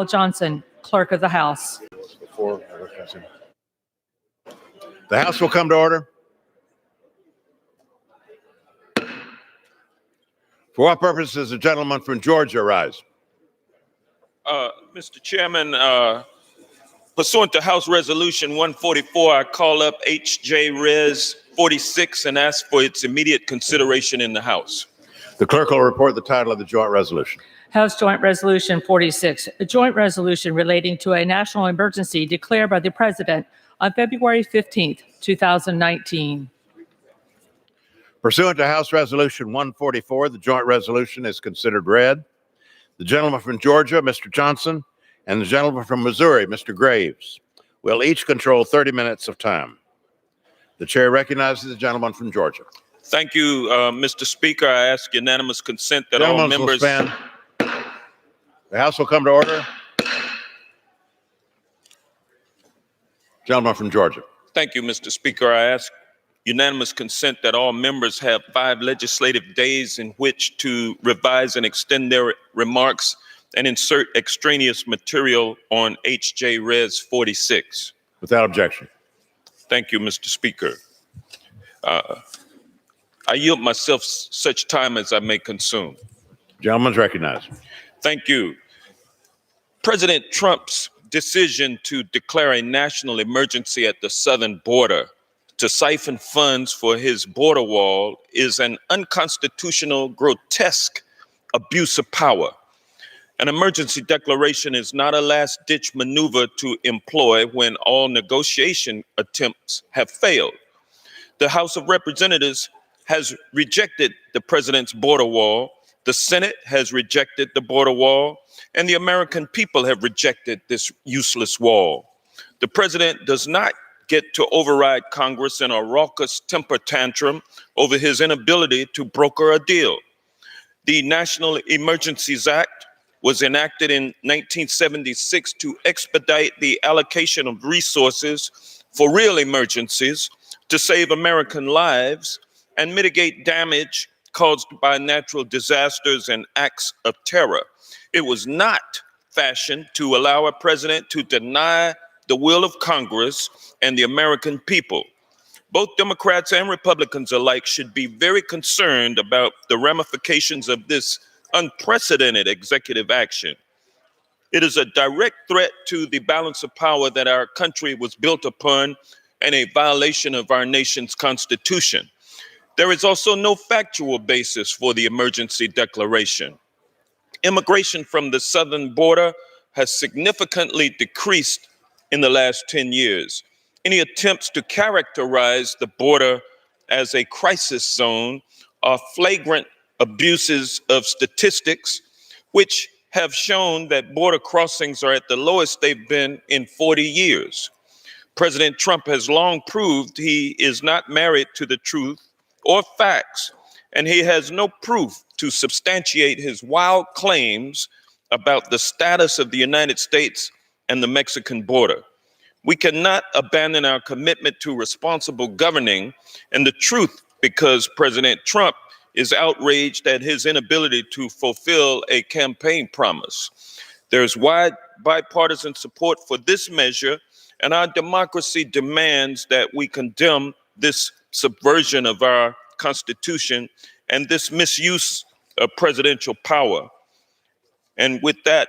Johnson, Clerk of the House. The House will come to order. For what purpose does the gentleman from Georgia rise? Mr. Chairman, pursuant to House Resolution 144, I call up H.J. Res. 46 and ask for its immediate consideration in the House. The clerk will report the title of the joint resolution. House Joint Resolution 46, a joint resolution relating to a national emergency declared by the President on February 15, 2019. Pursuant to House Resolution 144, the joint resolution is considered read. The gentleman from Georgia, Mr. Johnson, and the gentleman from Missouri, Mr. Graves, will each control 30 minutes of time. The chair recognizes the gentleman from Georgia. Thank you, Mr. Speaker. I ask unanimous consent that all members... The House will come to order. Gentleman from Georgia. Thank you, Mr. Speaker. I ask unanimous consent that all members have 5 legislative days in which to revise and extend their remarks and insert extraneous material on H.J. Res. 46. Without objection. Thank you, Mr. Speaker. I yield myself such time as I may consume. Gentleman's recognized. Thank you. President Trump's decision to declare a national emergency at the southern border to siphon funds for his border wall is an unconstitutional, grotesque abuse of power. An emergency declaration is not a last-ditch maneuver to employ when all negotiation attempts have failed. The House of Representatives has rejected the president's border wall, the Senate has rejected the border wall, and the American people have rejected this useless wall. The president does not get to override Congress in a raucous temper tantrum over his inability to broker a deal. The National Emergencies Act was enacted in 1976 to expedite the allocation of resources for real emergencies to save American lives and mitigate damage caused by natural disasters and acts of terror. It was not fashioned to allow a president to deny the will of Congress and the American people. Both Democrats and Republicans alike should be very concerned about the ramifications of this unprecedented executive action. It is a direct threat to the balance of power that our country was built upon and a violation of our nation's Constitution. There is also no factual basis for the emergency declaration. Immigration from the southern border has significantly decreased in the last 10 years. Any attempts to characterize the border as a crisis zone are flagrant abuses of statistics, which have shown that border crossings are at the lowest they've been in 40 years. President Trump has long proved he is not married to the truth or facts, and he has no proof to substantiate his wild claims about the status of the United States and the Mexican border. We cannot abandon our commitment to responsible governing and the truth because President Trump is outraged at his inability to fulfill a campaign promise. There's wide bipartisan support for this measure, and our democracy demands that we condemn this subversion of our Constitution and this misuse of presidential power. And with that,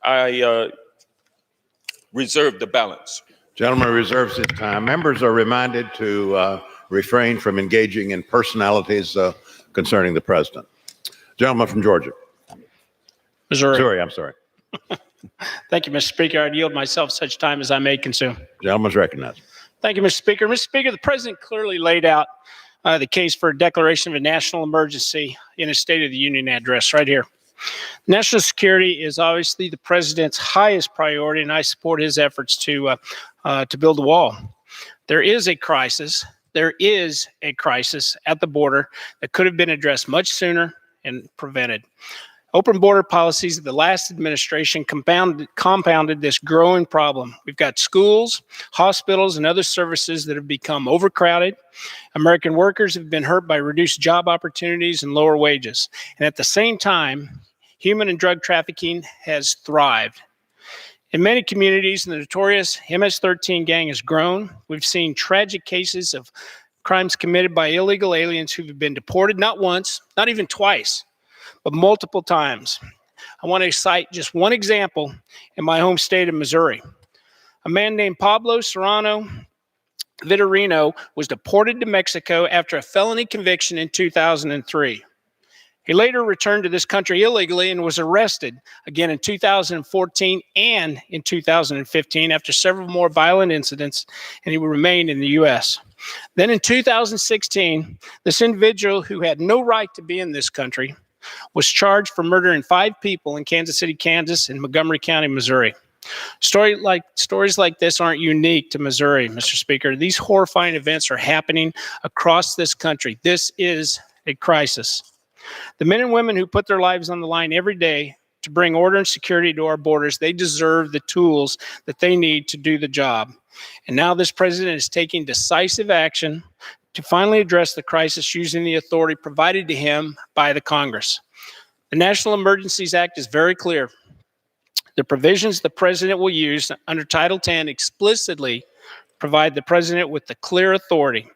I reserve the balance. Gentleman reserves his time. Members are reminded to refrain from engaging in personalities concerning the president. Gentleman from Georgia. Missouri, I'm sorry. Thank you, Mr. Speaker. I'd yield myself such time as I may consume. Gentleman's recognized. Thank you, Mr. Speaker. Mr. Speaker, the president clearly laid out the case for a declaration of a national emergency in his State of the Union address right here. National security is obviously the president's highest priority, and I support his efforts to build a wall. There is a crisis. There is a crisis at the border that could have been addressed much sooner and prevented. Open border policies of the last administration compounded this growing problem. We've got schools, hospitals, and other services that have become overcrowded. American workers have been hurt by reduced job opportunities and lower wages. And at the same time, human and drug trafficking has thrived. In many communities, the notorious MS-13 gang has grown. We've seen tragic cases of crimes committed by illegal aliens who have been deported not once, not even twice, but multiple times. I want to cite just one example in my home state of Missouri. A man named Pablo Serrano Vitorino was deported to Mexico after a felony conviction in 2003. He later returned to this country illegally and was arrested again in 2014 and in 2015 after several more violent incidents, and he remained in the U.S. Then in 2016, this individual who had no right to be in this country was charged for murdering 5 people in Kansas City, Kansas, and Montgomery County, Missouri. Stories like this aren't unique to Missouri, Mr. Speaker. These horrifying events are happening across this country. This is a crisis. The men and women who put their lives on the line every day to bring order and security to our borders, they deserve the tools that they need to do the job. And now this president is taking decisive action to finally address the crisis using the authority provided to him by the Congress. The National Emergencies Act is very clear. The provisions the president will use under Title 10 explicitly provide the president with the clear authority.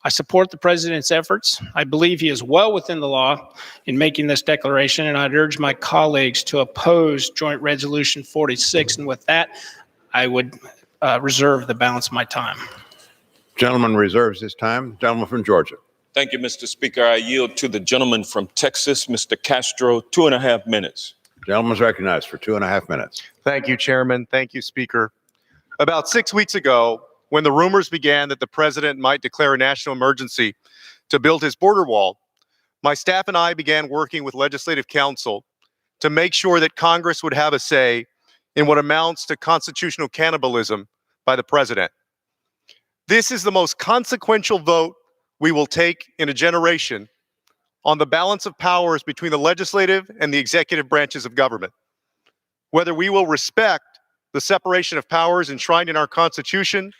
I support the president's efforts. I believe he is well within the law in making this declaration, and I'd urge my colleagues to oppose Joint Resolution 46. And with that, I would reserve the balance of my time. Gentleman reserves his time. Gentleman from Georgia. Thank you, Mr. Speaker. I yield to the gentleman from Texas, Mr. Castro, 2.5 minutes. Gentleman's recognized for 2.5 minutes. Thank you, Chairman. Thank you, Speaker. About 6 weeks ago, when the rumors began that the president might declare a national emergency to build his border wall, my staff and I began working with Legislative Counsel to make sure that Congress would have a say in what amounts to constitutional cannibalism by the president. This is the most consequential vote we will take in a generation on the balance of powers between the legislative and the executive branches of government. Whether we will respect the separation of powers enshrined in our Constitution,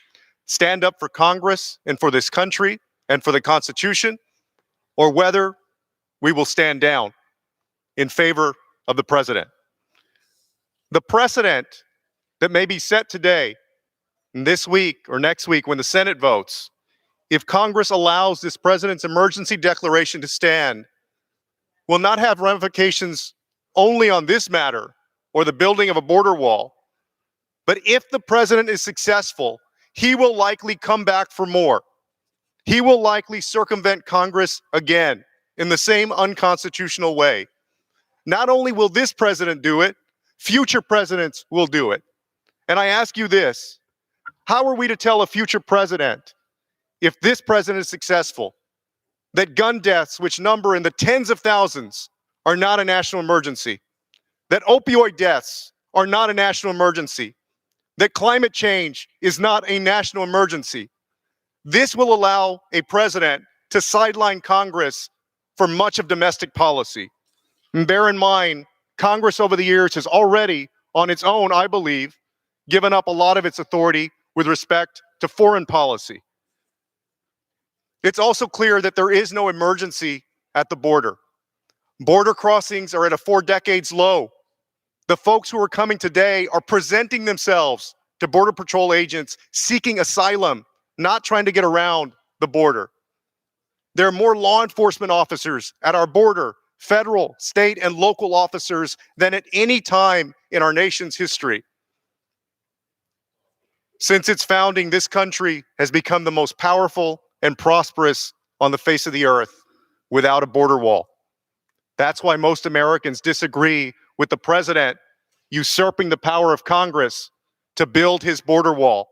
stand up for Congress and for this country and for the Constitution, or whether we will stand down in favor of the president. The precedent that may be set today, this week or next week when the Senate votes, if Congress allows this president's emergency declaration to stand, will not have ramifications only on this matter or the building of a border wall, but if the president is successful, he will likely come back for more. He will likely circumvent Congress again in the same unconstitutional way. Not only will this president do it, future presidents will do it. And I ask you this, how are we to tell a future president, if this president is successful, that gun deaths, which number in the tens of thousands, are not a national emergency, that opioid deaths are not a national emergency, that climate change is not a national emergency? This will allow a president to sideline Congress for much of domestic policy. And bear in mind, Congress over the years has already, on its own, I believe, given up a lot of its authority with respect to foreign policy. It's also clear that there is no emergency at the border. Border crossings are at a 4 decades low. The folks who are coming today are presenting themselves to Border Patrol agents seeking asylum, not trying to get around the border. There are more law enforcement officers at our border, federal, state, and local officers than at any time in our nation's history. Since its founding, this country has become the most powerful and prosperous on the face of the earth without a border wall. That's why most Americans disagree with the president usurping the power of Congress to build his border wall.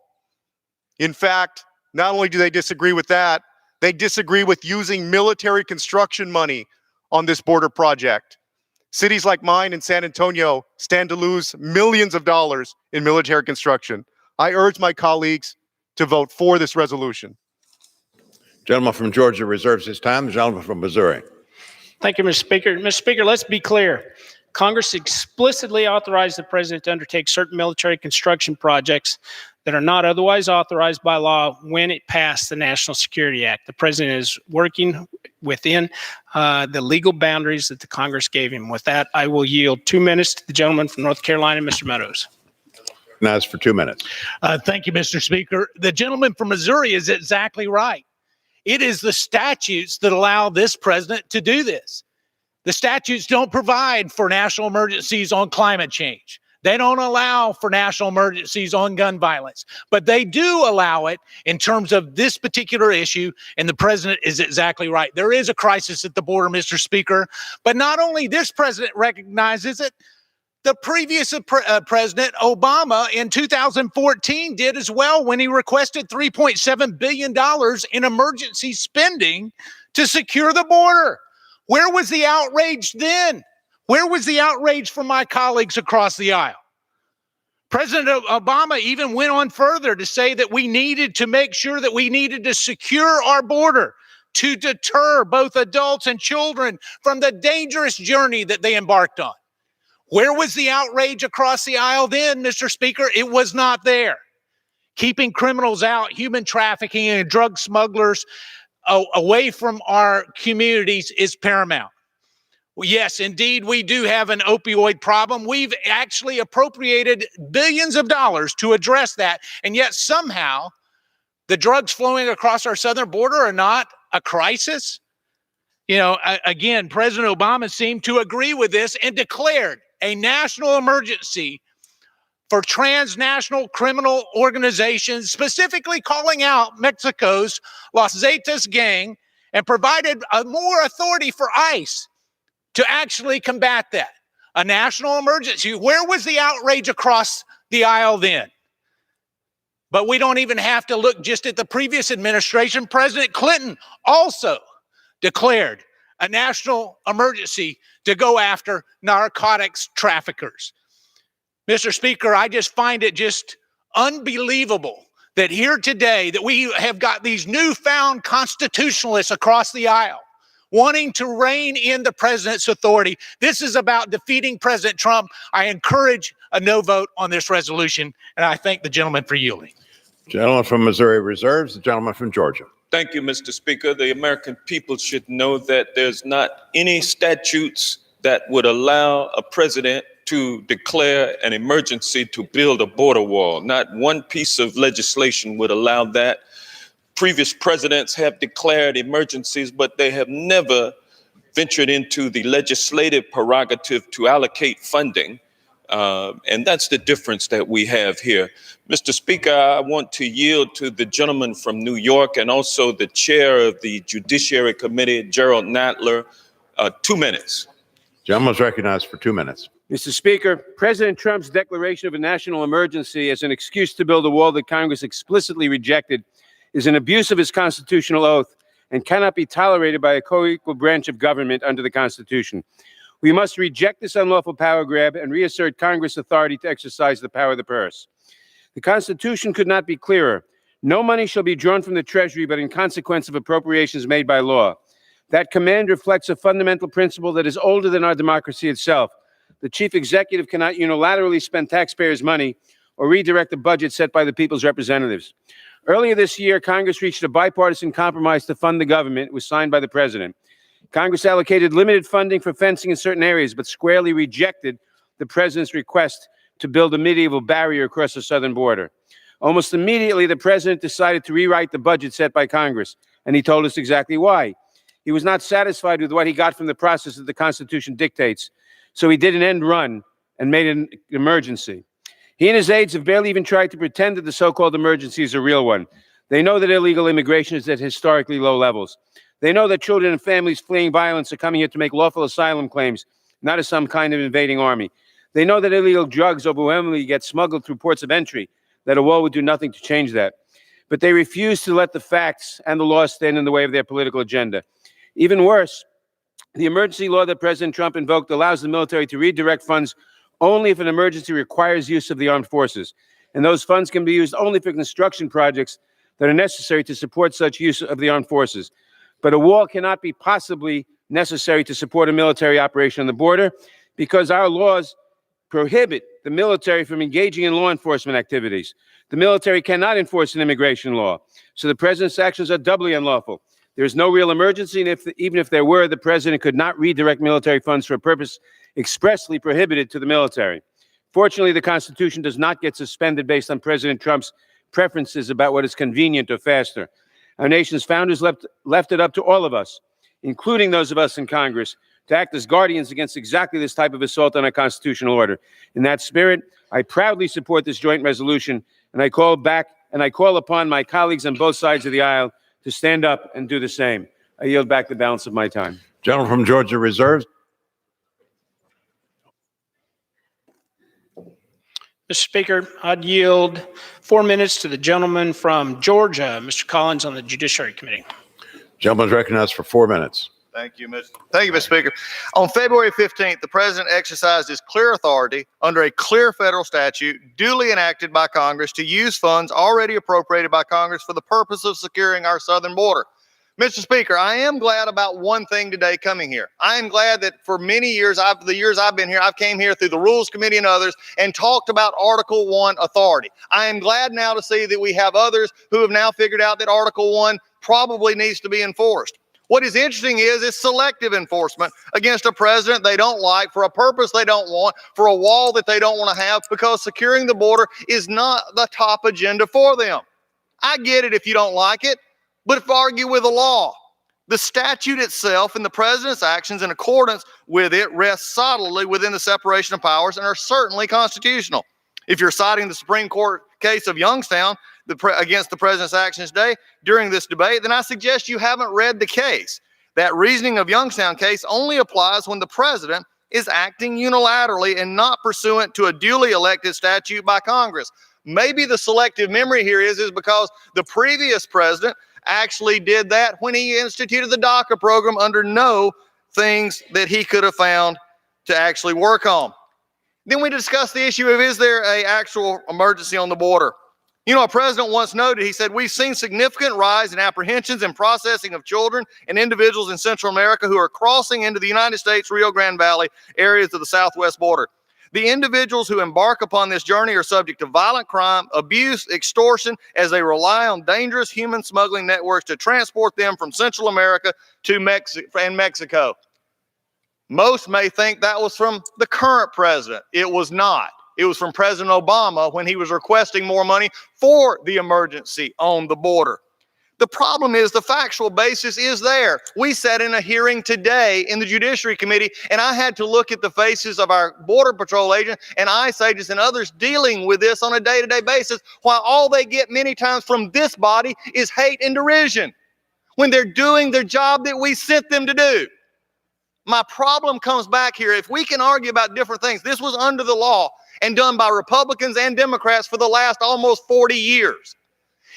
In fact, not only do they disagree with that, they disagree with using military construction money on this border project. Cities like mine in San Antonio stand to lose millions of dollars in military construction. I urge my colleagues to vote for this resolution. Gentleman from Georgia reserves his time. The gentleman from Missouri. Thank you, Mr. Speaker. Mr. Speaker, let's be clear. Congress explicitly authorized the president to undertake certain military construction projects that are not otherwise authorized by law when it passed the National Security Act. The president is working within the legal boundaries that the Congress gave him. With that, I will yield 2 minutes to the gentleman from North Carolina, Mr. Meadows. Now it's for 2 minutes. Thank you, Mr. Speaker. The gentleman from Missouri is exactly right. It is the statutes that allow this president to do this. The statutes don't provide for national emergencies on climate change. They don't allow for national emergencies on gun violence, but they do allow it in terms of this particular issue, and the president is exactly right. There is a crisis at the border, Mr. Speaker, but not only this president recognizes it, the previous President Obama in 2014 did as well when he requested $3.7 billion in emergency spending to secure the border. Where was the outrage then? Where was the outrage from my colleagues across the aisle? President Obama even went on further to say that we needed to make sure that we needed to secure our border to deter both adults and children from the dangerous journey that they embarked on. Where was the outrage across the aisle then, Mr. Speaker? It was not there. Keeping criminals out, human trafficking and drug smugglers away from our communities is paramount. Well, yes, indeed, we do have an opioid problem. We've actually appropriated billions of dollars to address that, and yet somehow the drugs flowing across our southern border are not a crisis. You know, again, President Obama seemed to agree with this and declared a national emergency for transnational criminal organizations, specifically calling out Mexico's Los Zetas gang, and provided more authority for ICE to actually combat that. A national emergency. Where was the outrage across the aisle then? But we don't even have to look just at the previous administration. President Clinton also declared a national emergency to go after narcotics traffickers. Mr. Speaker, I just find it just unbelievable that here today that we have got these newfound constitutionalists across the aisle wanting to rein in the president's authority. This is about defeating President Trump. I encourage a no vote on this resolution, and I thank the gentleman for yielding. Gentleman from Missouri reserves. The gentleman from Georgia. Thank you, Mr. Speaker. The American people should know that there's not any statutes that would allow a president to declare an emergency to build a border wall. Not one piece of legislation would allow that. Previous presidents have declared emergencies, but they have never ventured into the legislative prerogative to allocate funding. And that's the difference that we have here. Mr. Speaker, I want to yield to the gentleman from New York and also the chair of the Judiciary Committee, Gerald Nadler, 2 minutes. Gentleman is recognized for 2 minutes. Mr. Speaker, President Trump's declaration of a national emergency as an excuse to build a wall that Congress explicitly rejected is an abuse of his constitutional oath and cannot be tolerated by a co-equal branch of government under the Constitution. We must reject this unlawful power grab and reassert Congress' authority to exercise the power of the purse. The Constitution could not be clearer. No money shall be drawn from the Treasury but in consequence of appropriations made by law. That command reflects a fundamental principle that is older than our democracy itself. The chief executive cannot unilaterally spend taxpayers' money or redirect the budget set by the people's representatives. Earlier this year, Congress reached a bipartisan compromise to fund the government. It was signed by the president. Congress allocated limited funding for fencing in certain areas, but squarely rejected the president's request to build a medieval barrier across the southern border. Almost immediately, the president decided to rewrite the budget set by Congress, and he told us exactly why. He was not satisfied with what he got from the process that the Constitution dictates, so he did an end run and made an emergency. He and his aides have barely even tried to pretend that the so-called emergency is a real one. They know that illegal immigration is at historically low levels. They know that children and families fleeing violence are coming here to make lawful asylum claims, not as some kind of invading army. They know that illegal drugs overwhelmingly get smuggled through ports of entry, that a wall would do nothing to change that. But they refuse to let the facts and the law stand in the way of their political agenda. Even worse, the emergency law that President Trump invoked allows the military to redirect funds only if an emergency requires use of the armed forces. And those funds can be used only for construction projects that are necessary to support such use of the armed forces. But a wall cannot be possibly necessary to support a military operation on the border because our laws prohibit the military from engaging in law enforcement activities. The military cannot enforce an immigration law, so the president's actions are doubly unlawful. There is no real emergency, and even if there were, the president could not redirect military funds for a purpose expressly prohibited to the military. Fortunately, the Constitution does not get suspended based on President Trump's preferences about what is convenient or faster. Our nation's founders left it up to all of us, including those of us in Congress, to act as guardians against exactly this type of assault on our constitutional order. In that spirit, I proudly support this joint resolution, and I call upon my colleagues on both sides of the aisle to stand up and do the same. I yield back the balance of my time. Gentleman from Georgia reserves. Mr. Speaker, I'd yield 4 minutes to the gentleman from Georgia, Mr. Collins, on the Judiciary Committee. Gentleman is recognized for 4 minutes. Thank you, Mr. Speaker. On February 15th, the president exercised his clear authority under a clear federal statute duly enacted by Congress to use funds already appropriated by Congress for the purpose of securing our southern border. Mr. Speaker, I am glad about one thing today coming here. I am glad that for many years, the years I've been here, I've came here through the Rules Committee and others and talked about Article 1 authority. I am glad now to see that we have others who have now figured out that Article 1 probably needs to be enforced. What is interesting is selective enforcement against a president they don't like, for a purpose they don't want, for a wall that they don't want to have, because securing the border is not the top agenda for them. I get it if you don't like it, but if argue with the law. The statute itself and the president's actions in accordance with it rest solidly within the separation of powers and are certainly constitutional. If you're citing the Supreme Court case of Youngstown against the president's actions today during this debate, then I suggest you haven't read the case. That reasoning of Youngstown case only applies when the president is acting unilaterally and not pursuant to a duly elected statute by Congress. Maybe the selective memory here is because the previous president actually did that when he instituted the DACA program under no things that he could have found to actually work on. Then we discussed the issue of, is there an actual emergency on the border? You know, a president once noted, he said, we've seen significant rise in apprehensions and processing of children and individuals in Central America who are crossing into the United States Rio Grande Valley areas of the southwest border. The individuals who embark upon this journey are subject to violent crime, abuse, extortion, as they rely on dangerous human smuggling networks to transport them from Central America to Mexico. Most may think that was from the current president. It was not. It was from President Obama when he was requesting more money for the emergency on the border. The problem is the factual basis is there. We sat in a hearing today in the Judiciary Committee, and I had to look at the faces of our Border Patrol agents and ICE agents and others dealing with this on a day-to-day basis, while all they get many times from this body is hate and derision when they're doing their job that we sent them to do. My problem comes back here. If we can argue about different things, this was under the law and done by Republicans and Democrats for the last almost 40 years.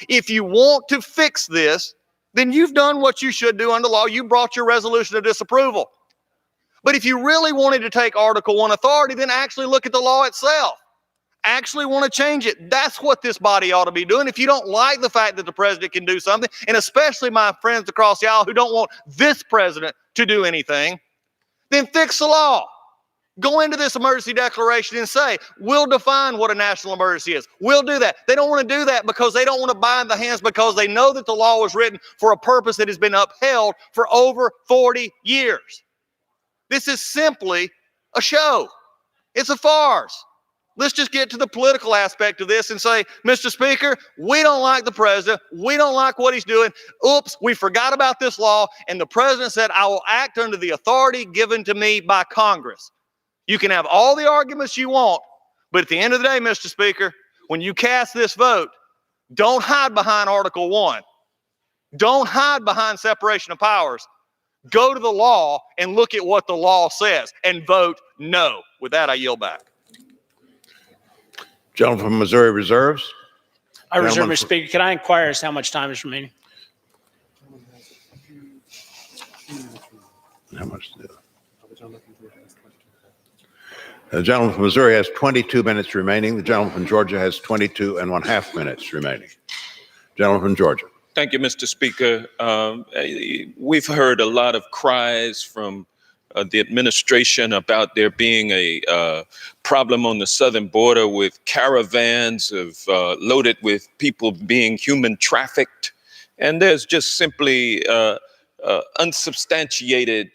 If you want to fix this, then you've done what you should do under law. You brought your resolution of disapproval. But if you really wanted to take Article 1 authority, then actually look at the law itself. Actually want to change it. That's what this body ought to be doing. If you don't like the fact that the president can do something, and especially my friends across the aisle who don't want this president to do anything, then fix the law. Go into this emergency declaration and say, we'll define what a national emergency is. We'll do that. They don't want to do that because they don't want to bind the hands, because they know that the law was written for a purpose that has been upheld for over 40 years. This is simply a show. It's a farce. Let's just get to the political aspect of this and say, Mr. Speaker, we don't like the president. We don't like what he's doing. Oops, we forgot about this law. And the president said, I will act under the authority given to me by Congress. You can have all the arguments you want, but at the end of the day, Mr. Speaker, when you cast this vote, don't hide behind Article 1. Don't hide behind separation of powers. Go to the law and look at what the law says and vote no. With that, I yield back. Gentleman from Missouri reserves. I reserve, Mr. Speaker. Can I inquire as to how much time is remaining? How much? The gentleman from Missouri has 22 minutes remaining. The gentleman from Georgia has 22.5 minutes remaining. Gentleman from Georgia. Thank you, Mr. Speaker. We've heard a lot of cries from the administration about there being a problem on the southern border with caravans loaded with people being human trafficked. And there's just simply unsubstantiated.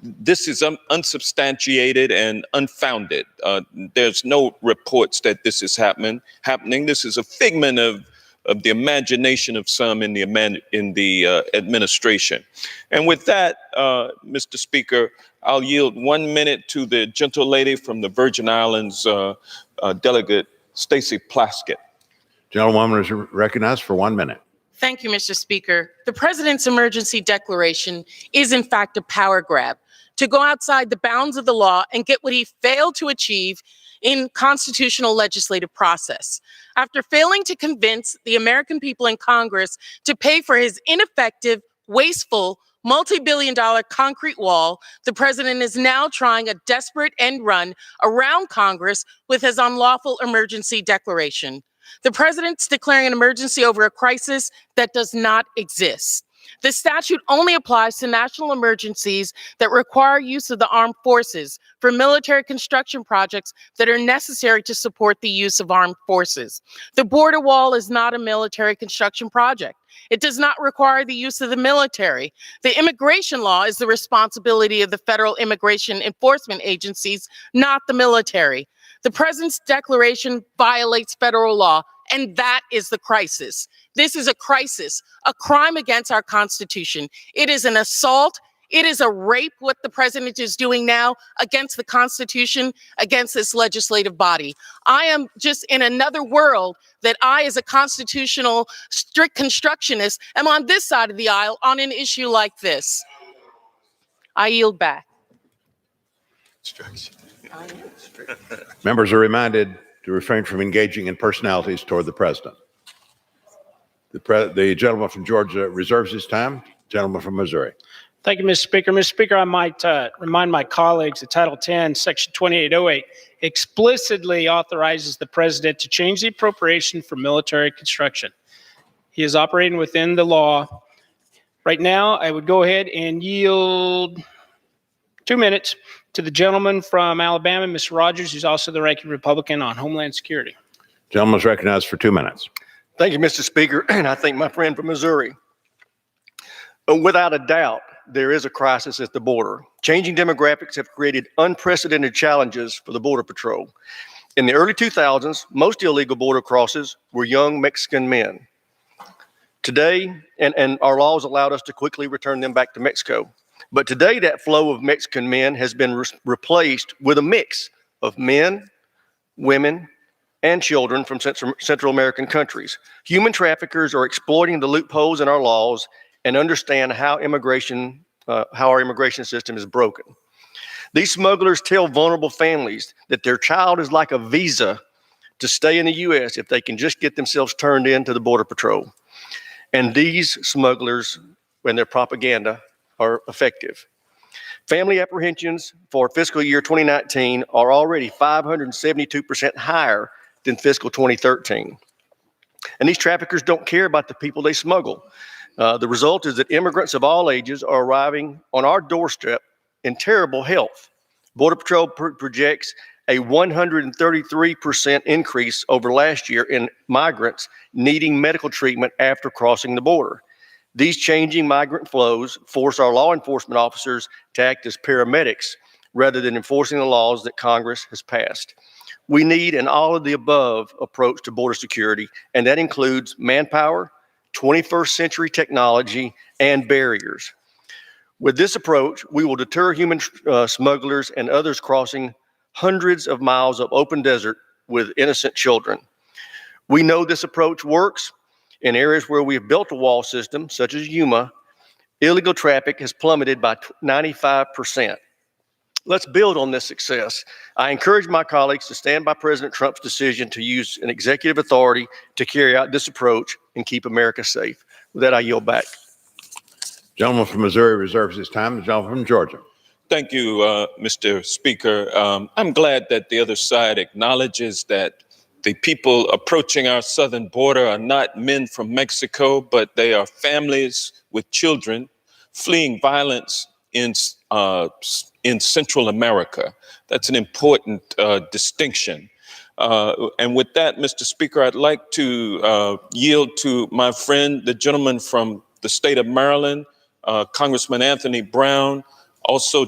This is unsubstantiated and unfounded. There's no reports that this is happening. This is a figment of the imagination of some in the administration. And with that, Mr. Speaker, I'll yield 1 minute to the gentle lady from the Virgin Islands, Delegate Stacey Plaskett. Gentlewoman is recognized for 1 minute. Thank you, Mr. Speaker. The president's emergency declaration is in fact a power grab to go outside the bounds of the law and get what he failed to achieve in constitutional legislative process. After failing to convince the American people in Congress to pay for his ineffective, wasteful, multi-billion-dollar concrete wall, the president is now trying a desperate end run around Congress with his unlawful emergency declaration. The president's declaring an emergency over a crisis that does not exist. The statute only applies to national emergencies that require use of the armed forces for military construction projects that are necessary to support the use of armed forces. The border wall is not a military construction project. It does not require the use of the military. The immigration law is the responsibility of the federal immigration enforcement agencies, not the military. The president's declaration violates federal law, and that is the crisis. This is a crisis, a crime against our Constitution. It is an assault. It is a rape, what the president is doing now against the Constitution, against this legislative body. I am just in another world that I, as a constitutional strict constructionist, am on this side of the aisle on an issue like this. I yield back. Members are reminded to refrain from engaging in personalities toward the president. The gentleman from Georgia reserves his time. Gentleman from Missouri. Thank you, Mr. Speaker. Mr. Speaker, I might remind my colleagues that Title 10, Section 2808 explicitly authorizes the president to change the appropriation for military construction. He is operating within the law. Right now, I would go ahead and yield 2 minutes to the gentleman from Alabama, Mr. Rogers, who's also the ranking Republican on Homeland Security. Gentleman is recognized for 2 minutes. Thank you, Mr. Speaker, and I thank my friend from Missouri. Without a doubt, there is a crisis at the border. Changing demographics have created unprecedented challenges for the Border Patrol. In the early 2000s, most illegal border crosses were young Mexican men. Today, and our laws allowed us to quickly return them back to Mexico. But today, that flow of Mexican men has been replaced with a mix of men, women, and children from Central American countries. Human traffickers are exploiting the loopholes in our laws and understand how our immigration system is broken. These smugglers tell vulnerable families that their child is like a visa to stay in the U.S. if they can just get themselves turned in to the Border Patrol. And these smugglers and their propaganda are effective. Family apprehensions for fiscal year 2019 are already 572% higher than fiscal 2013. And these traffickers don't care about the people they smuggle. The result is that immigrants of all ages are arriving on our doorstep in terrible health. Border Patrol projects a 133% increase over last year in migrants needing medical treatment after crossing the border. These changing migrant flows force our law enforcement officers to act as paramedics rather than enforcing the laws that Congress has passed. We need an all-of-the-above approach to border security, and that includes manpower, 21st century technology, and barriers. With this approach, we will deter human smugglers and others crossing hundreds of miles of open desert with innocent children. We know this approach works. In areas where we have built a wall system, such as Yuma, illegal traffic has plummeted by 95%. Let's build on this success. I encourage my colleagues to stand by President Trump's decision to use an executive authority to carry out this approach and keep America safe. With that, I yield back. Gentleman from Missouri reserves his time. The gentleman from Georgia. Thank you, Mr. Speaker. I'm glad that the other side acknowledges that the people approaching our southern border are not men from Mexico, but they are families with children fleeing violence in in Central America. That's an important distinction. And with that, Mr. Speaker, I'd like to yield to my friend, the gentleman from the state of Maryland, Congressman Anthony Brown, also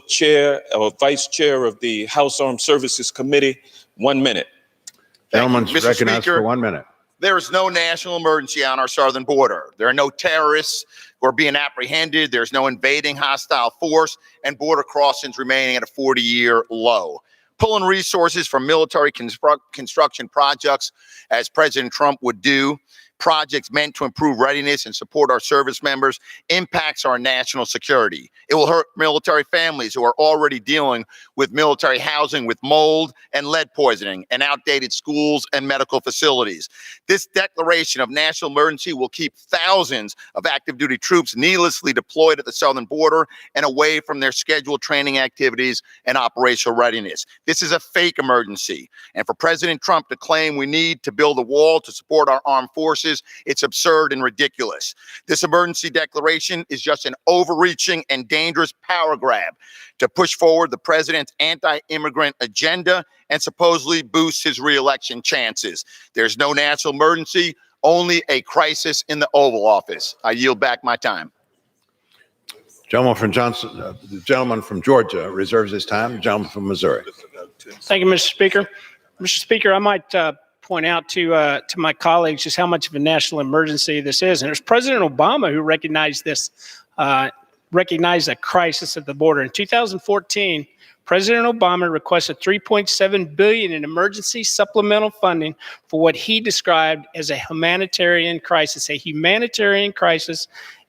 vice chair of the House Armed Services Committee. 1 minute. Gentleman's Mr. recognized Speaker. for 1 minute. There is no national emergency on our southern border. There are no terrorists who are being apprehended. There's no invading hostile force, and border crossings remaining at a 40-year low. Pulling resources from military construction projects, as President Trump would do, projects meant to improve readiness and support our service members, impacts our national security. It will hurt military families who are already dealing with military housing with mold and lead poisoning and outdated schools and medical facilities. This declaration of national emergency will keep thousands of active duty troops needlessly deployed at the southern border and away from their scheduled training activities and operational readiness. This is a fake emergency. And for President Trump to claim we need to build a wall to support our armed forces, it's absurd and ridiculous. This emergency declaration is just an overreaching and dangerous power grab to push forward the president's anti-immigrant agenda and supposedly boost his reelection chances. There's no national emergency, only a crisis in the Oval Office. I yield back my time. The gentleman from Georgia reserves his time. The gentleman from Missouri. Thank you, Mr. Speaker. Mr. Speaker, I might point out to my colleagues just how much of a national emergency this is. And it was President Obama who recognized this, recognized a crisis at the border. In 2014, President Obama requested $3.7 billion in emergency supplemental funding for what he described as a humanitarian crisis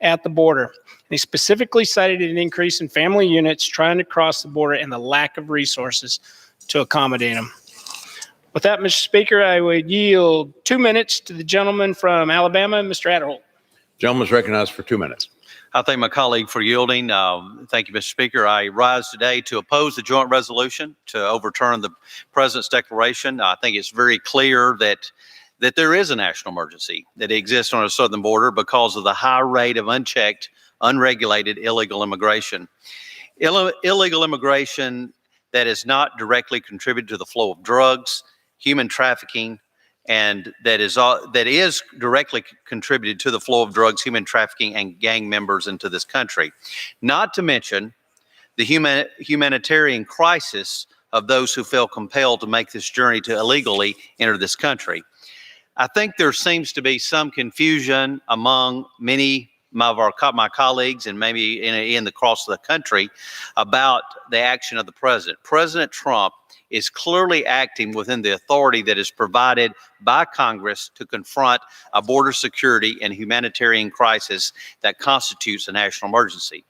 at the border. And he specifically cited an increase in family units trying to cross the border and the lack of resources to accommodate them. With that, Mr. Speaker, I would yield 2 minutes to the gentleman from Alabama, Mr. Adderholt. Gentleman's recognized for 2 minutes. I thank my colleague for yielding. Thank you, Mr. Speaker. I rise today to oppose the joint resolution to overturn the president's declaration. I think it's very clear that there is a national emergency that exists on our southern border because of the high rate of unchecked, unregulated illegal immigration. Illegal immigration that is not directly contributed to the flow of drugs, human trafficking, and that is directly contributed to the flow of drugs, human trafficking, and gang members into this country. Not to mention the humanitarian crisis of those who feel compelled to make this journey to illegally enter this country. I think there seems to be some confusion among many of my colleagues and maybe in the across the country about the action of the president. President Trump is clearly acting within the authority that is provided by Congress to confront a border security and humanitarian crisis that constitutes a national emergency.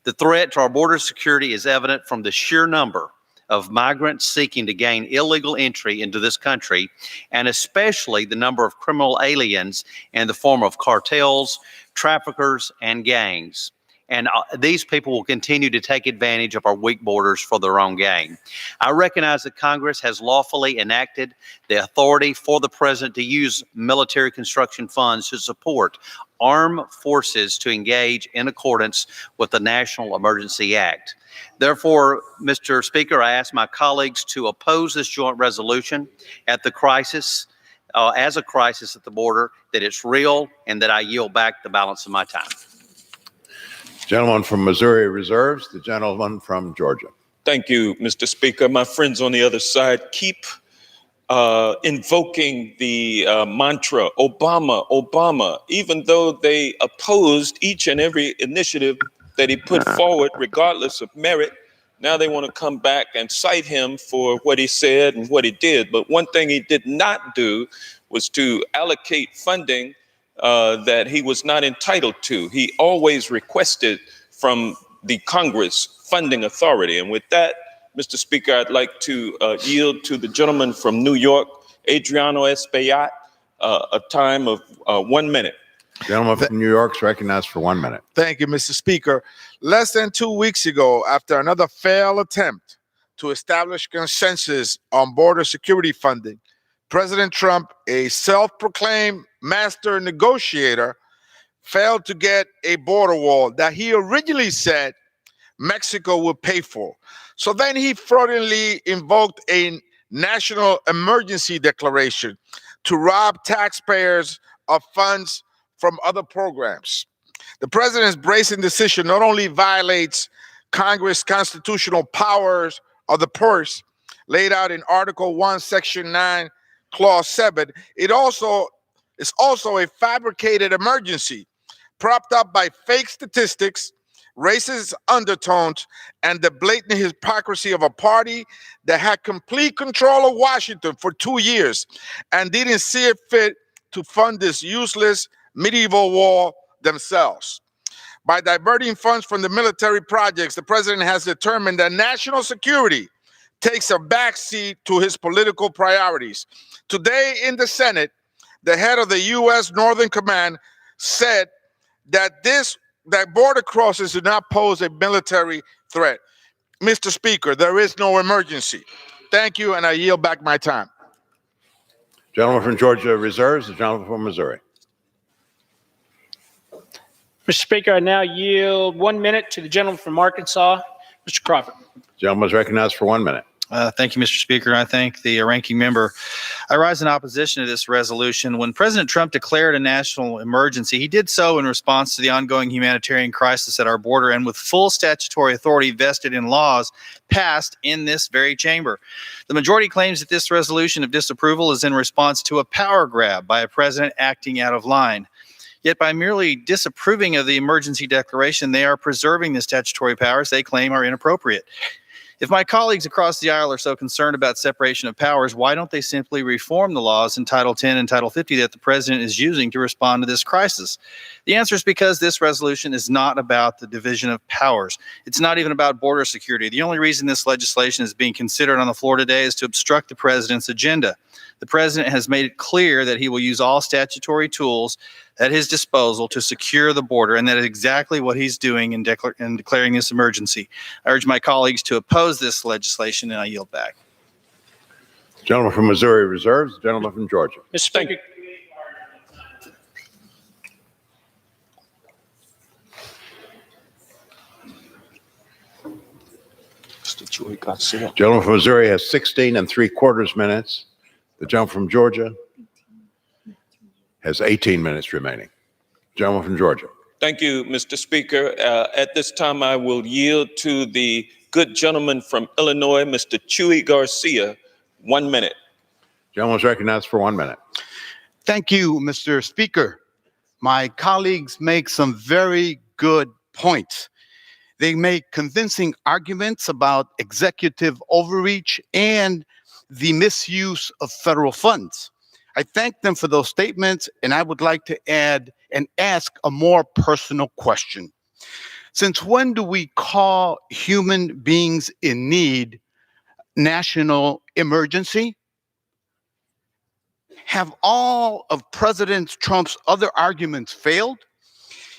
The threat to our border security is evident from the sheer number of migrants seeking to gain illegal entry into this country, and especially the number of criminal aliens in the form of cartels, traffickers, and gangs. And these people will continue to take advantage of our weak borders for their own gain. I recognize that Congress has lawfully enacted the authority for the president to use military construction funds to support armed forces to engage in accordance with the National Emergency Act. Therefore, Mr. Speaker, I ask my colleagues to oppose this joint resolution at the crisis, as a crisis at the border, that it's real, and that I yield back the balance of my time. Gentleman from Missouri reserves. The gentleman from Georgia. Thank you, Mr. Speaker. My friends on the other side keep invoking the mantra, Obama, Obama, even though they opposed each and every initiative that he put forward, regardless of merit. Now they want to come back and cite him for what he said and what he did. But one thing he did not do was to allocate funding that he was not entitled to. He always requested from the Congress funding authority. And with that, Mr. Speaker, I'd like to yield to the gentleman from New York, Adriano Espaillat, a time of 1 minute. Gentleman from New York is recognized for 1 minute. Thank you, Mr. Speaker. Less than 2 weeks ago, after another failed attempt to establish consensus on border security funding, President Trump, a self-proclaimed master negotiator, failed to get a border wall that he originally said Mexico will pay for. So then he fraudulently invoked a national emergency declaration to rob taxpayers of funds from other programs. The president's brazen decision not only violates Congress' constitutional powers of the purse laid out in Article 1, Section 9, Clause 7, it's also a fabricated emergency propped up by fake statistics, racist undertones, and the blatant hypocrisy of a party that had complete control of Washington for 2 years and didn't see it fit to fund this useless medieval war themselves. By diverting funds from the military projects, the president has determined that national security takes a backseat to his political priorities. Today in the Senate, the head of the U.S. Northern Command said that border crossings do not pose a military threat. Mr. Speaker, there is no emergency. Thank you, and I yield back my time. Gentleman from Georgia reserves. The gentleman from Missouri. Mr. Speaker, I now yield 1 minute to the gentleman from Arkansas, Mr. Crawford. Gentleman is recognized for 1 minute. Thank you, Mr. Speaker. I thank the ranking member. I rise in opposition to this resolution. When President Trump declared a national emergency, he did so in response to the ongoing humanitarian crisis at our border and with full statutory authority vested in laws passed in this very chamber. The majority claims that this resolution of disapproval is in response to a power grab by a president acting out of line. Yet by merely disapproving of the emergency declaration, they are preserving the statutory powers they claim are inappropriate. If my colleagues across the aisle are so concerned about separation of powers, why don't they simply reform the laws in Title 10 and Title 50 that the president is using to respond to this crisis? The answer is because this resolution is not about the division of powers. It's not even about border security. The only reason this legislation is being considered on the floor today is to obstruct the president's agenda. The president has made it clear that he will use all statutory tools at his disposal to secure the border, and that is exactly what he's doing in declaring this emergency. I urge my colleagues to oppose this legislation, and I yield back. Gentleman from Missouri reserves. Gentleman from Georgia. Mr. Speaker. Gentleman from Missouri has 16 3/4 minutes. The gentleman from Georgia has 18 minutes remaining. Gentleman from Georgia. Thank you, Mr. Speaker. At this time, I will yield to the good gentleman from Illinois, Mr. Chuy Garcia. 1 minute. Gentleman is recognized for 1 minute. Thank you, Mr. Speaker. My colleagues make some very good points. They make convincing arguments about executive overreach and the misuse of federal funds. I thank them for those statements, and I would like to add and ask a more personal question. Since when do we call human beings in need national emergency? Have all of President Trump's other arguments failed?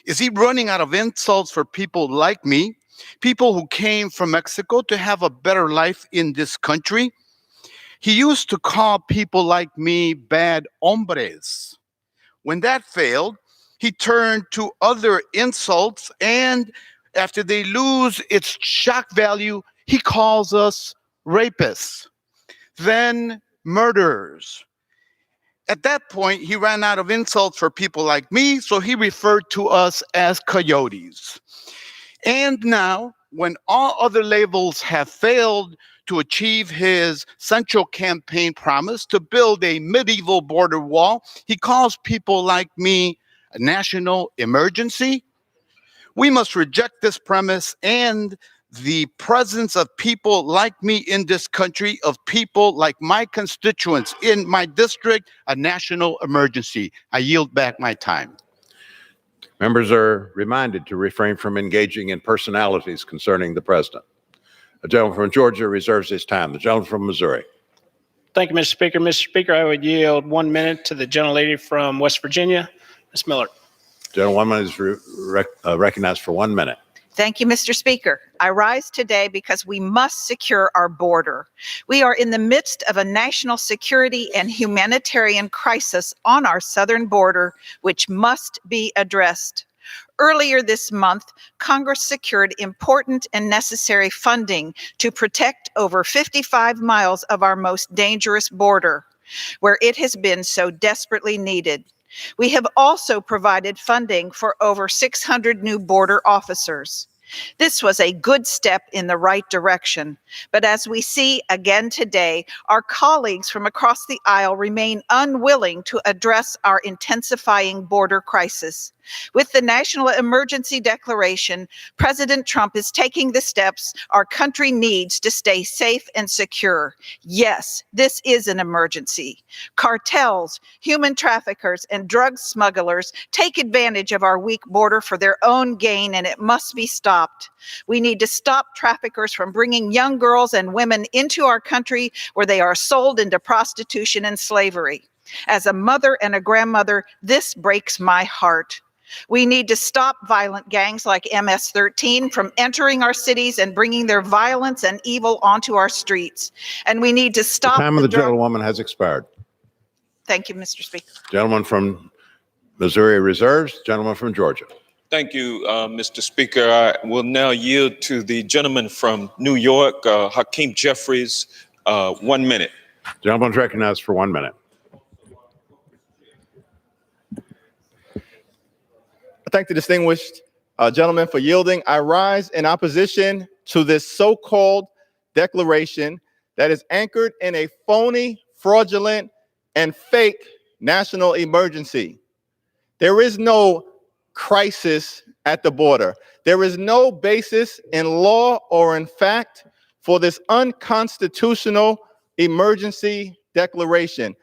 Is he running out of insults for people like me, people who came from Mexico to have a better life in this country? He used to call people like me bad hombres. When that failed, he turned to other insults, and after they lose its shock value, he calls us rapists, then murderers. At that point, he ran out of insults for people like me, so he referred to us as coyotes. And now, when all other labels have failed to achieve his central campaign promise to build a medieval border wall, he calls people like me a national emergency. We must reject this premise and the presence of people like me in this country, of people like my constituents in my district, a national emergency. I yield back my time. Members are reminded to refrain from engaging in personalities concerning the president. The gentleman from Georgia reserves his time. The gentleman from Missouri. Thank you, Mr. Speaker. Mr. Speaker, I would yield 1 minute to the gentlelady from West Virginia, Ms. Miller. Gentlewoman is recognized for 1 minute. Thank you, Mr. Speaker. I rise today because we must secure our border. We are in the midst of a national security and humanitarian crisis on our southern border, which must be addressed. Earlier this month, Congress secured important and necessary funding to protect over 55 miles of our most dangerous border, where it has been so desperately needed. We have also provided funding for over 600 new border officers. This was a good step in the right direction, but as we see again today, our colleagues from across the aisle remain unwilling to address our intensifying border crisis. With the national emergency declaration, President Trump is taking the steps our country needs to stay safe and secure. Yes, this is an emergency. Cartels, human traffickers, and drug smugglers take advantage of our weak border for their own gain, and it must be stopped. We need to stop traffickers from bringing young girls and women into our country where they are sold into prostitution and slavery. As a mother and a grandmother, this breaks my heart. We need to stop violent gangs like MS-13 from entering our cities and bringing their violence and evil onto our streets. And we need to stop The time of the gentlewoman has expired. Thank you, Mr. Speaker. Gentleman from Missouri reserves. Gentleman from Georgia. Thank you, Mr. Speaker. I will now yield to the gentleman from New York, Hakeem Jeffries, 1 minute. Gentleman's recognized for 1 minute. I thank the distinguished gentleman for yielding. I rise in opposition to this so-called declaration that is anchored in a phony, fraudulent, and fake national emergency. There is no crisis at the border. There is no basis in law or in fact for this unconstitutional emergency declaration.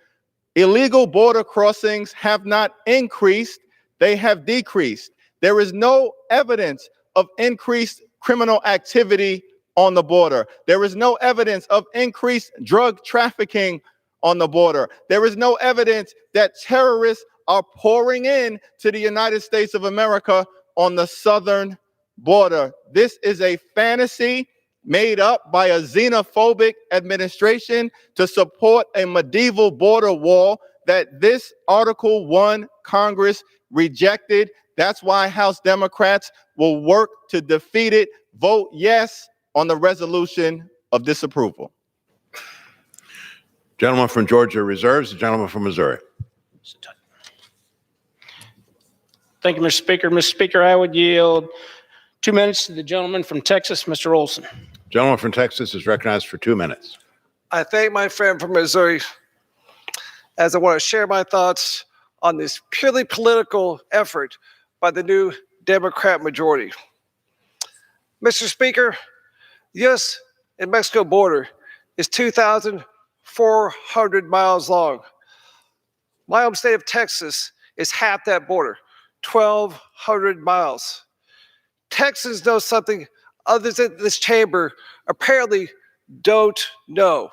Illegal border crossings have not increased, they have decreased. There is no evidence of increased criminal activity on the border. There is no evidence of increased drug trafficking on the border. There is no evidence that terrorists are pouring in to the United States of America on the southern border. This is a fantasy made up by a xenophobic administration to support a medieval border wall that this Article 1 Congress rejected. That's why House Democrats will work to defeat it. Vote yes on the resolution of disapproval. Gentleman from Georgia reserves. The gentleman from Missouri. Thank you, Mr. Speaker. Mr. Speaker, I would yield 2 minutes to the gentleman from Texas, Mr. Olson. Gentleman from Texas is recognized for 2 minutes. I thank my friend from Missouri as I want to share my thoughts on this purely political effort by the new Democrat majority. Mr. Speaker, the U.S. and Mexico border is 2,400 miles long. My home state of Texas is half that border, 1,200 miles. Texans know something others in this chamber apparently don't know.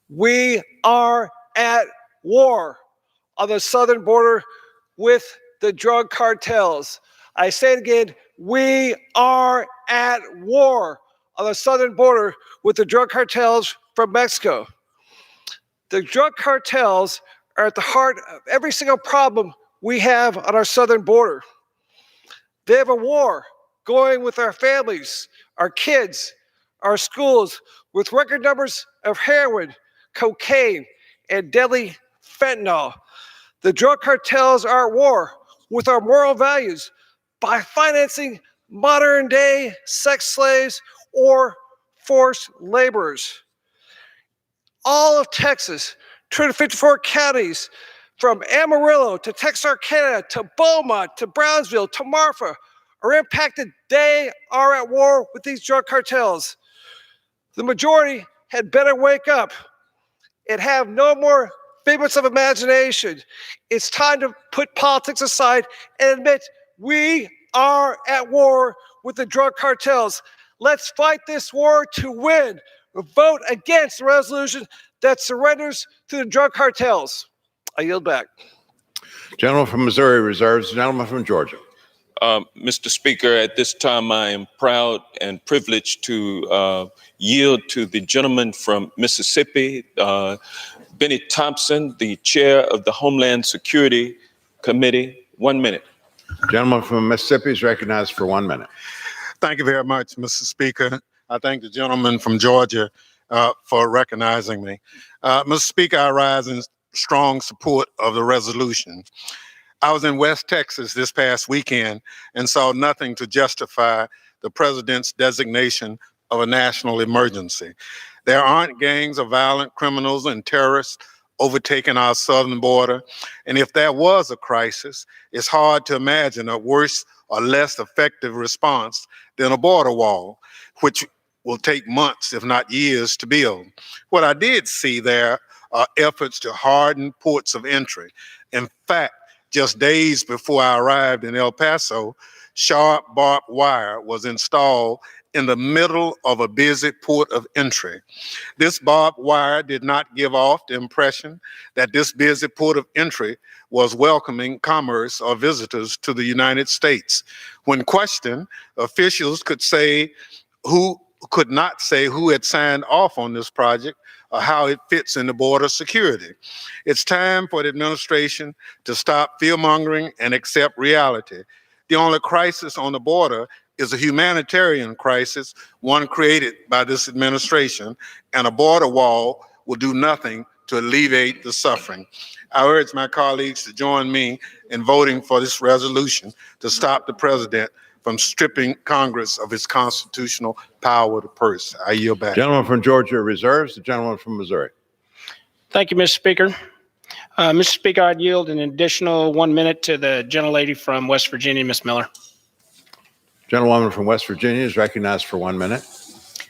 We are at war on the southern border with the drug cartels. I say it again, we are at war on the southern border with the drug cartels from Mexico. The drug cartels are at the heart of every single problem we have on our southern border. They have a war going with our families, our kids, our schools, with record numbers of heroin, cocaine, and deadly fentanyl. The drug cartels are at war with our moral values by financing modern day sex slaves or forced laborers. All of Texas, 254 counties, from Amarillo to Texarkana to Beaumont to Brownsville to Marfa, are impacted. They are at war with these drug cartels. The majority had better wake up and have no more figments of imagination. It's time to put politics aside and admit we are at war with the drug cartels. Let's fight this war to win. Vote against the resolution that surrenders to the drug cartels. I yield back. Gentleman from Missouri reserves. Gentleman from Georgia. Mr. Speaker, at this time, I am proud and privileged to yield to the gentleman from Mississippi, Benny Thompson, the chair of the Homeland Security Committee. 1 minute. Gentleman from Mississippi is recognized for 1 minute. Thank you very much, Mr. Speaker. I thank the gentleman from Georgia for recognizing me. Mr. Speaker, I rise in strong support of the resolution. I was in West Texas this past weekend and saw nothing to justify the president's designation of a national emergency. There aren't gangs of violent criminals and terrorists overtaking our southern border. And if there was a crisis, it's hard to imagine a worse or less effective response than a border wall, which will take months, if not years, to build. What I did see there are efforts to harden ports of entry. In fact, just days before I arrived in El Paso, sharp barbed wire was installed in the middle of a busy port of entry. This barbed wire did not give off the impression that this busy port of entry was welcoming commerce or visitors to the United States. When questioned, officials could not say who had signed off on this project or how it fits in the border security. It's time for the administration to stop fear-mongering and accept reality. The only crisis on the border is a humanitarian crisis, one created by this administration, and a border wall will do nothing to alleviate the suffering. I urge my colleagues to join me in voting for this resolution to stop the president from stripping Congress of its constitutional power to purse. I yield back. Gentleman from Georgia reserves. The gentleman from Missouri. Thank you, Mr. Speaker. Mr. Speaker, I'd yield an additional 1 minute to the gentlelady from West Virginia, Ms. Miller. Gentlewoman from West Virginia is recognized for 1 minute.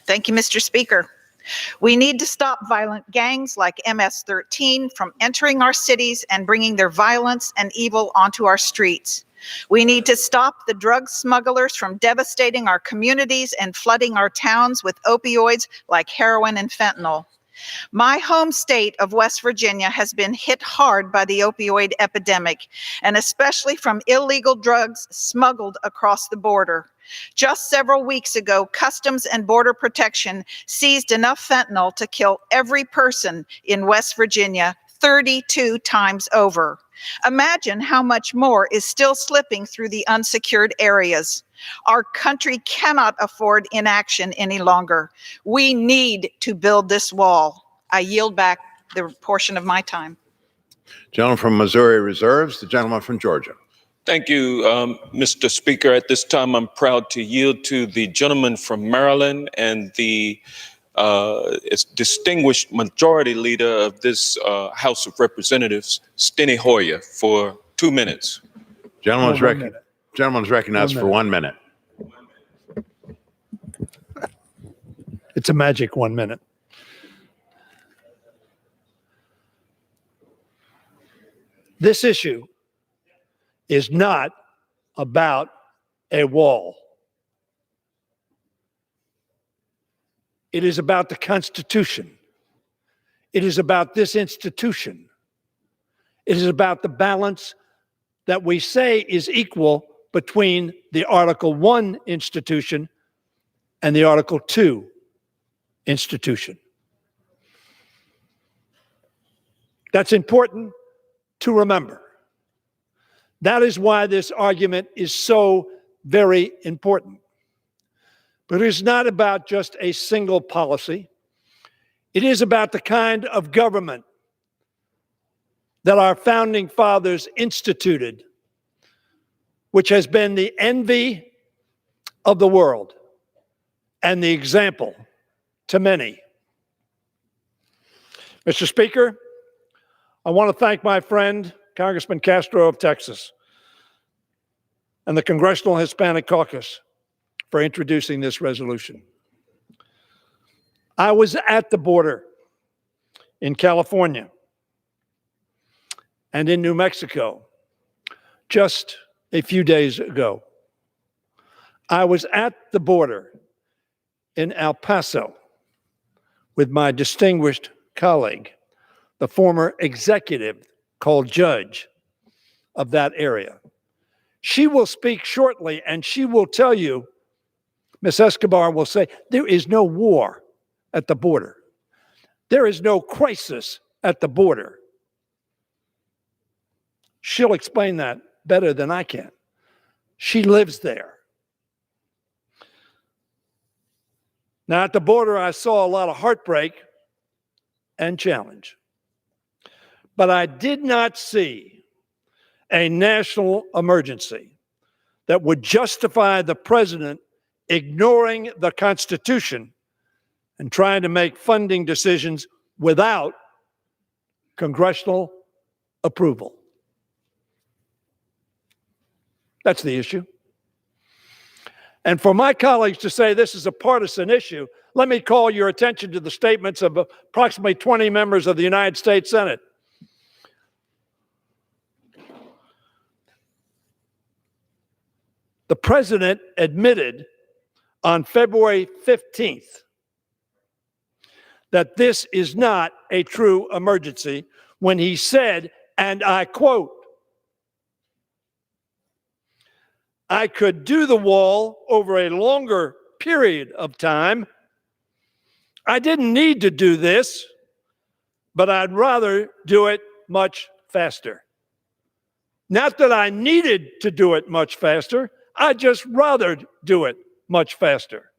Thank you, Mr. Speaker. We need to stop violent gangs like MS-13 from entering our cities and bringing their violence and evil onto our streets. We need to stop the drug smugglers from devastating our communities and flooding our towns with opioids like heroin and fentanyl. My home state of West Virginia has been hit hard by the opioid epidemic, and especially from illegal drugs smuggled across the border. Just several weeks ago, Customs and Border Protection seized enough fentanyl to kill every person in West Virginia 32 times over. Imagine how much more is still slipping through the unsecured areas. Our country cannot afford inaction any longer. We need to build this wall. I yield back the portion of my time. Gentleman from Missouri reserves. The gentleman from Georgia. Thank you, Mr. Speaker. At this time, I'm proud to yield to the gentleman from Maryland and the distinguished majority leader of this House of Representatives, Steny Hoyer, for 2 minutes. Gentleman's recognized for 1 minute. It's a magic 1 minute. This issue is not about a wall. It is about the Constitution. It is about this institution. It is about the balance that we say is equal between the Article 1 institution and the Article 2 institution. That's important to remember. That is why this argument is so very important. But it is not about just a single policy. It is about the kind of government that our founding fathers instituted, which has been the envy of the world and the example to many. Mr. Speaker, I want to thank my friend, Congressman Castro of Texas, and the Congressional Hispanic Caucus for introducing this resolution. I was at the border in California and in New Mexico just a few days ago. I was at the border in El Paso with my distinguished colleague, the former executive called judge of that area. She will speak shortly and she will tell you, Ms. Escobar will say, there is no war at the border. There is no crisis at the border. She'll explain that better than I can. She lives there. Now, at the border, I saw a lot of heartbreak and challenge. But I did not see a national emergency that would justify the president ignoring the Constitution and trying to make funding decisions without congressional approval. That's the issue. And for my colleagues to say this is a partisan issue, let me call your attention to the statements of approximately 20 members of the United States Senate. The president admitted on February 15th that this is not a true emergency when he said, and I quote, "I could do the wall over a longer period of time. I didn't need to do this, but I'd rather do it much faster." Not that I needed to do it much faster, I just rather do it much faster.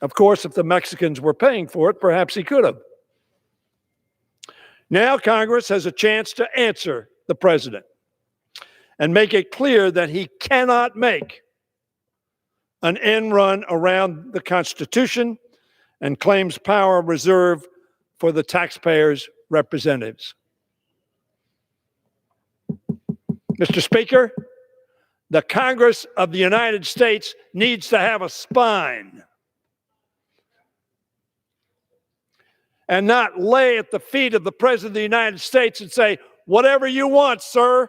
Of course, if the Mexicans were paying for it, perhaps he could have. Now Congress has a chance to answer the president and make it clear that he cannot make an end run around the Constitution and claims power reserved for the taxpayers' representatives. Mr. Speaker, the Congress of the United States needs to have a spine and not lay at the feet of the President of the United States and say, "Whatever you want, sir."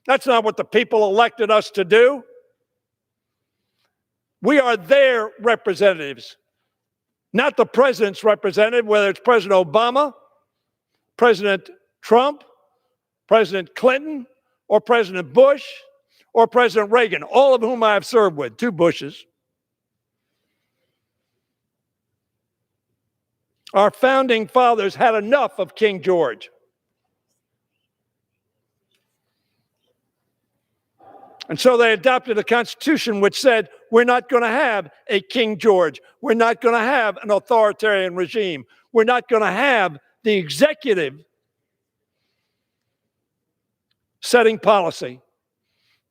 That's not what the people elected us to do. We are their representatives, not the president's representative, whether it's President Obama, President Trump, President Clinton, or President Bush, or President Reagan, all of whom I have served with, 2 Bushes. Our founding fathers had enough of King George. And so they adopted a constitution which said, we're not going to have a King George. We're not going to have an authoritarian regime. We're not going to have the executive setting policy.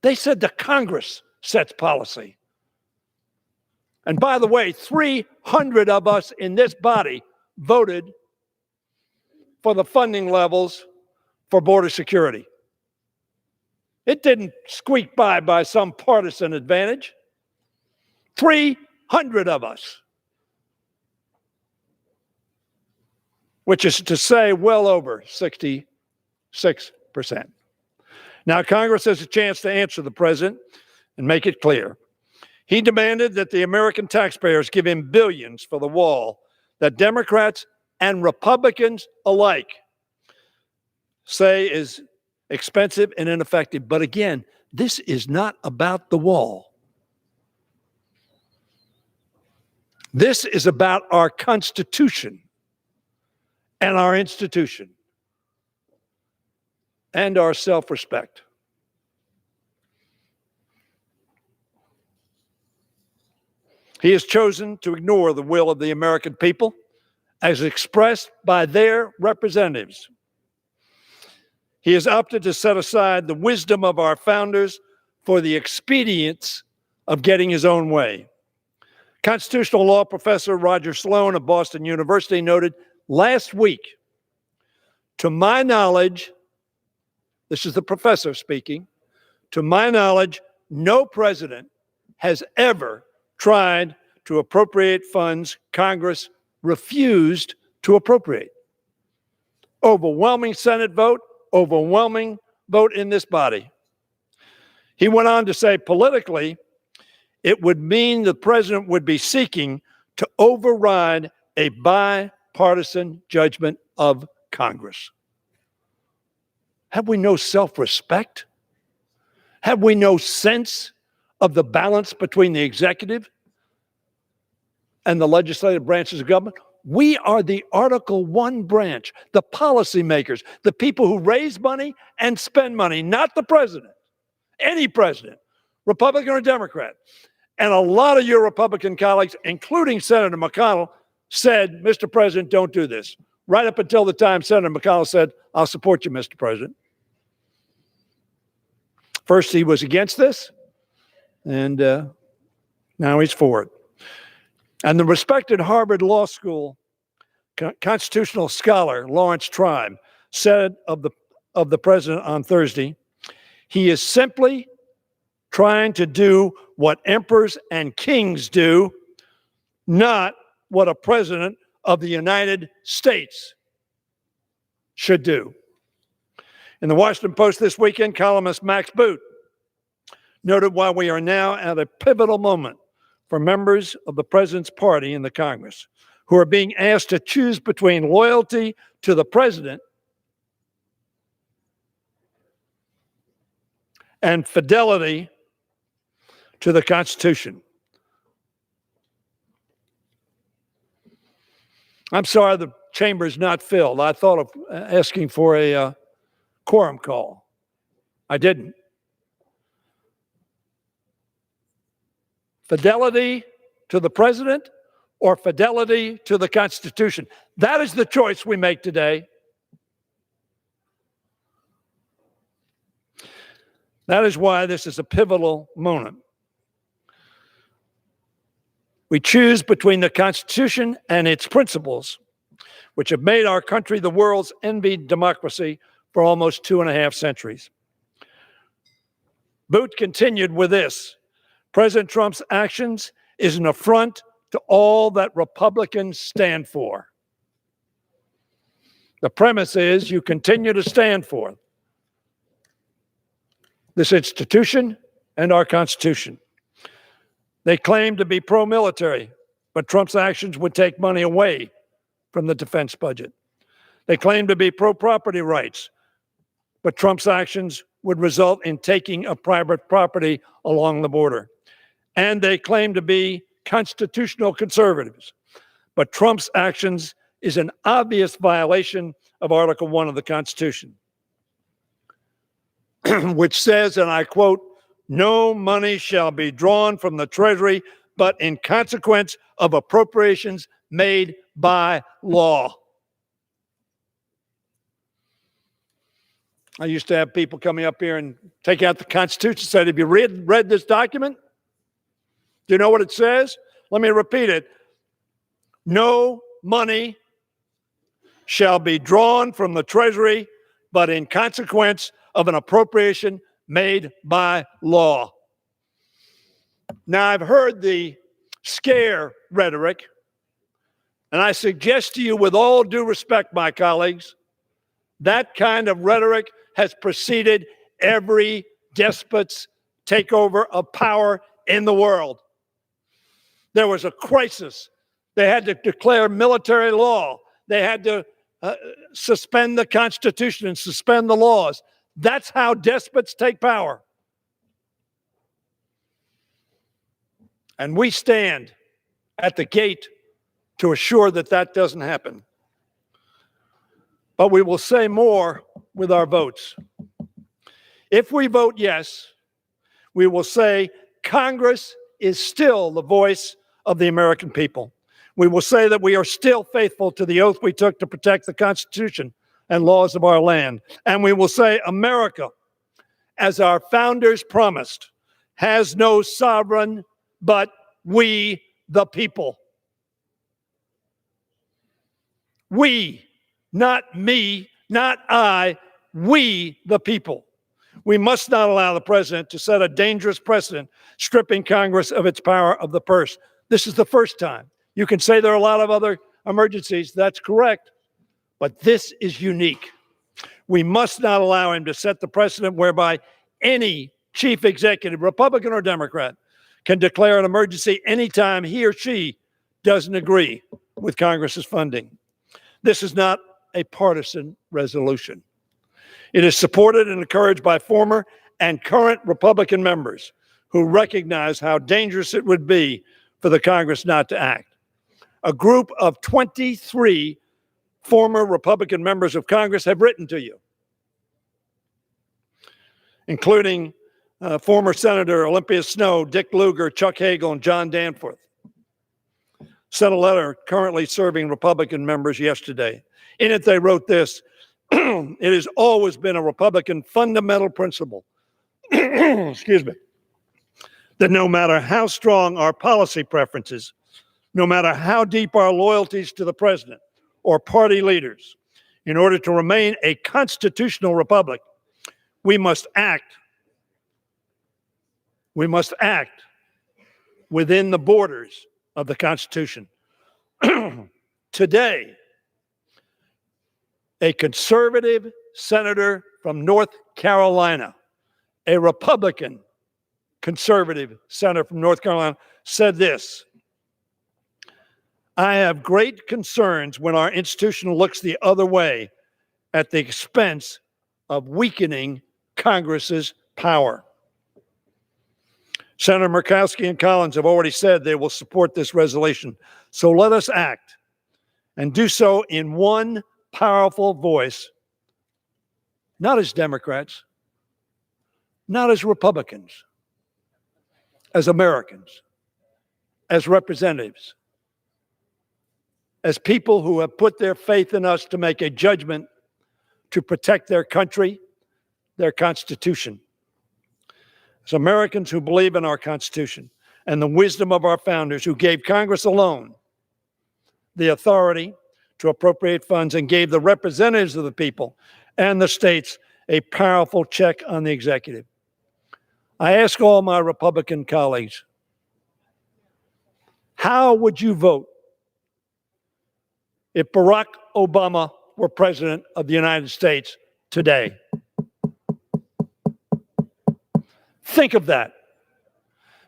They said the Congress sets policy. And by the way, 300 of us in this body voted for the funding levels for border security. It didn't squeak by some partisan advantage. 300 of us, which is to say well over 66%. Now, Congress has a chance to answer the president and make it clear. He demanded that the American taxpayers give him billions for the wall that Democrats and Republicans alike say is expensive and ineffective. But again, this is not about the wall. This is about our Constitution and our institution and our self-respect. He has chosen to ignore the will of the American people as expressed by their representatives. He has opted to set aside the wisdom of our founders for the expedience of getting his own way. Constitutional law professor Roger Sloan of Boston University noted last week, to my knowledge, this is the professor speaking, to my knowledge, no president has ever tried to appropriate funds Congress refused to appropriate. Overwhelming Senate vote, overwhelming vote in this body. He went on to say, politically, it would mean the president would be seeking to override a bipartisan judgment of Congress. Have we no self-respect? Have we no sense of the balance between the executive and the legislative branches of government? We are the Article 1 branch, the policymakers, the people who raise money and spend money, not the president, any president, Republican or Democrat. And a lot of your Republican colleagues, including Senator McConnell, said, Mr. President, don't do this. Right up until the time Senator McConnell said, I'll support you, Mr. President. First, he was against this, and now he's for it. And the respected Harvard Law School constitutional scholar Lawrence Tribe said of the president on Thursday, he is simply trying to do what emperors and kings do, not what a president of the United States should do. In the Washington Post this weekend, columnist Max Boot noted why we are now at a pivotal moment for members of the president's party in the Congress who are being asked to choose between loyalty to the president and fidelity to the Constitution. I'm sorry the chamber is not filled. I thought of asking for a quorum call. I didn't. Fidelity to the president or fidelity to the Constitution? That is the choice we make today. That is why this is a pivotal moment. We choose between the Constitution and its principles, which have made our country the world's envied democracy for almost 2.5 centuries. Boot continued with this: President Trump's actions is an affront to all that Republicans stand for. The premise is you continue to stand for this institution and our Constitution. They claim to be pro-military, but Trump's actions would take money away from the defense budget. They claim to be pro-property rights, but Trump's actions would result in taking of private property along the border. And they claim to be constitutional conservatives, but Trump's actions is an obvious violation of Article 1 of the Constitution, which says, and I quote, "No money shall be drawn from the Treasury, but in consequence of appropriations made by law." I used to have people coming up here and take out the Constitution and say, have you read this document? Do you know what it says? Let me repeat it. No money shall be drawn from the Treasury, but in consequence of an appropriation made by law. Now, I've heard the scare rhetoric, and I suggest to you with all due respect, my colleagues, that kind of rhetoric has preceded every despot's takeover of power in the world. There was a crisis. They had to declare military law. They had to suspend the Constitution and suspend the laws. That's how despots take power. And we stand at the gate to assure that that doesn't happen. But we will say more with our votes. If we vote yes, we will say Congress is still the voice of the American people. We will say that we are still faithful to the oath we took to protect the Constitution and laws of our land. And we will say America, as our founders promised, has no sovereign but we, the people. We, not me, not I, we, the people. We must not allow the president to set a dangerous precedent, stripping Congress of its power of the purse. This is the first time. You can say there are a lot of other emergencies. That's correct. But this is unique. We must not allow him to set the precedent whereby any chief executive, Republican or Democrat, can declare an emergency anytime he or she doesn't agree with Congress's funding. This is not a partisan resolution. It is supported and encouraged by former and current Republican members who recognize how dangerous it would be for the Congress not to act. A group of 23 former Republican members of Congress have written to you, including former Senator Olympia Snowe, Dick Lugar, Chuck Hagel, and John Danforth. Sent a letter currently serving Republican members yesterday. In it, they wrote this: it has always been a Republican fundamental principle, excuse me, that no matter how strong our policy preferences, no matter how deep our loyalties to the president or party leaders, in order to remain a constitutional republic, we must act within the borders of the Constitution. Today, a conservative senator from North Carolina, a Republican conservative senator from North Carolina, said this: I have great concerns when our institution looks the other way at the expense of weakening Congress's power. Senator Murkowski and Collins have already said they will support this resolution. So let us act and do so in one powerful voice, not as Democrats, not as Republicans, as Americans, as representatives, as people who have put their faith in us to make a judgment to protect their country, their Constitution. As Americans who believe in our Constitution and the wisdom of our founders, who gave Congress alone the authority to appropriate funds and gave the representatives of the people and the states a powerful check on the executive. I ask all my Republican colleagues, how would you vote if Barack Obama were president of the United States today? Think of that.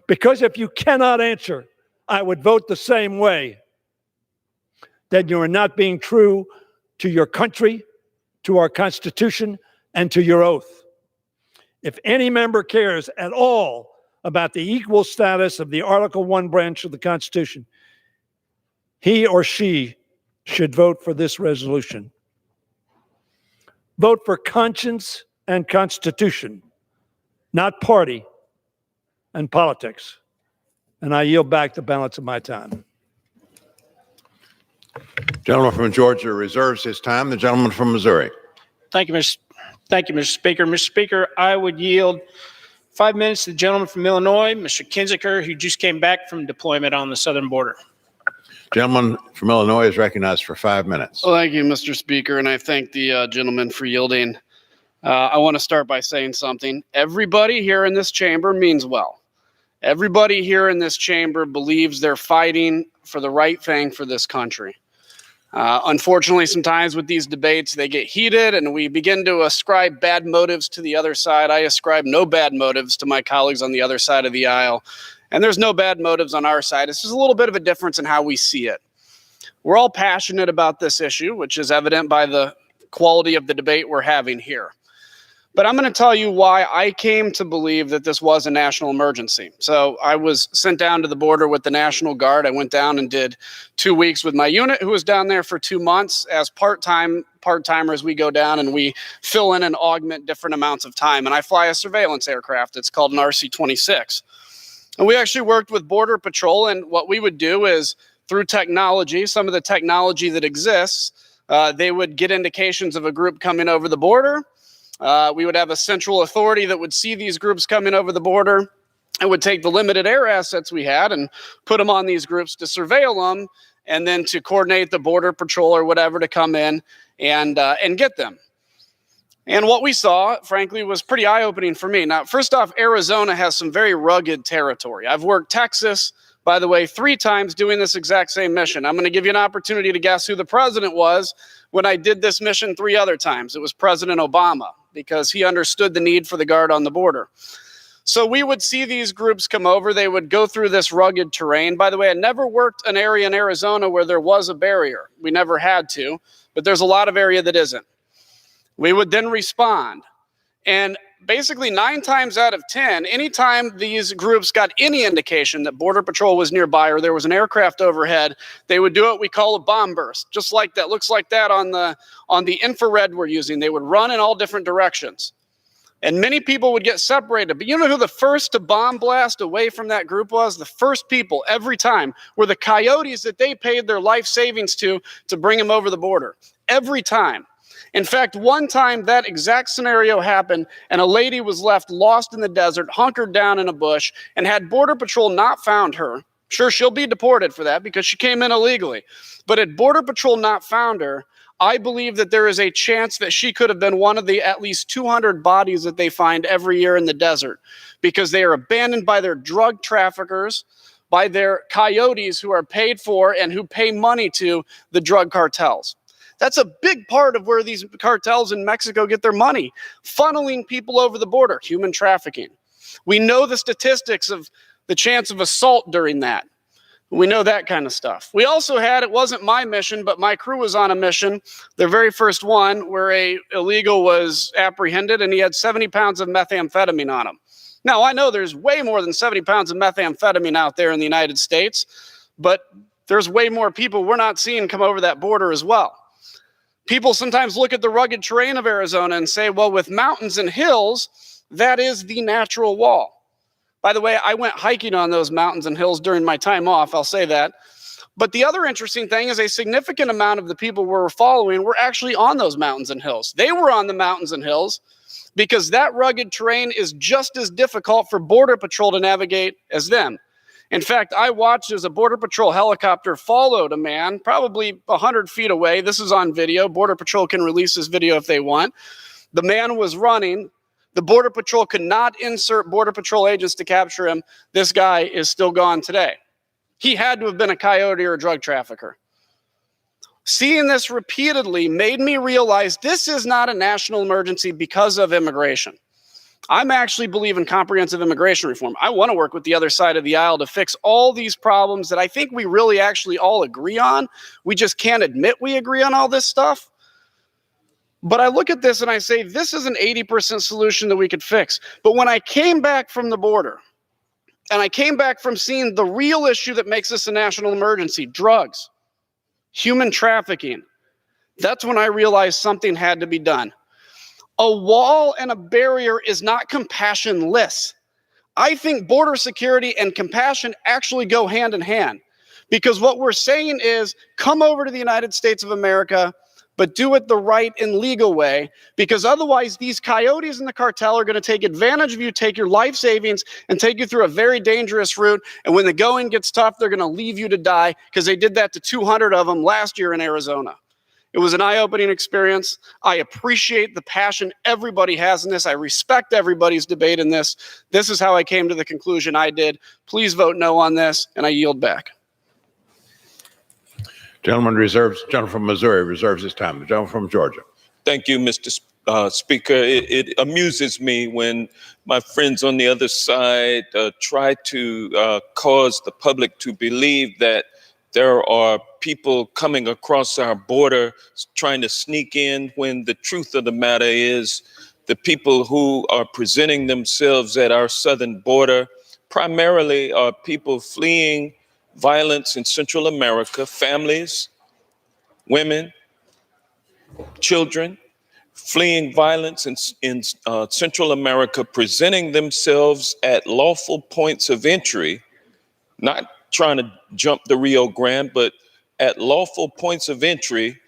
Because if you cannot answer, I would vote the same way, then you are not being true to your country, to our Constitution, and to your oath. If any member cares at all about the equal status of the Article 1 branch of the Constitution, he or she should vote for this resolution. Vote for conscience and Constitution, not party and politics. And I yield back the balance of my time. Gentleman from Georgia reserves his time. The gentleman from Missouri. Thank you, Mr. Speaker. Mr. Speaker, I would yield 5 minutes to the gentleman from Illinois, Mr. Kinziker, who just came back from deployment on the southern border. Gentleman from Illinois is recognized for 5 minutes. Well, thank you, Mr. Speaker, and I thank the gentleman for yielding. I want to start by saying something. Everybody here in this chamber means well. Everybody here in this chamber believes they're fighting for the right thing for this country. Unfortunately, sometimes with these debates, they get heated and we begin to ascribe bad motives to the other side. I ascribe no bad motives to my colleagues on the other side of the aisle. And there's no bad motives on our side. It's just a little bit of a difference in how we see it. We're all passionate about this issue, which is evident by the quality of the debate we're having here. But I'm going to tell you why I came to believe that this was a national emergency. So I was sent down to the border with the National Guard. I went down and did 2 weeks with my unit, who was down there for 2 months as part-timers. We go down and we fill in and augment different amounts of time. And I fly a surveillance aircraft. It's called an RC-26. And we actually worked with Border Patrol. And what we would do is, through technology, some of the technology that exists, they would get indications of a group coming over the border. We would have a central authority that would see these groups coming over the border and would take the limited air assets we had and put them on these groups to surveil them and then to coordinate the Border Patrol or whatever to come in and get them. And what we saw, frankly, was pretty eye-opening for me. Now, first off, Arizona has some very rugged territory. I've worked Texas, by the way, 3 times doing this exact same mission. I'm going to give you an opportunity to guess who the president was when I did this mission 3 other times. It was President Obama, because he understood the need for the guard on the border. So we would see these groups come over. They would go through this rugged terrain. By the way, I never worked an area in Arizona where there was a barrier. We never had to, but there's a lot of area that isn't. We would then respond. And basically 9 times out of 10, anytime these groups got any indication that Border Patrol was nearby or there was an aircraft overhead, they would do what we call a bomb burst, just like that. Looks like that on the infrared we're using. They would run in all different directions. And many people would get separated. But you know who the first to bomb blast away from that group was? The first people every time were the coyotes that they paid their life savings to bring them over the border. Every time. In fact, one time that exact scenario happened and a lady was left lost in the desert, hunkered down in a bush, and had Border Patrol not found her, sure, she'll be deported for that because she came in illegally. But had Border Patrol not found her, I believe that there is a chance that she could have been one of the at least 200 bodies that they find every year in the desert because they are abandoned by their drug traffickers, by their coyotes who are paid for and who pay money to the drug cartels. That's a big part of where these cartels in Mexico get their money, funneling people over the border, human trafficking. We know the statistics of the chance of assault during that. We know that kind of stuff. We also had, it wasn't my mission, but my crew was on a mission, their very first one, where a illegal was apprehended and he had 70 pounds of methamphetamine on him. Now, I know there's way more than 70 pounds of methamphetamine out there in the United States, but there's way more people we're not seeing come over that border as well. People sometimes look at the rugged terrain of Arizona and say, well, with mountains and hills, that is the natural wall. By the way, I went hiking on those mountains and hills during my time off, I'll say that. But the other interesting thing is a significant amount of the people we were following were actually on those mountains and hills. They were on the mountains and hills because that rugged terrain is just as difficult for Border Patrol to navigate as them. In fact, I watched as a Border Patrol helicopter followed a man probably 100 feet away. This is on video. Border Patrol can release this video if they want. The man was running. The Border Patrol could not insert Border Patrol agents to capture him. This guy is still gone today. He had to have been a coyote or a drug trafficker. Seeing this repeatedly made me realize this is not a national emergency because of immigration. I'm actually believe in comprehensive immigration reform. I want to work with the other side of the aisle to fix all these problems that I think we really actually all agree on. We just can't admit we agree on all this stuff. But I look at this and I say, this is an 80% solution that we could fix. But when I came back from the border, and I came back from seeing the real issue that makes this a national emergency, drugs, human trafficking, that's when I realized something had to be done. A wall and a barrier is not compassionless. I think border security and compassion actually go hand in hand. Because what we're saying is, come over to the United States of America, but do it the right and legal way, because otherwise these coyotes in the cartel are going to take advantage of you, take your life savings, and take you through a very dangerous route. And when the going gets tough, they're going to leave you to die, because they did that to 200 of them last year in Arizona. It was an eye-opening experience. I appreciate the passion everybody has in this. I respect everybody's debate in this. This is how I came to the conclusion I did. Please vote no on this, and I yield back. Gentleman from Missouri reserves his time. The gentleman from Georgia. Thank you, Mr. Speaker. It amuses me when my friends on the other side try to cause the public to believe that there are people coming across our border trying to sneak in, when the truth of the matter is the people who are presenting themselves at our southern border primarily are people fleeing violence in Central America, families, women, children, fleeing violence in Central America, presenting themselves at lawful points of entry, not trying to jump the Rio Grande, but at lawful points of entry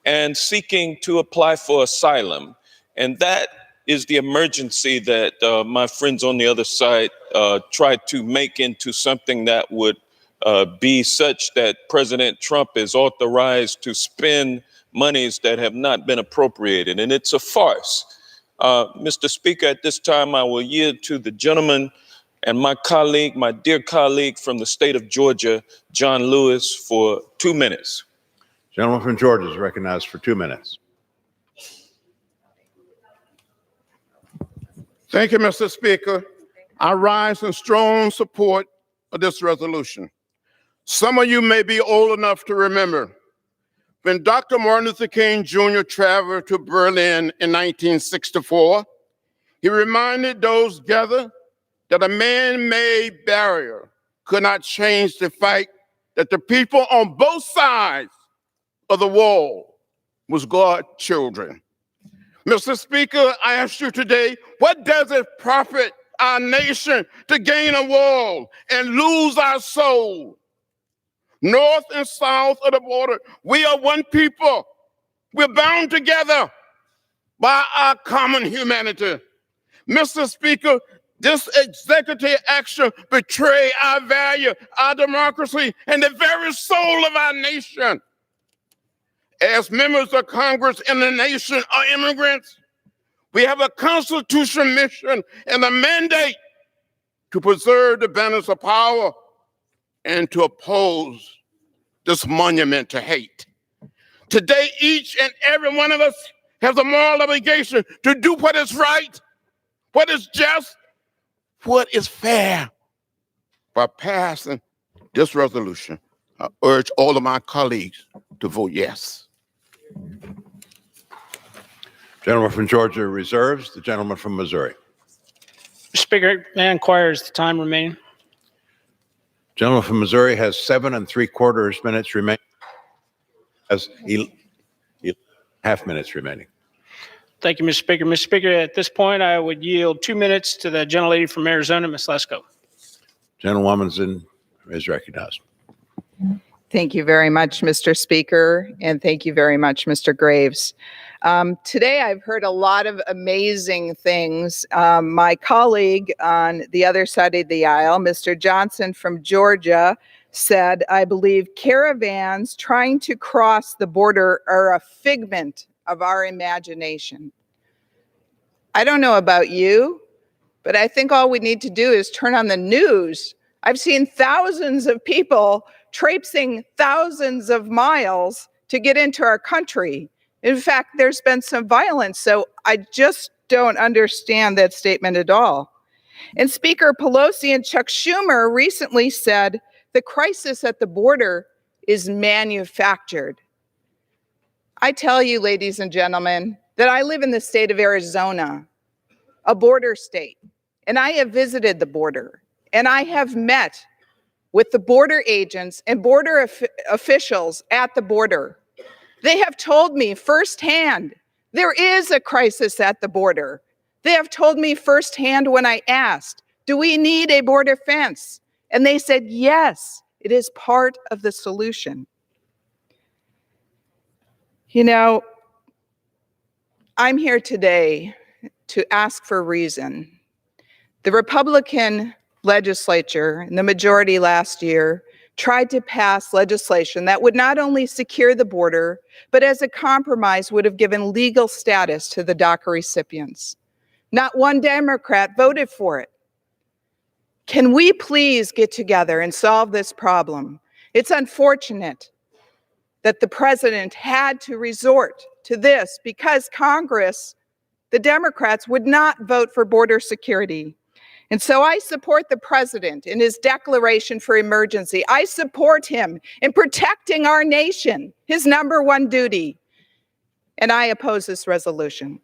and seeking to apply for asylum. And that is the emergency that my friends on the other side tried to make into something that would be such that President Trump is authorized to spend monies that have not been appropriated. And it's a farce. Mr. Speaker, at this time, I will yield to the gentleman and my colleague, my dear colleague from the state of Georgia, John Lewis, for 2 minutes. Gentleman from Georgia is recognized for 2 minutes. Thank you, Mr. Speaker. I rise in strong support of this resolution. Some of you may be old enough to remember when Dr. Martin Luther King Jr. traveled to Berlin in 1964, He reminded those gathered that a man-made barrier could not change the fact that the people on both sides of the wall was God's children. Mr. Speaker, I ask you today, what does it profit our nation to gain a wall and lose our soul? North and south of the border, we are one people. We're bound together by our common humanity. Mr. Speaker, this executive action betrays our value, our democracy, and the very soul of our nation. As members of Congress and the nation are immigrants, we have a constitutional mission and a mandate to preserve the balance of power and to oppose this monument to hate. Today, each and every one of us has a moral obligation to do what is right, what is just, what is fair. By passing this resolution, I urge all of my colleagues to vote yes. Gentleman from Georgia reserves. The gentleman from Missouri. Mr. Speaker, may I inquire as the time remaining? Gentleman from Missouri has 7 3/4 minutes remaining. Has 11.5 minutes remaining. Thank you, Mr. Speaker. Mr. Speaker, at this point, I would yield 2 minutes to the gentlelady from Arizona, Ms. Lesko. Gentlewoman is recognized. Thank you very much, Mr. Speaker, and thank you very much, Mr. Graves. Today, I've heard a lot of amazing things. My colleague on the other side of the aisle, Mr. Johnson from Georgia, said, I believe caravans trying to cross the border are a figment of our imagination. I don't know about you, but I think all we need to do is turn on the news. I've seen thousands of people traipsing thousands of miles to get into our country. In fact, there's been some violence, so I just don't understand that statement at all. And Speaker Pelosi and Chuck Schumer recently said the crisis at the border is manufactured. I tell you, ladies and gentlemen, that I live in the state of Arizona, a border state, and I have visited the border, and I have met with the border agents and border officials at the border. They have told me firsthand there is a crisis at the border. They have told me firsthand when I asked, do we need a border fence? And they said, yes, it is part of the solution. You know, I'm here today to ask for a reason. The Republican legislature and the majority last year tried to pass legislation that would not only secure the border, but as a compromise would have given legal status to the DACA recipients. Not one Democrat voted for it. Can we please get together and solve this problem? It's unfortunate that the president had to resort to this because Congress, the Democrats, would not vote for border security. And so I support the president in his declaration for emergency. I support him in protecting our nation, his number one duty. And I oppose this resolution.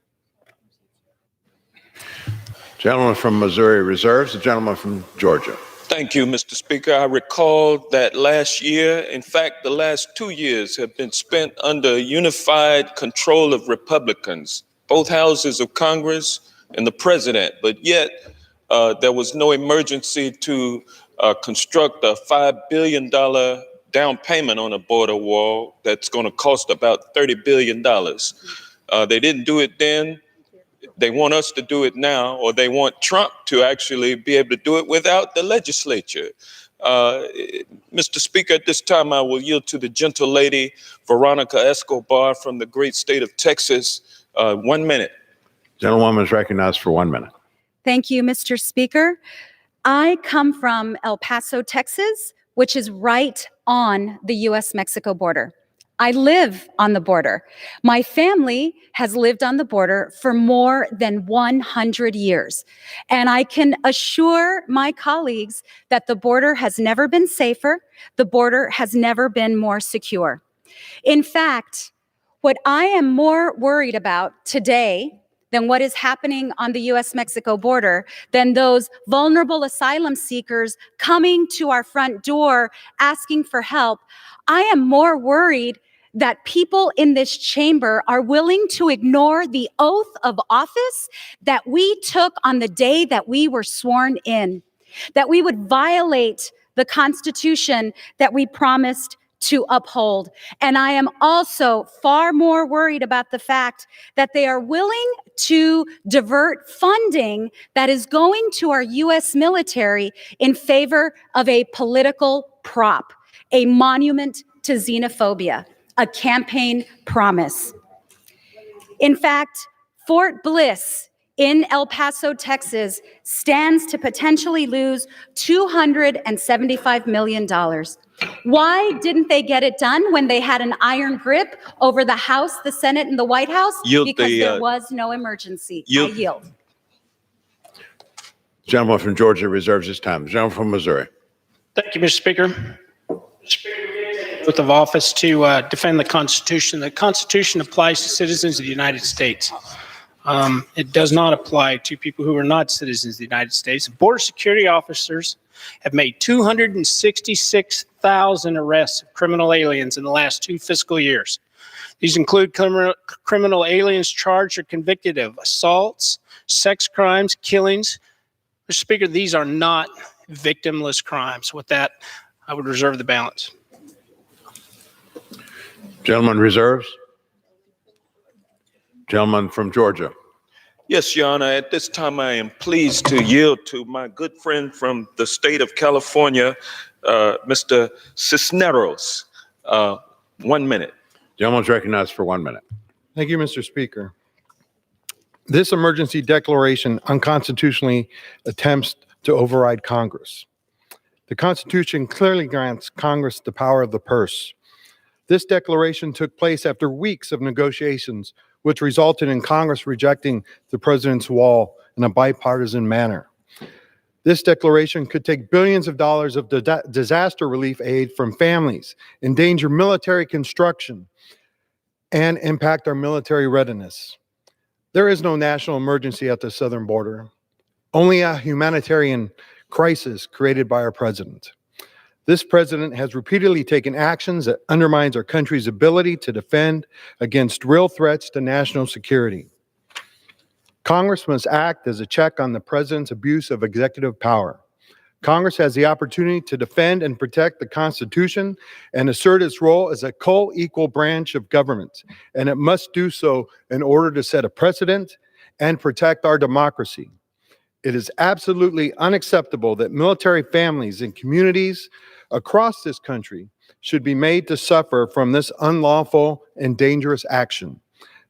Gentleman from Missouri reserves. The gentleman from Georgia. Thank you, Mr. Speaker. I recall that last year, in fact, the last 2 years have been spent under unified control of Republicans, both houses of Congress and the president, but yet there was no emergency to construct a $5 billion down payment on a border wall that's going to cost about $30 billion. They didn't do it then. They want us to do it now, or they want Trump to actually be able to do it without the legislature. Mr. Speaker, at this time, I will yield to the gentle lady, Veronica Escobar from the great state of Texas. 1 minute. Gentlewoman is recognized for 1 minute. Thank you, Mr. Speaker. I come from El Paso, Texas, which is right on the U.S.-Mexico border. I live on the border. My family has lived on the border for more than 100 years. And I can assure my colleagues that the border has never been safer. The border has never been more secure. In fact, what I am more worried about today than what is happening on the US-Mexico border, than those vulnerable asylum seekers coming to our front door asking for help, I am more worried that people in this chamber are willing to ignore the oath of office that we took on the day that we were sworn in, that we would violate the Constitution that we promised to uphold. And I am also far more worried about the fact that they are willing to divert funding that is going to our US military in favor of a political prop, a monument to xenophobia, a campaign promise. In fact, Fort Bliss in El Paso, Texas, stands to potentially lose $275 million. Why didn't they get it done when they had an iron grip over the House, the Senate, and the White House? Because there was no emergency. I yield. Gentleman from Georgia reserves his time. Gentleman from Missouri. Thank you, Mr. Speaker. Mr. Speaker, oath of office to defend the Constitution. The Constitution applies to citizens of the United States. It does not apply to people who are not citizens of the United States. Border security officers have made 266,000 arrests of criminal aliens in the last 2 fiscal years. These include criminal aliens charged or convicted of assaults, sex crimes, killings. Mr. Speaker, these are not victimless crimes. With that, I would reserve the balance. Gentleman reserves. Gentleman from Georgia. Yes, Your Honor. At this time, I am pleased to yield to my good friend from the state of California, Mr. Cisneros. 1 minute. Gentleman's recognized for 1 minute. Thank you, Mr. Speaker. This emergency declaration unconstitutionally attempts to override Congress. The Constitution clearly grants Congress the power of the purse. This declaration took place after weeks of negotiations, which resulted in Congress rejecting the president's wall in a bipartisan manner. This declaration could take billions of dollars of disaster relief aid from families, endanger military construction, and impact our military readiness. There is no national emergency at the southern border, only a humanitarian crisis created by our president. This president has repeatedly taken actions that undermines our country's ability to defend against real threats to national security. Congress must act as a check on the president's abuse of executive power. Congress has the opportunity to defend and protect the Constitution and assert its role as a co-equal branch of government, and it must do so in order to set a precedent and protect our democracy. It is absolutely unacceptable that military families and communities across this country should be made to suffer from this unlawful and dangerous action.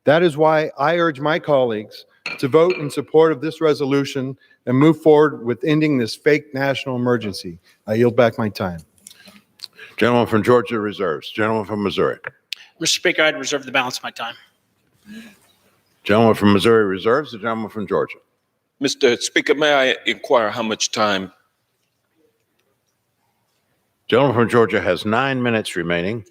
That is why I urge my colleagues to vote in support of this resolution and move forward with ending this fake national emergency. I yield back my time. Gentleman from Georgia reserves. Gentleman from Missouri. Mr. Speaker, I'd reserve the balance of my time. Gentleman from Missouri reserves. The gentleman from Georgia. Mr. Speaker, may I inquire how much time? Gentleman from Georgia has 9 minutes remaining.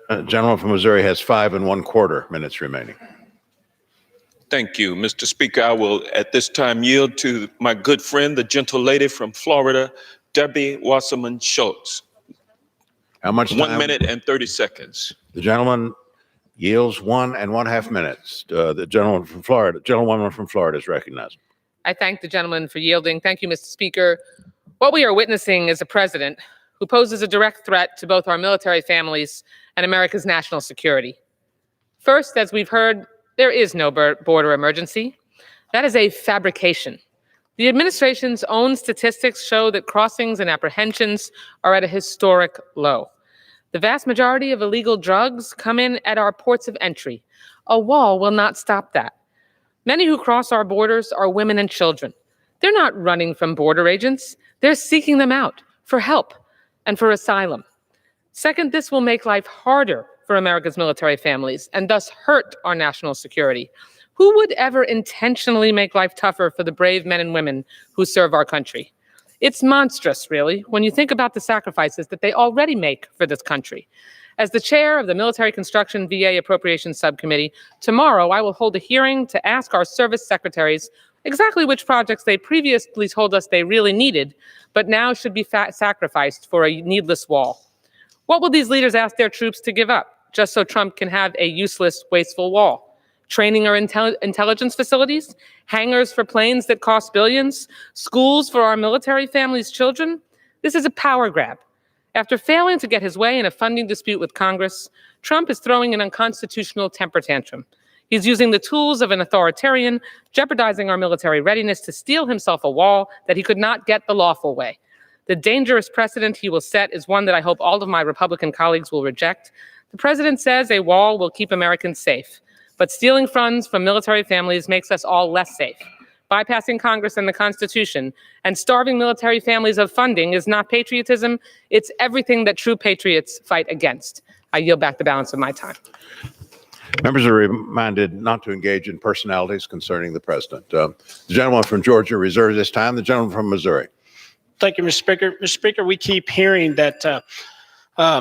Gentleman from Missouri has 5 1/4 minutes remaining. Thank you, Mr. Speaker. I will at this time yield to my good friend, the gentle lady from Florida, Debbie Wasserman Schultz. How much time? 1 minute and 30 seconds. The gentleman yields 1 1/2 minutes. The gentleman from Florida, gentlewoman from Florida is recognized. I thank the gentleman for yielding. Thank you, Mr. Speaker. What we are witnessing is a president who poses a direct threat to both our military families and America's national security. First, as we've heard, there is no border emergency. That is a fabrication. The administration's own statistics show that crossings and apprehensions are at a historic low. The vast majority of illegal drugs come in at our ports of entry. A wall will not stop that. Many who cross our borders are women and children. They're not running from border agents. They're seeking them out for help and for asylum. Second, this will make life harder for America's military families and thus hurt our national security. Who would ever intentionally make life tougher for the brave men and women who serve our country? It's monstrous, really, when you think about the sacrifices that they already make for this country. As the chair of the Military Construction VA Appropriations Subcommittee, tomorrow I will hold a hearing to ask our service secretaries exactly which projects they previously told us they really needed, but now should be sacrificed for a needless wall. What will these leaders ask their troops to give up, just so Trump can have a useless, wasteful wall? Training or intelligence facilities? Hangars for planes that cost billions? Schools for our military families' children? This is a power grab. After failing to get his way in a funding dispute with Congress, Trump is throwing an unconstitutional temper tantrum. He's using the tools of an authoritarian, jeopardizing our military readiness to steal himself a wall that he could not get the lawful way. The dangerous precedent he will set is one that I hope all of my Republican colleagues will reject. The president says a wall will keep Americans safe, but stealing funds from military families makes us all less safe. Bypassing Congress and the Constitution and starving military families of funding is not patriotism. It's everything that true patriots fight against. I yield back the balance of my time. Members are reminded not to engage in personalities concerning the president. The gentleman from Georgia reserves his time. The gentleman from Missouri. Thank you, Mr. Speaker. Mr. Speaker, we keep hearing that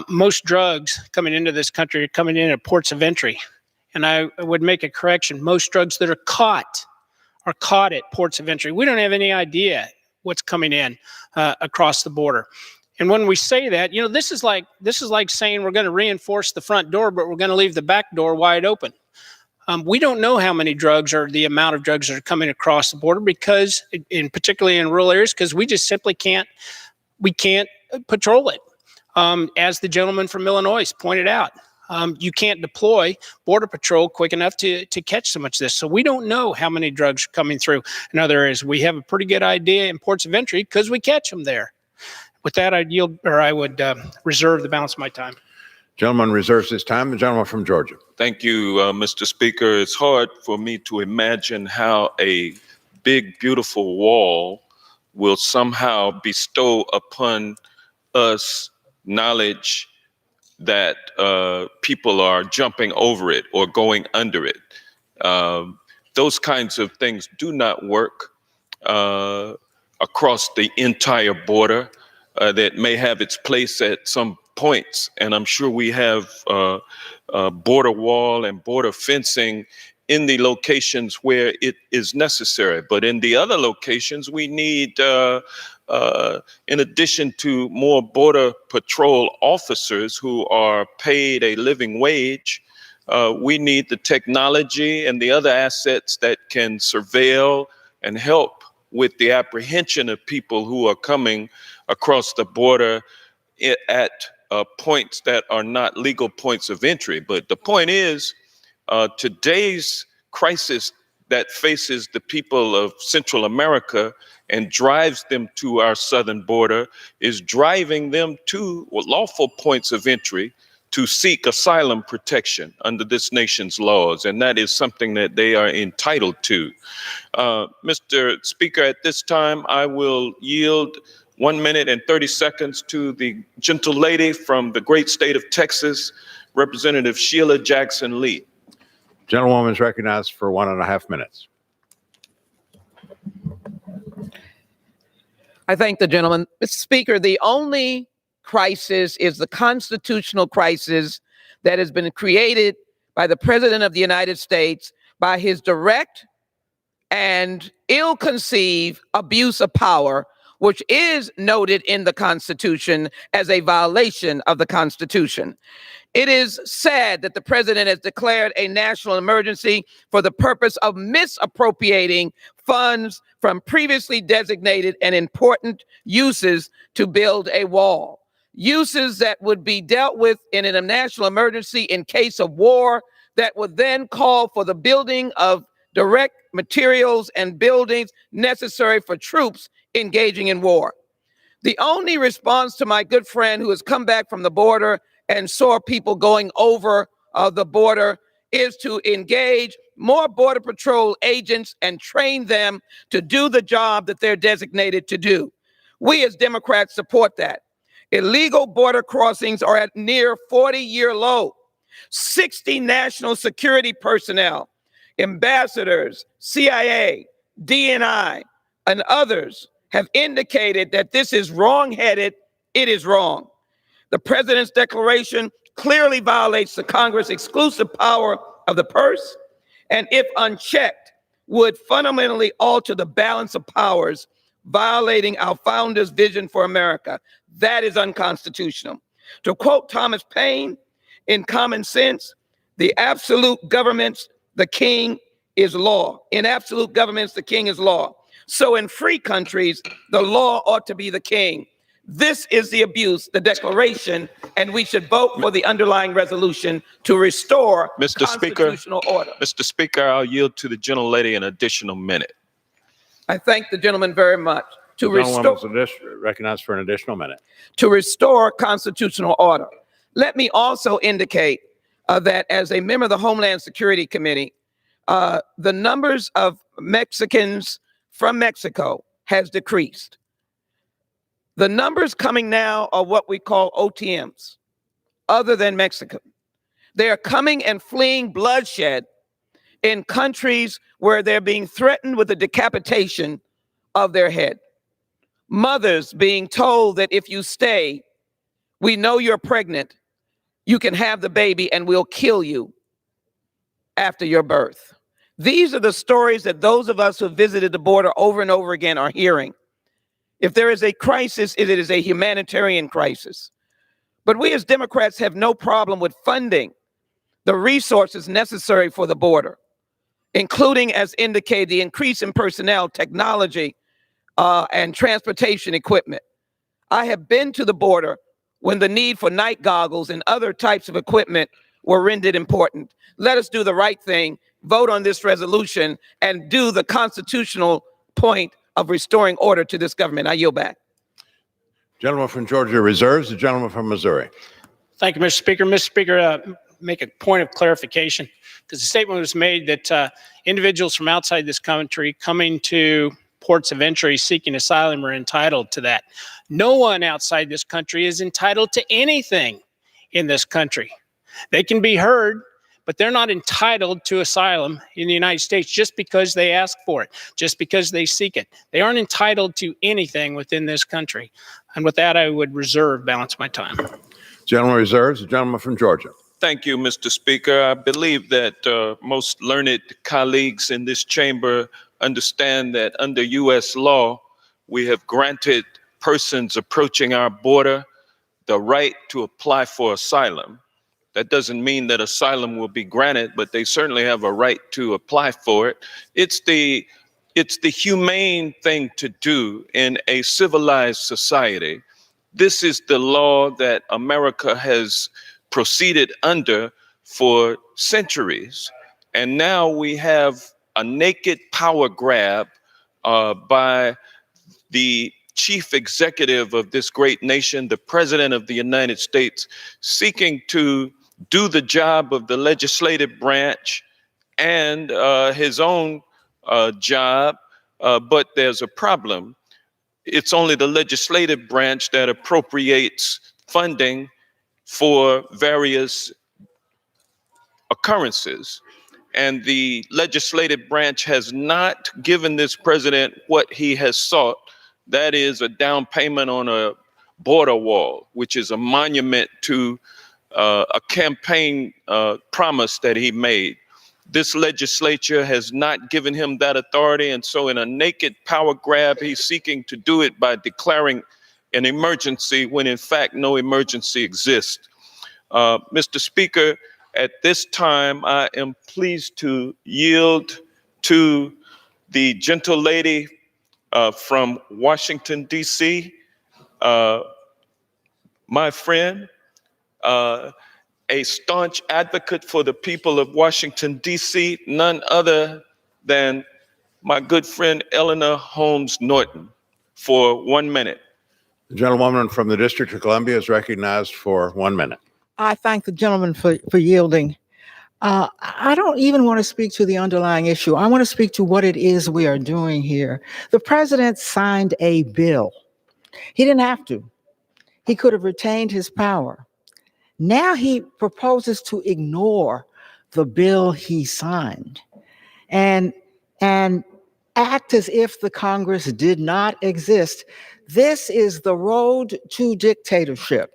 most drugs coming into this country are coming in at ports of entry. And I would make a correction. Most drugs that are caught at ports of entry. We don't have any idea what's coming in across the border. And when we say that, you know, this is like saying we're going to reinforce the front door, but we're going to leave the back door wide open. We don't know how many drugs or the amount of drugs that are coming across the border because, particularly in rural areas, because we just simply can't patrol it. As the gentleman from Illinois pointed out, you can't deploy Border Patrol quick enough to catch so much of this. So we don't know how many drugs are coming through in other areas. We have a pretty good idea in ports of entry because we catch them there. With that, I would reserve the balance of my time. Gentleman reserves his time. The gentleman from Georgia. Thank you, Mr. Speaker. It's hard for me to imagine how a big, beautiful wall will somehow bestow upon us knowledge that people are jumping over it or going under it. Those kinds of things do not work across the entire border. That may have its place at some points, and I'm sure we have border wall and border fencing in the locations where it is necessary. But in the other locations, we need, in addition to more Border Patrol officers who are paid a living wage, we need the technology and the other assets that can surveil and help with the apprehension of people who are coming across the border at points that are not legal points of entry. But the point is, today's crisis that faces the people of Central America and drives them to our southern border is driving them to lawful points of entry to seek asylum protection under this nation's laws. And that is something that they are entitled to. Mr. Speaker, at this time, I will yield 1 minute and 30 seconds to the gentle lady from the great state of Texas, Representative Sheila Jackson Lee. Gentlewoman is recognized for 1.5 minutes. I thank the gentleman. Mr. Speaker, the only crisis is the constitutional crisis that has been created by the President of the United States by his direct and ill-conceived abuse of power, which is noted in the Constitution as a violation of the Constitution. It is sad that the president has declared a national emergency for the purpose of misappropriating funds from previously designated and important uses to build a wall. Uses that would be dealt with in a national emergency in case of war that would then call for the building of direct materials and buildings necessary for troops engaging in war. The only response to my good friend who has come back from the border and saw people going over the border is to engage more Border Patrol agents and train them to do the job that they're designated to do. We as Democrats support that. Illegal border crossings are at near 40-year low. 60 national security personnel, ambassadors, CIA, DNI, and others have indicated that this is wrong-headed. It is wrong. The president's declaration clearly violates the Congress' exclusive power of the purse, and if unchecked, would fundamentally alter the balance of powers, violating our founders' vision for America. That is unconstitutional. To quote Thomas Paine, in Common Sense, the absolute governments, the king is law. In absolute governments, the king is law. So in free countries, the law ought to be the king. This is the abuse, the declaration, and we should vote for the underlying resolution to restore constitutional order. Mr. Speaker, I'll yield to the gentlelady an additional minute. I thank the gentleman very much. The gentleman is recognized for an additional minute. To restore constitutional order. Let me also indicate that as a member of the Homeland Security Committee, the numbers of Mexicans from Mexico has decreased. The numbers coming now are what we call OTMs, other than Mexico. They are coming and fleeing bloodshed in countries where they're being threatened with the decapitation of their head. Mothers being told that if you stay, we know you're pregnant, you can have the baby and we'll kill you after your birth. These are the stories that those of us who have visited the border over and over again are hearing. If there is a crisis, it is a humanitarian crisis. But we as Democrats have no problem with funding the resources necessary for the border, including, as indicated, the increase in personnel, technology, and transportation equipment. I have been to the border when the need for night goggles and other types of equipment were rendered important. Let us do the right thing, vote on this resolution, and do the constitutional point of restoring order to this government. I yield back. Gentleman from Georgia reserves. The gentleman from Missouri. Thank you, Mr. Speaker. Mr. Speaker, make a point of clarification, because the statement was made that individuals from outside this country coming to ports of entry seeking asylum are entitled to that. No one outside this country is entitled to anything in this country. They can be heard, but they're not entitled to asylum in the United States just because they ask for it, just because they seek it. They aren't entitled to anything within this country. And with that, I would balance my time. Gentleman reserves. The gentleman from Georgia. Thank you, Mr. Speaker. I believe that most learned colleagues in this chamber understand that under U.S. law, we have granted persons approaching our border the right to apply for asylum. That doesn't mean that asylum will be granted, but they certainly have a right to apply for it. It's the humane thing to do in a civilized society. This is the law that America has proceeded under for centuries. And now we have a naked power grab by the chief executive of this great nation, the President of the United States, seeking to do the job of the legislative branch and his own job. But there's a problem. It's only the legislative branch that appropriates funding for various occurrences. And the legislative branch has not given this president what he has sought. That is a down payment on a border wall, which is a monument to a campaign promise that he made. This legislature has not given him that authority. And so in a naked power grab, he's seeking to do it by declaring an emergency when in fact no emergency exists. Mr. Speaker, at this time, I am pleased to yield to the gentle lady from Washington, D.C., my friend, a staunch advocate for the people of Washington, D.C., none other than my good friend Eleanor Holmes Norton, for 1 minute. The gentlewoman from the District of Columbia is recognized for 1 minute. I thank the gentleman for yielding. I don't even want to speak to the underlying issue. I want to speak to what it is we are doing here. The president signed a bill. He didn't have to. He could have retained his power. Now he proposes to ignore the bill he signed and act as if the Congress did not exist. This is the road to dictatorship.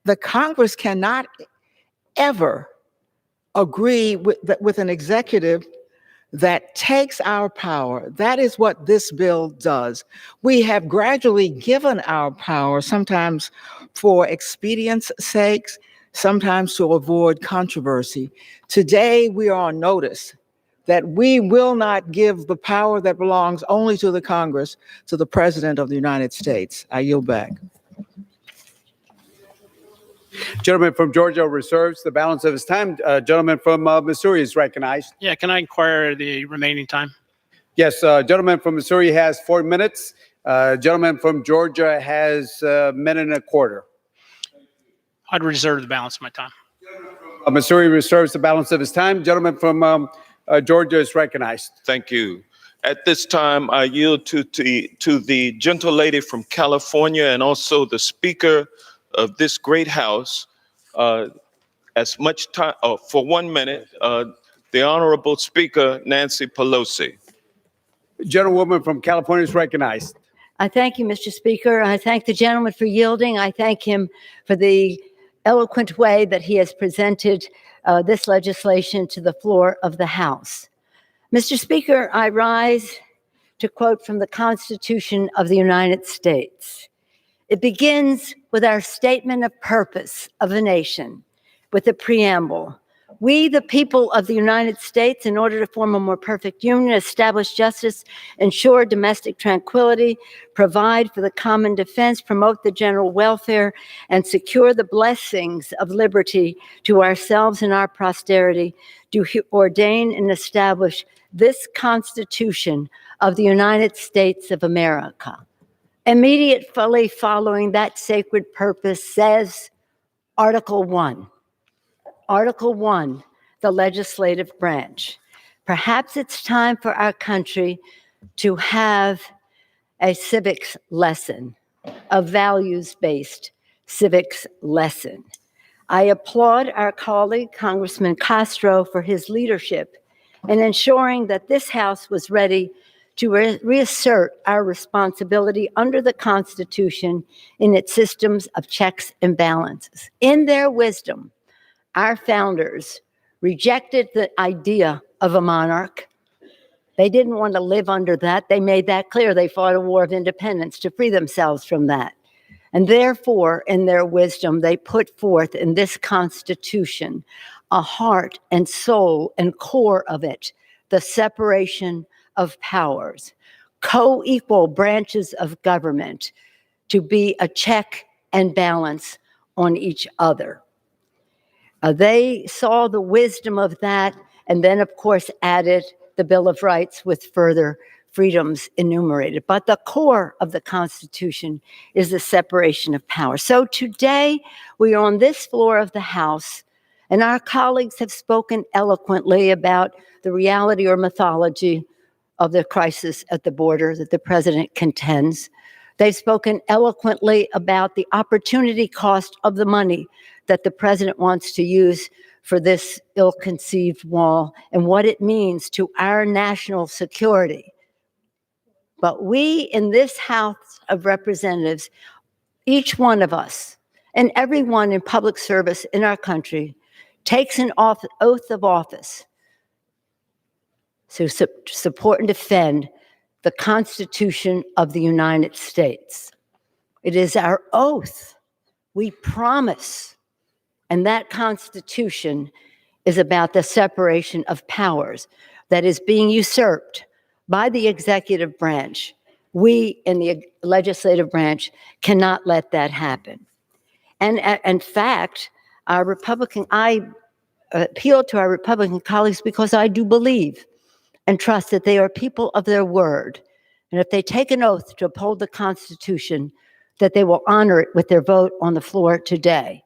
The Congress cannot ever agree with an executive that takes our power. That is what this bill does. We have gradually given our power, sometimes for expedience sakes, sometimes to avoid controversy. Today, we are on notice that we will not give the power that belongs only to the Congress to the President of the United States. I yield back. Gentleman from Georgia reserves the balance of his time. Gentleman from Missouri is recognized. Yeah, can I inquire the remaining time? Yes, gentleman from Missouri has 4 minutes. Gentleman from Georgia has a minute and a quarter. I'd reserve the balance of my time. Missouri reserves the balance of his time. Gentleman from Georgia is recognized. Thank you. At this time, I yield to the gentle lady from California and also the Speaker of this great House, as much time, for 1 minute, the Honorable Speaker Nancy Pelosi. Gentlewoman from California is recognized. I thank you, Mr. Speaker. I thank the gentleman for yielding. I thank him for the eloquent way that he has presented this legislation to the floor of the House. Mr. Speaker, I rise to quote from the Constitution of the United States. It begins with our statement of purpose of the nation, with the preamble. We, the people of the United States, in order to form a more perfect union, establish justice, ensure domestic tranquility, provide for the common defense, promote the general welfare, and secure the blessings of liberty to ourselves and our posterity, do ordain and establish this Constitution of the United States of America. Immediately following that sacred purpose says Article 1. Article 1, the legislative branch. Perhaps it's time for our country to have a civics lesson, a values-based civics lesson. I applaud our colleague, Congressman Castro, for his leadership in ensuring that this House was ready to reassert our responsibility under the Constitution in its systems of checks and balances. In their wisdom, our founders rejected the idea of a monarch. They didn't want to live under that. They made that clear. They fought a war of independence to free themselves from that. And therefore, in their wisdom, they put forth in this Constitution a heart and soul and core of it, the separation of powers, co-equal branches of government to be a check and balance on each other. They saw the wisdom of that and then, of course, added the Bill of Rights with further freedoms enumerated. But the core of the Constitution is the separation of power. So today, we are on this floor of the House, and our colleagues have spoken eloquently about the reality or mythology of the crisis at the border that the president contends. They've spoken eloquently about the opportunity cost of the money that the president wants to use for this ill-conceived wall and what it means to our national security. But we in this House of Representatives, each one of us and everyone in public service in our country takes an oath of office to support and defend the Constitution of the United States. It is our oath. We promise. And that Constitution is about the separation of powers that is being usurped by the executive branch. We in the legislative branch cannot let that happen. And in fact, I appeal to our Republican colleagues because I do believe and trust that they are people of their word. And if they take an oath to uphold the Constitution, that they will honor it with their vote on the floor today.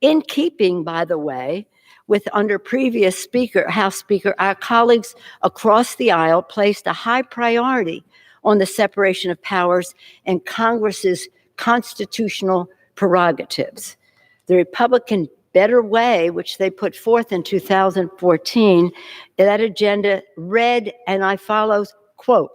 In keeping, by the way, with under previous House Speaker, our colleagues across the aisle placed a high priority on the separation of powers and Congress's constitutional prerogatives. The Republican Better Way, which they put forth in 2014, that agenda read, and I follow, quote,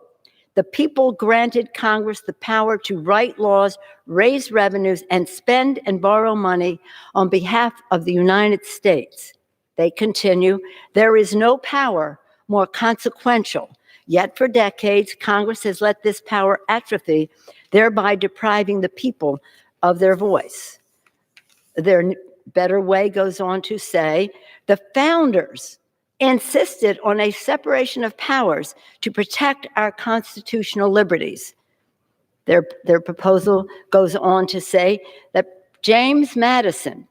The people granted Congress the power to write laws, raise revenues, and spend and borrow money on behalf of the United States. They continue, there is no power more consequential. Yet for decades, Congress has let this power atrophy, thereby depriving the people of their voice. Their Better Way goes on to say, the founders insisted on a separation of powers to protect our constitutional liberties. Their proposal goes on to say that James Madison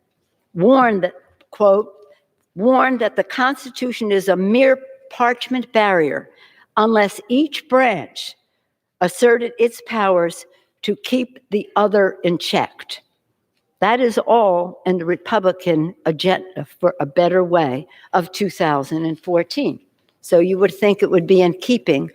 warned that, quote, warned that the Constitution is a mere parchment barrier unless each branch asserted its powers to keep the other in check. That is all in the Republican agenda for a better way of 2014. So you would think it would be in keeping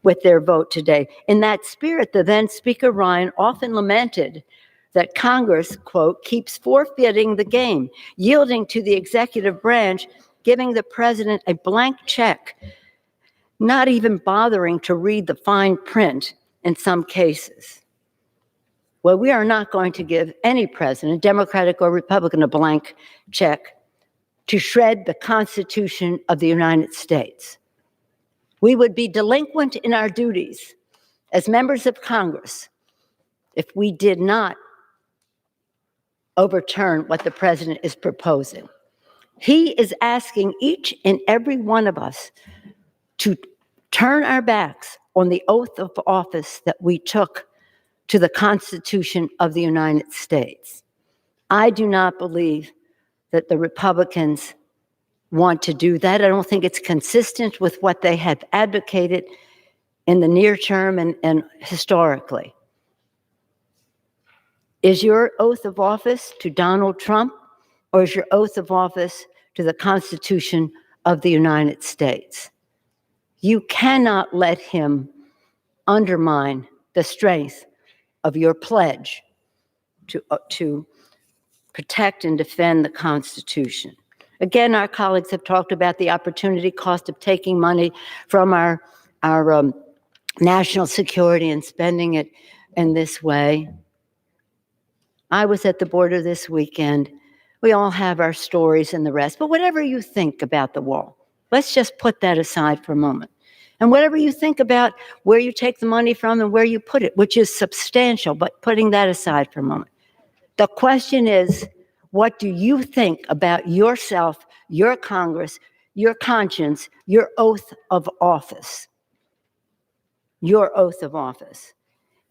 with their vote today. In that spirit, the then Speaker Ryan often lamented that Congress, quote, keeps forfeiting the game, yielding to the executive branch, giving the president a blank check, not even bothering to read the fine print in some cases. Well, we are not going to give any president, Democratic or Republican, a blank check to shred the Constitution of the United States. We would be delinquent in our duties as members of Congress if we did not overturn what the president is proposing. He is asking each and every one of us to turn our backs on the oath of office that we took to the Constitution of the United States. I do not believe that the Republicans want to do that. I don't think it's consistent with what they have advocated in the near term and historically. Is your oath of office to Donald Trump, or is your oath of office to the Constitution of the United States? You cannot let him undermine the strength of your pledge to protect and defend the Constitution. Again, our colleagues have talked about the opportunity cost of taking money from our national security and spending it in this way. I was at the border this weekend. We all have our stories and the rest, but whatever you think about the wall, let's just put that aside for a moment. And whatever you think about where you take the money from and where you put it, which is substantial, but putting that aside for a moment. The question is, what do you think about yourself, your Congress, your conscience, your oath of office? Your oath of office.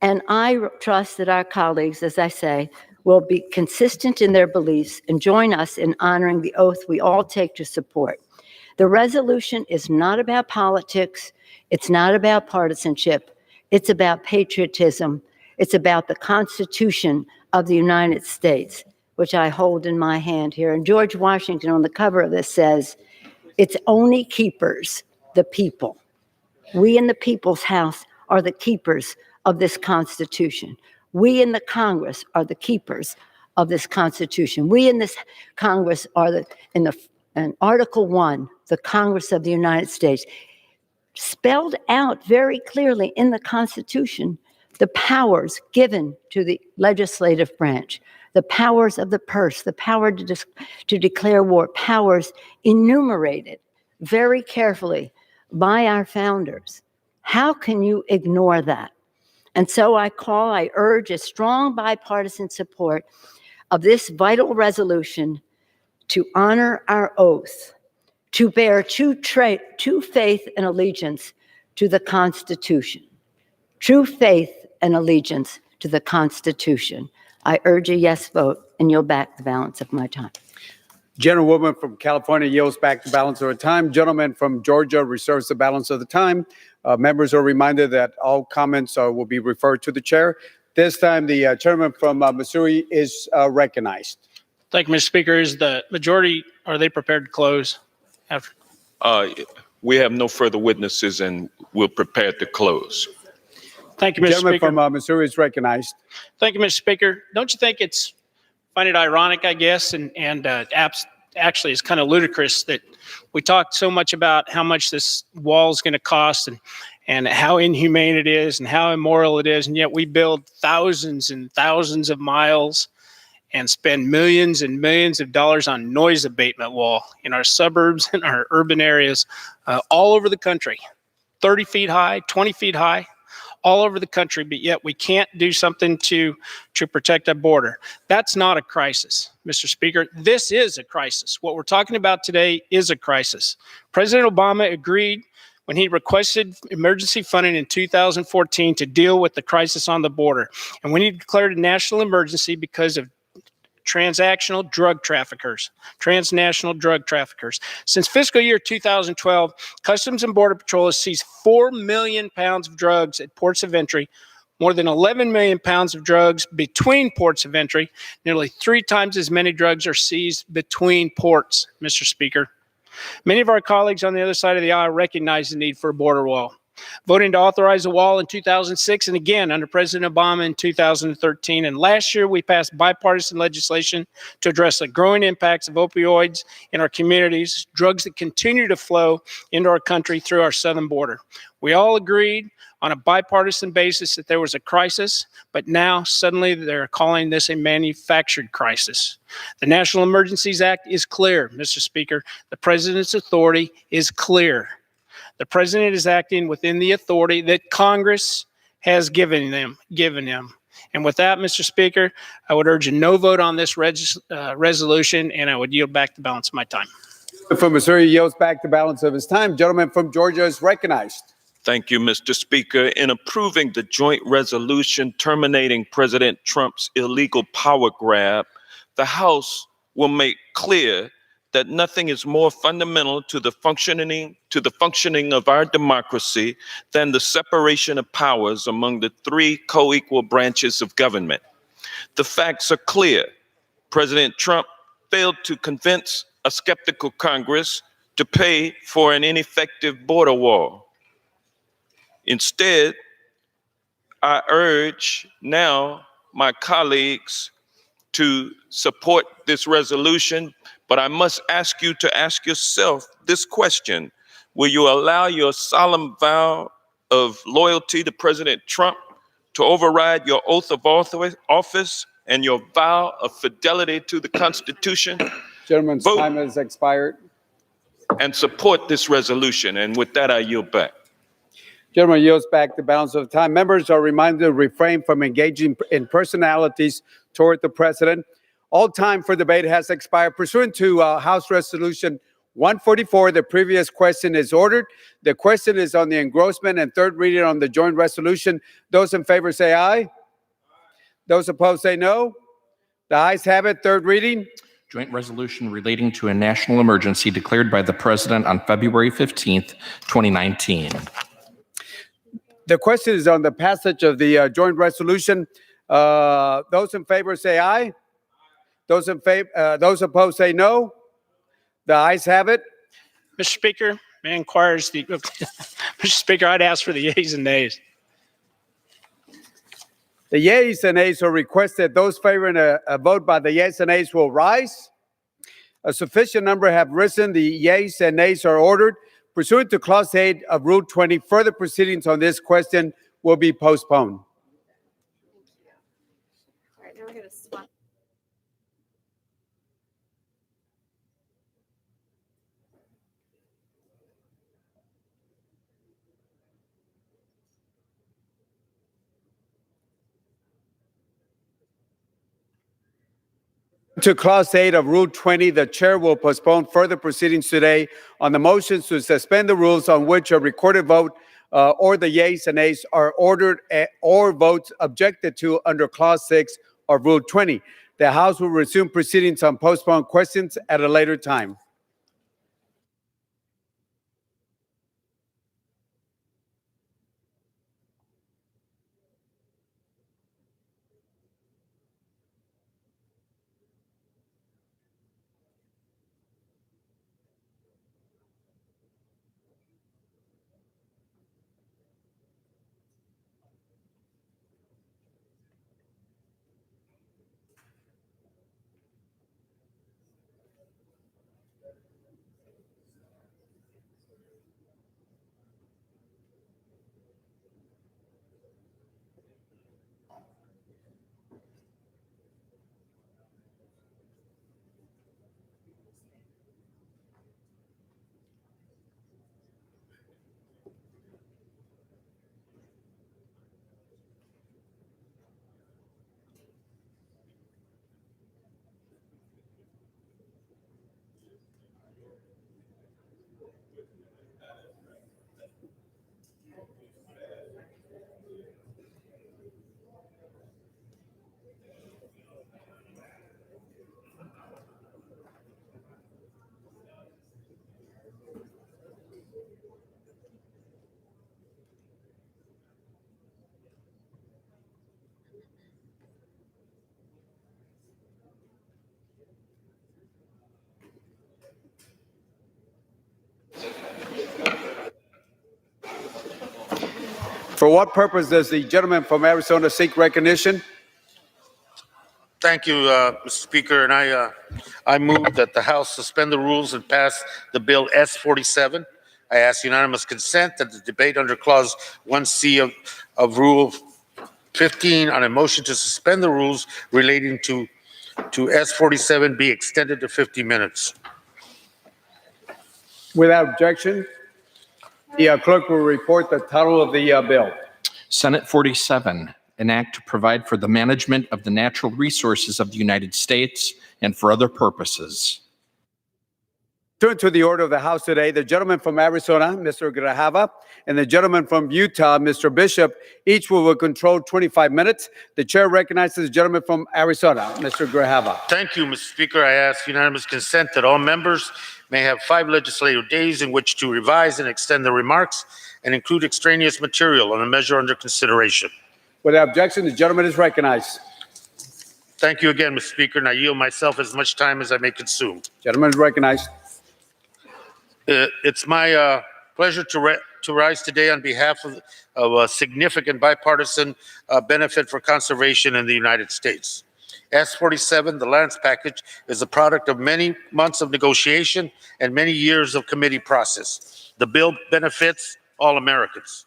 And I trust that our colleagues, as I say, will be consistent in their beliefs and join us in honoring the oath we all take to support. The resolution is not about politics. It's not about partisanship. It's about patriotism. It's about the Constitution of the United States, which I hold in my hand here. And George Washington on the cover of this says, "Its only keepers, the people." We in the people's house are the keepers of this Constitution. We in the Congress are the keepers of this Constitution. We in this Congress are in Article 1, the Congress of the United States, spelled out very clearly in the Constitution the powers given to the legislative branch, the powers of the purse, the power to declare war, powers enumerated very carefully by our founders. How can you ignore that? And so I urge a strong bipartisan support of this vital resolution to honor our oath, to bear true faith and allegiance to the Constitution. True faith and allegiance to the Constitution. I urge a yes vote and yield back the balance of my time. Gentlewoman from California yields back the balance of her time. Gentleman from Georgia reserves the balance of the time. Members are reminded that all comments will be referred to the chair. This time, the chairman from Missouri is recognized. Thank you, Mr. Speaker. Is the majority, are they prepared to close after? We have no further witnesses and we're prepared to close. Thank you, Mr. Gentleman Speaker. from Missouri is recognized. Thank you, Mr. Speaker. Don't you think find it ironic, I guess, and actually it's kind of ludicrous that We talked so much about how much this wall is going to cost and how inhumane it is and how immoral it is. And yet we build thousands and thousands of miles and spend millions and millions of dollars on noise abatement wall in our suburbs and our urban areas all over the country, 30 feet high, 20 feet high, all over the country, but yet we can't do something to protect our border. That's not a crisis, Mr. Speaker. This is a crisis. What we're talking about today is a crisis. President Obama agreed when he requested emergency funding in 2014 to deal with the crisis on the border. And when he declared a national emergency because of transnational drug traffickers. Since fiscal year 2012, Customs and Border Patrol has seized 4 million pounds of drugs at ports of entry, more than 11 million pounds of drugs between ports of entry. Nearly 3 times as many drugs are seized between ports, Mr. Speaker. Many of our colleagues on the other side of the aisle recognize the need for a border wall, voting to authorize a wall in 2006 and again under President Obama in 2013. And last year, we passed bipartisan legislation to address the growing impacts of opioids in our communities, drugs that continue to flow into our country through our southern border. We all agreed on a bipartisan basis that there was a crisis, but now suddenly they're calling this a manufactured crisis. The National Emergencies Act is clear, Mr. Speaker. The president's authority is clear. The president is acting within the authority that Congress has given him. And with that, Mr. Speaker, I would urge a no vote on this resolution, and I would yield back the balance of my time. From Missouri yields back the balance of his time. Gentleman from Georgia is recognized. Thank you, Mr. Speaker. In approving the joint resolution terminating President Trump's illegal power grab, the House will make clear that nothing is more fundamental to the functioning of our democracy than the separation of powers among the 3 co-equal branches of government. The facts are clear. President Trump failed to convince a skeptical Congress to pay for an ineffective border wall. Instead, I urge now my colleagues to support this resolution, but I must ask you to ask yourself this question. Will you allow your solemn vow of loyalty to President Trump to override your oath of office and your vow of fidelity to the Constitution? Gentleman's time has expired. And support this resolution. And with that, I yield back. Gentleman yields back the balance of the time. Members are reminded to refrain from engaging in personalities toward the president. All time for debate has expired. Pursuant to House Resolution 144, the previous question is ordered. The question is on the engrossment and third reading on the joint resolution. Those in favor say aye. Those opposed say no. The ayes have it. Third reading. Joint resolution relating to a national emergency declared by the president on February 15th, 2019. The question is on the passage of the joint resolution. Those in favor say aye. Those opposed say no. The ayes have it. Mr. Speaker, may inquires the Mr. Speaker, I'd ask for the yeas and nays. The yeas and nays are requested. Those favoring a vote by the yeas and nays will rise. A sufficient number have risen. The yeas and nays are ordered. Pursuant to Clause 8 of Rule 20, further proceedings on this question will be postponed. All right, now we're going to swap. To Clause 8 of Rule 20, the chair will postpone further proceedings today on the motions to suspend the rules on which a recorded vote or the yeas and nays are ordered or votes objected to under Clause 6 of Rule 20. The House will resume proceedings on postponed questions at a later time. For what purpose does the gentleman from Arizona seek recognition? Thank you, Mr. Speaker, and I move that the House suspend the rules and pass the bill S-47. I ask unanimous consent that the debate under Clause 1C of Rule 15 on a motion to suspend the rules relating to S-47 be extended to 50 minutes. Without objection, the clerk will report the title of the bill. Senate 47, an act to provide for the management of the natural resources of the United States and for other purposes. Turn to the order of the House today. The gentleman from Arizona, Mr. Grijalva, and the gentleman from Utah, Mr. Bishop, each will control 25 minutes. The chair recognizes the gentleman from Arizona, Mr. Grijalva. Thank you, Mr. Speaker. I ask unanimous consent that all members may have 5 legislative days in which to revise and extend their remarks and include extraneous material on a measure under consideration. Without objection, the gentleman is recognized. Thank you again, Mr. Speaker, and I yield myself as much time as I may consume. Gentleman is recognized. It's my pleasure to rise today on behalf of a significant bipartisan benefit for conservation in the United States. S-47, the lands package, is a product of many months of negotiation and many years of committee process. The bill benefits all Americans.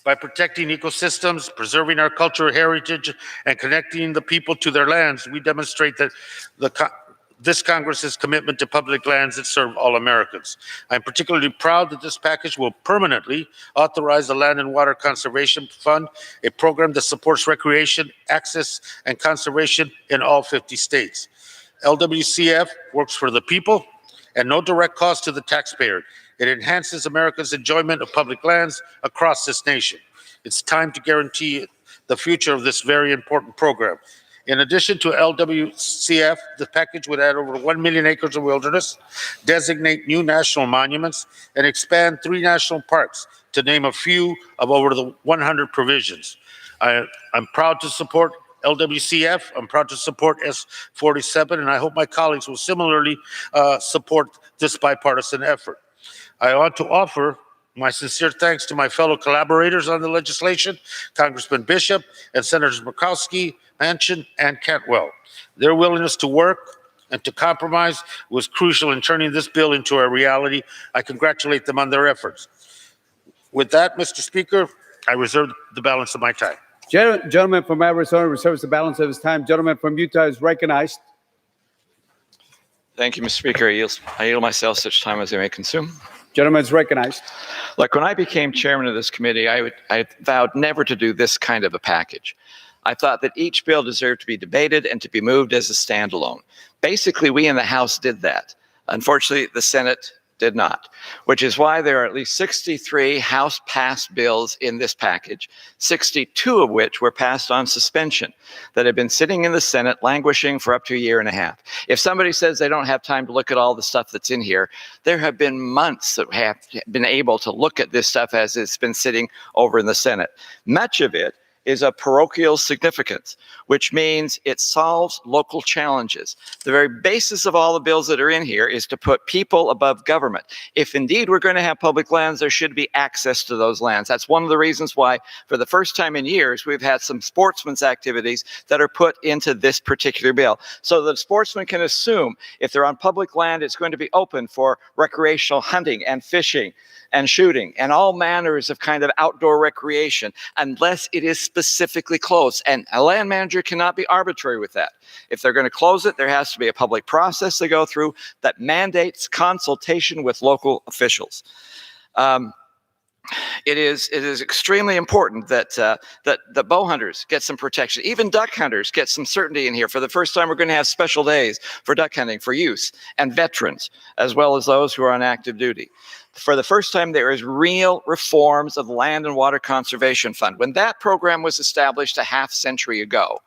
By protecting ecosystems, preserving our cultural heritage, and connecting the people to their lands, we demonstrate that this Congress's commitment to public lands that serve all Americans. I'm particularly proud that this package will permanently authorize the Land and Water Conservation Fund, a program that supports recreation, access, and conservation in all 50 states. LWCF works for the people and no direct cost to the taxpayer. It enhances America's enjoyment of public lands across this nation. It's time to guarantee the future of this very important program. In addition to LWCF, the package would add over 1 million acres of wilderness, designate new national monuments, and expand 3 national parks, to name a few of over the 100 provisions. I'm proud to support LWCF. I'm proud to support S-47, and I hope my colleagues will similarly support this bipartisan effort. I want to offer my sincere thanks to my fellow collaborators on the legislation, Congressman Bishop and Senators Murkowski, Manchin, and Cantwell. Their willingness to work and to compromise was crucial in turning this bill into a reality. I congratulate them on their efforts. With that, Mr. Speaker, I reserve the balance of my time. Gentleman from Arizona reserves the balance of his time. Gentleman from Utah is recognized. Thank you, Mr. Speaker. I yield myself such time as I may consume. Gentleman is recognized. Look, when I became chairman of this committee, I vowed never to do this kind of a package. I thought that each bill deserved to be debated and to be moved as a standalone. Basically, we in the House did that. Unfortunately, the Senate did not, which is why there are at least 63 House-passed bills in this package, 62 of which were passed on suspension, that have been sitting in the Senate languishing for up to a year and a half. If somebody says they don't have time to look at all the stuff that's in here, there have been months that have been able to look at this stuff as it's been sitting over in the Senate. Much of it is of parochial significance, which means it solves local challenges. The very basis of all the bills that are in here is to put people above government. If indeed we're going to have public lands, there should be access to those lands. That's one of the reasons why, for the first time in years, we've had some sportsmen's activities that are put into this particular bill. So the sportsman can assume if they're on public land, it's going to be open for recreational hunting and fishing and shooting and all manners of kind of outdoor recreation, unless it is specifically closed. And a land manager cannot be arbitrary with that. If they're going to close it, there has to be a public process to go through that mandates consultation with local officials. It is extremely important that the bow hunters get some protection. Even duck hunters get some certainty in here. For the first time, we're going to have special days for duck hunting for youth and veterans, as well as those who are on active duty. For the first time, there is real reforms of the Land and Water Conservation Fund. When that program was established a half century ago,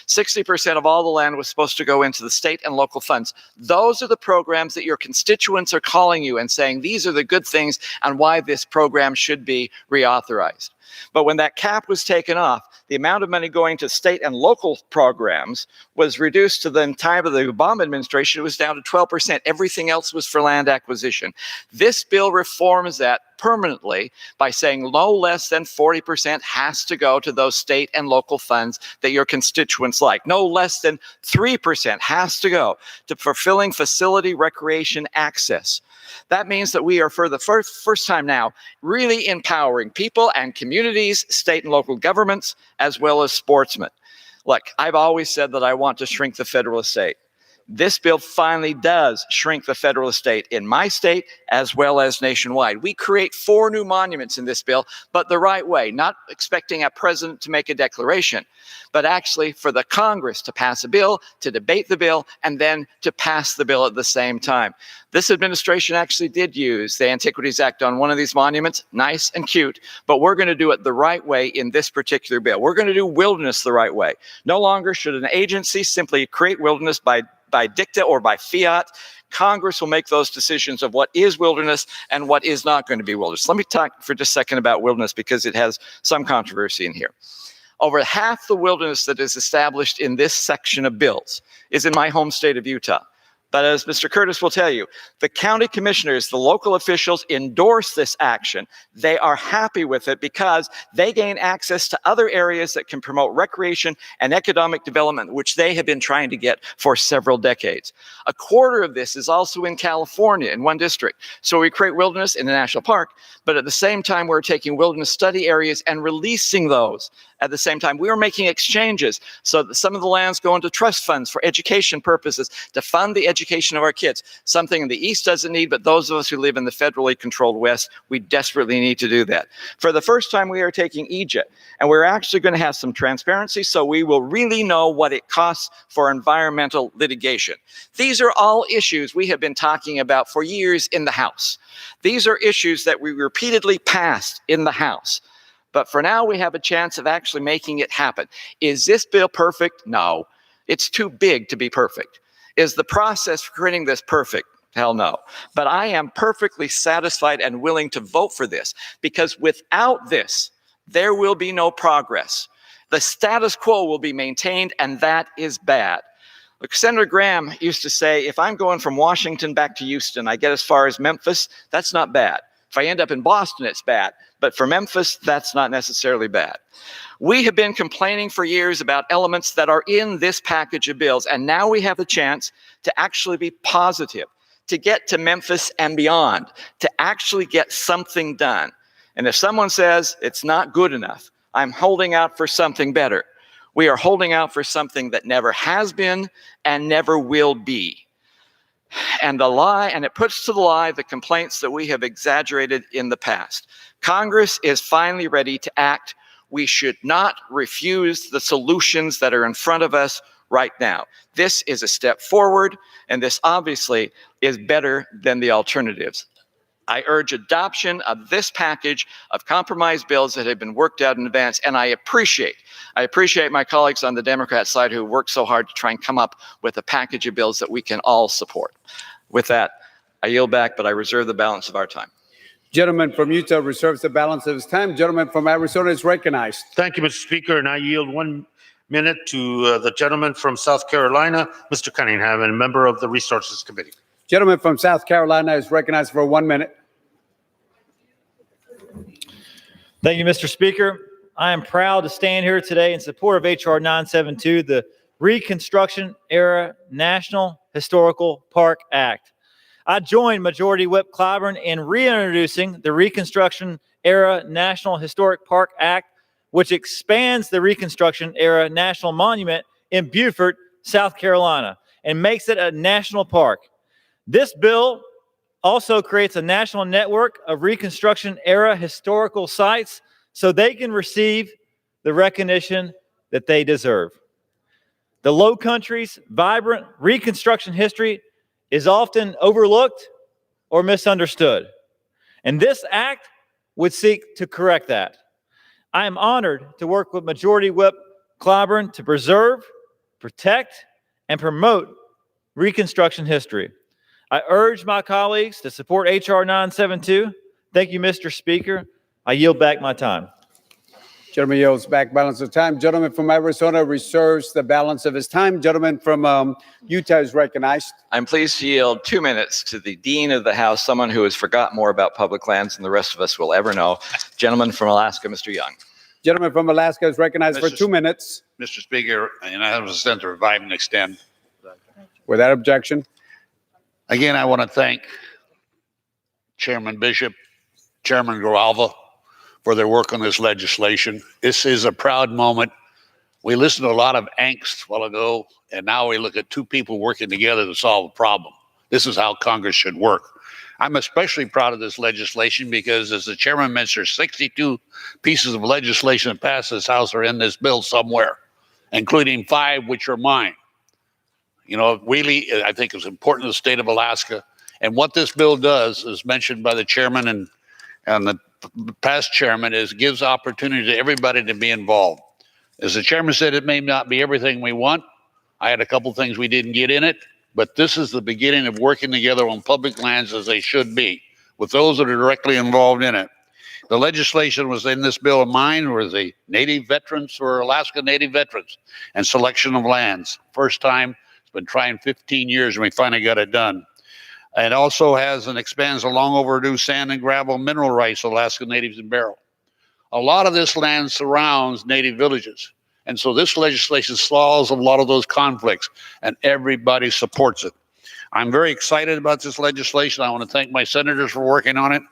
60% of all the land was supposed to go into the state and local funds. Those are the programs that your constituents are calling you and saying, these are the good things and why this program should be reauthorized. But when that cap was taken off, the amount of money going to state and local programs was reduced to the time of the Obama administration. It was down to 12%. Everything else was for land acquisition. This bill reforms that permanently by saying no less than 40% has to go to those state and local funds that your constituents like. No less than 3% has to go to fulfilling facility recreation access. That means that we are, for the first time now, really empowering people and communities, state and local governments, as well as sportsmen. Look, I've always said that I want to shrink the federal estate. This bill finally does shrink the federal estate in my state as well as nationwide. We create 4 new monuments in this bill, but the right way, not expecting a president to make a declaration, but actually for the Congress to pass a bill, to debate the bill, and then to pass the bill at the same time. This administration actually did use the Antiquities Act on one of these monuments, nice and cute, but we're going to do it the right way in this particular bill. We're going to do wilderness the right way. No longer should an agency simply create wilderness by dicta or by fiat. Congress will make those decisions of what is wilderness and what is not going to be wilderness. Let me talk for just a second about wilderness because it has some controversy in here. Over half the wilderness that is established in this section of bills is in my home state of Utah. But as Mr. Curtis will tell you, the county commissioners, the local officials endorse this action. They are happy with it because they gain access to other areas that can promote recreation and economic development, which they have been trying to get for several decades. A quarter of this is also in California in one district. So we create wilderness in a national park, but at the same time, we're taking wilderness study areas and releasing those. At the same time, we are making exchanges so that some of the lands go into trust funds for education purposes to fund the education of our kids, something the East doesn't need, but those of us who live in the federally controlled West, we desperately need to do that. For the first time, we are taking Egypt, and we're actually going to have some transparency so we will really know what it costs for environmental litigation. These are all issues we have been talking about for years in the House. These are issues that we repeatedly passed in the House. But for now, we have a chance of actually making it happen. Is this bill perfect? No. It's too big to be perfect. Is the process for creating this perfect? Hell no. But I am perfectly satisfied and willing to vote for this because without this, there will be no progress. The status quo will be maintained, and that is bad. Look, Senator Graham used to say, if I'm going from Washington back to Houston, I get as far as Memphis, that's not bad. If I end up in Boston, it's bad. But for Memphis, that's not necessarily bad. We have been complaining for years about elements that are in this package of bills, and now we have the chance to actually be positive, to get to Memphis and beyond, to actually get something done. And if someone says it's not good enough, I'm holding out for something better. We are holding out for something that never has been and never will be. And the lie, and it puts to the lie the complaints that we have exaggerated in the past. Congress is finally ready to act. We should not refuse the solutions that are in front of us right now. This is a step forward, and this obviously is better than the alternatives. I urge adoption of this package of compromise bills that have been worked out in advance, and I appreciate my colleagues on the Democrat side who worked so hard to try and come up with a package of bills that we can all support. With that, I yield back, but I reserve the balance of our time. Gentleman from Utah reserves the balance of his time. Gentleman from Arizona is recognized. Thank you, Mr. Speaker, and I yield 1 minute to the gentleman from South Carolina, Mr. Cunningham, and a member of the Resources Committee. Gentleman from South Carolina is recognized for 1 minute. Thank you, Mr. Speaker. I am proud to stand here today in support of H.R. 972, the Reconstruction Era National Historical Park Act. I joined Majority Whip Clyburn in reintroducing the Reconstruction Era National Historic Park Act, which expands the Reconstruction Era National Monument in Beaufort, South Carolina, and makes it a national park. This bill also creates a national network of Reconstruction Era historical sites so they can receive the recognition that they deserve. The Low Country's vibrant Reconstruction history is often overlooked or misunderstood, and this act would seek to correct that. I am honored to work with Majority Whip Clyburn to preserve, protect, and promote Reconstruction history. I urge my colleagues to support H.R. 972. Thank you, Mr. Speaker. I yield back my time. Gentleman yields back balance of time. Gentleman from Arizona reserves the balance of his time. Gentleman from Utah is recognized. I'm pleased to yield 2 minutes to the Dean of the House, someone who has forgot more about public lands than the rest of us will ever know. Gentleman from Alaska, Mr. Young. Gentleman from Alaska is recognized for 2 minutes. Mr. Speaker, and I have a sense to revive and extend. Without objection. Again, I want to thank Chairman Bishop, Chairman Grijalva for their work on this legislation. This is a proud moment. We listened to a lot of angst a while ago, and now we look at two people working together to solve a problem. This is how Congress should work. I'm especially proud of this legislation because, as the chairman mentioned, 62 pieces of legislation that passed this House are in this bill somewhere, including 5 which are mine. You know, really, I think it's important to the state of Alaska. And what this bill does, as mentioned by the chairman and the past chairman, is gives opportunity to everybody to be involved. As the chairman said, it may not be everything we want. I had a couple things we didn't get in it, but this is the beginning of working together on public lands as they should be, with those that are directly involved in it. The legislation was in this bill of mine were the Native veterans or Alaska Native veterans and selection of lands. First time, it's been trying 15 years and we finally got it done. It also has and expands the long overdue sand and gravel mineral rights of Alaska Natives in Barrow. A lot of this land surrounds Native villages. And so this legislation solves a lot of those conflicts and everybody supports it. I'm very excited about this legislation. I want to thank my senators for working on it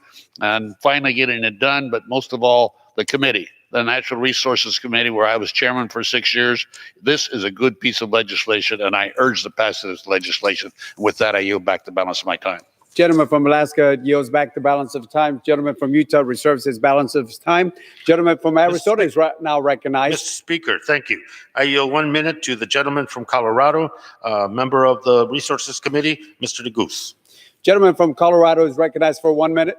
and finally getting it done. But most of all, the committee, the Natural Resources Committee, where I was chairman for 6 years. This is a good piece of legislation, and I urge the passage of this legislation. With that, I yield back the balance of my time. Gentleman from Alaska yields back the balance of time. Gentleman from Utah reserves his balance of his time. Gentleman from Arizona is now recognized. Mr. Speaker, thank you. I yield 1 minute to the gentleman from Colorado, member of the Resources Committee, Mr. DeGoose. Gentleman from Colorado is recognized for 1 minute.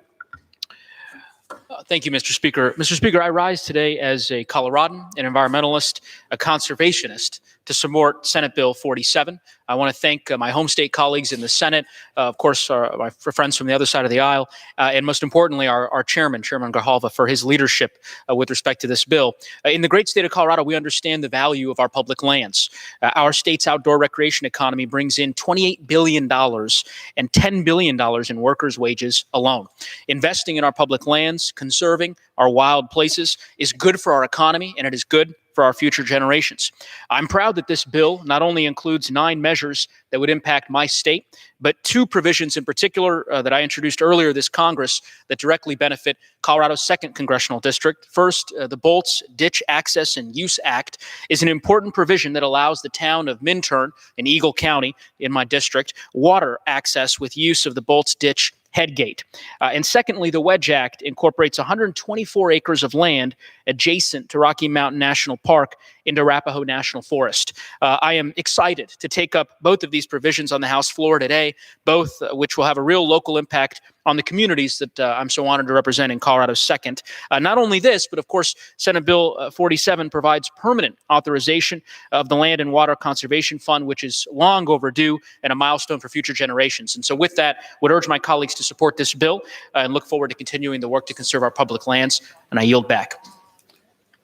Thank you, Mr. Speaker. Mr. Speaker, I rise today as a Coloradan, an environmentalist, a conservationist to support Senate Bill 47. I want to thank my home state colleagues in the Senate, of course, my friends from the other side of the aisle, and most importantly, our chairman, Chairman Grijalva, for his leadership with respect to this bill. In the great state of Colorado, we understand the value of our public lands. Our state's outdoor recreation economy brings in $28 billion and $10 billion in workers' wages alone. Investing in our public lands, conserving our wild places is good for our economy, and it is good for our future generations. I'm proud that this bill not only includes 9 measures that would impact my state, but 2 provisions in particular that I introduced earlier this Congress that directly benefit Colorado's 2nd Congressional District. First, the Bolts Ditch Access and Use Act is an important provision that allows the town of Minturn in Eagle County, in my district, water access with use of the Bolts Ditch headgate. And secondly, the Wedge Act incorporates 124 acres of land adjacent to Rocky Mountain National Park into Arapahoe National Forest. I am excited to take up both of these provisions on the House floor today, both which will have a real local impact on the communities that I'm so honored to represent in Colorado's 2nd. Not only this, but of course, Senate Bill 47 provides permanent authorization of the Land and Water Conservation Fund, which is long overdue and a milestone for future generations. And so with that, would urge my colleagues to support this bill and look forward to continuing the work to conserve our public lands. And I yield back.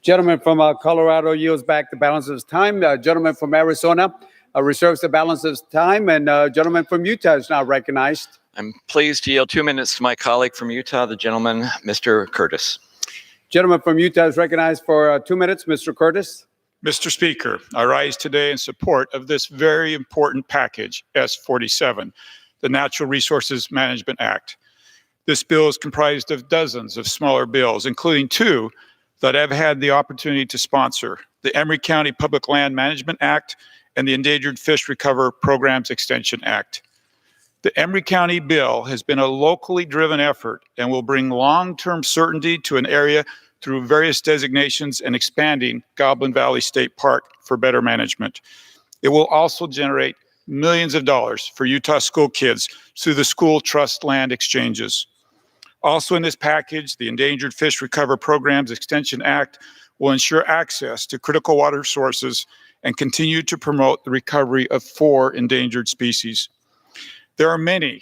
Gentleman from Colorado yields back the balance of his time. Gentleman from Arizona reserves the balance of his time. And gentleman from Utah is now recognized. I'm pleased to yield 2 minutes to my colleague from Utah, the gentleman, Mr. Curtis. Gentleman from Utah is recognized for 2 minutes. Mr. Curtis. Mr. Speaker, I rise today in support of this very important package, S47, the Natural Resources Management Act. This bill is comprised of dozens of smaller bills, including 2 that I've had the opportunity to sponsor, the Emery County Public Land Management Act and the Endangered Fish Recovery Programs Extension Act. The Emery County bill has been a locally driven effort and will bring long-term certainty to an area through various designations and expanding Goblin Valley State Park for better management. It will also generate millions of dollars for Utah school kids through the school trust land exchanges. Also in this package, the Endangered Fish Recovery Programs Extension Act will ensure access to critical water sources and continue to promote the recovery of 4 endangered species. There are many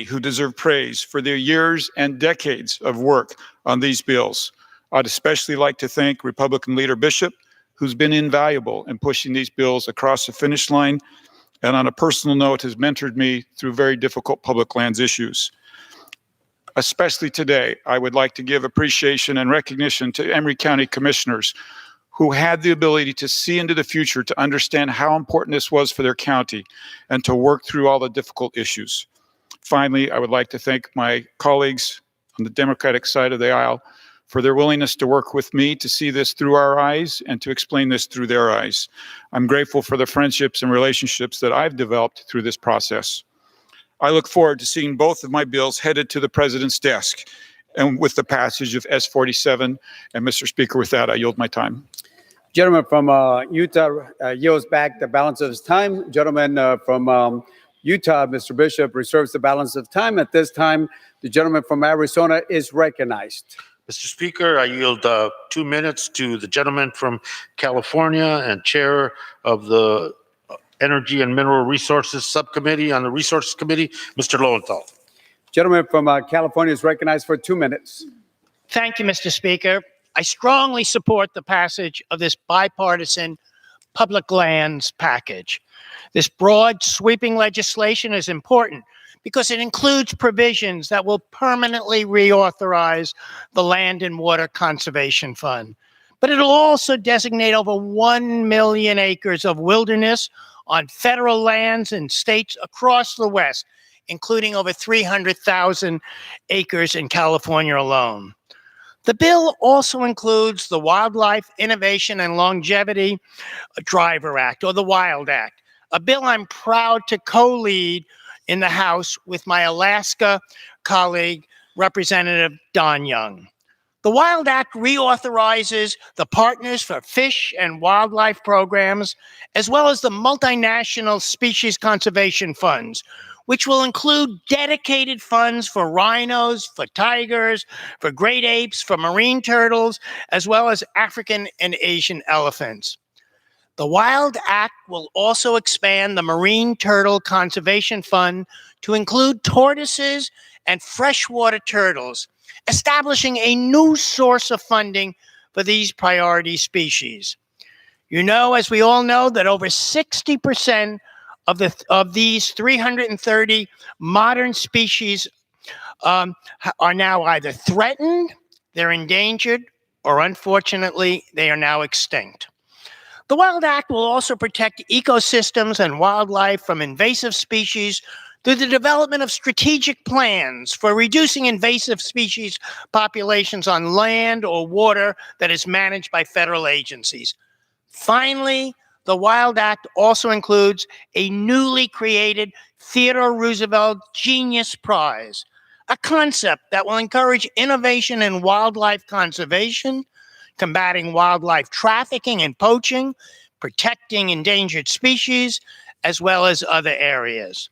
who deserve praise for their years and decades of work on these bills. I'd especially like to thank Republican Leader Bishop, who's been invaluable in pushing these bills across the finish line, and on a personal note has mentored me through very difficult public lands issues. Especially today, I would like to give appreciation and recognition to Emory County Commissioners who had the ability to see into the future, to understand how important this was for their county, and to work through all the difficult issues. Finally, I would like to thank my colleagues on the Democratic side of the aisle for their willingness to work with me to see this through our eyes and to explain this through their eyes. I'm grateful for the friendships and relationships that I've developed through this process. I look forward to seeing both of my bills headed to the president's desk and with the passage of S-47. And Mr. Speaker, with that, I yield my time. Gentleman from Utah yields back the balance of his time. Gentleman from Utah, Mr. Bishop, reserves the balance of time. At this time, the gentleman from Arizona is recognized. Mr. Speaker, I yield 2 minutes to the gentleman from California and chair of the Energy and Mineral Resources Subcommittee on the Resources Committee, Mr. Lowenthal. Gentleman from California is recognized for 2 minutes. Thank you, Mr. Speaker. I strongly support the passage of this bipartisan public lands package. This broad, sweeping legislation is important because it includes provisions that will permanently reauthorize the Land and Water Conservation Fund. But it'll also designate over 1 million acres of wilderness on federal lands in states across the West, including over 300,000 acres in California alone. The bill also includes the Wildlife Innovation and Longevity Driver Act, or the WILD Act, a bill I'm proud to co-lead in the House with my Alaska colleague, Representative Don Young. The WILD Act reauthorizes the Partners for Fish and Wildlife programs, as well as the multinational species conservation funds, which will include dedicated funds for rhinos, for tigers, for great apes, for marine turtles, as well as African and Asian elephants. The WILD Act will also expand the Marine Turtle Conservation Fund to include tortoises and freshwater turtles, establishing a new source of funding for these priority species. You know, as we all know, that over 60% of these 330 modern species are now either threatened, they're endangered, or unfortunately, they are now extinct. The WILD Act will also protect ecosystems and wildlife from invasive species through the development of strategic plans for reducing invasive species populations on land or water that is managed by federal agencies. Finally, the WILD Act also includes a newly created Theodore Roosevelt Genius Prize, a concept that will encourage innovation in wildlife conservation, combating wildlife trafficking and poaching, protecting endangered species, as well as other areas.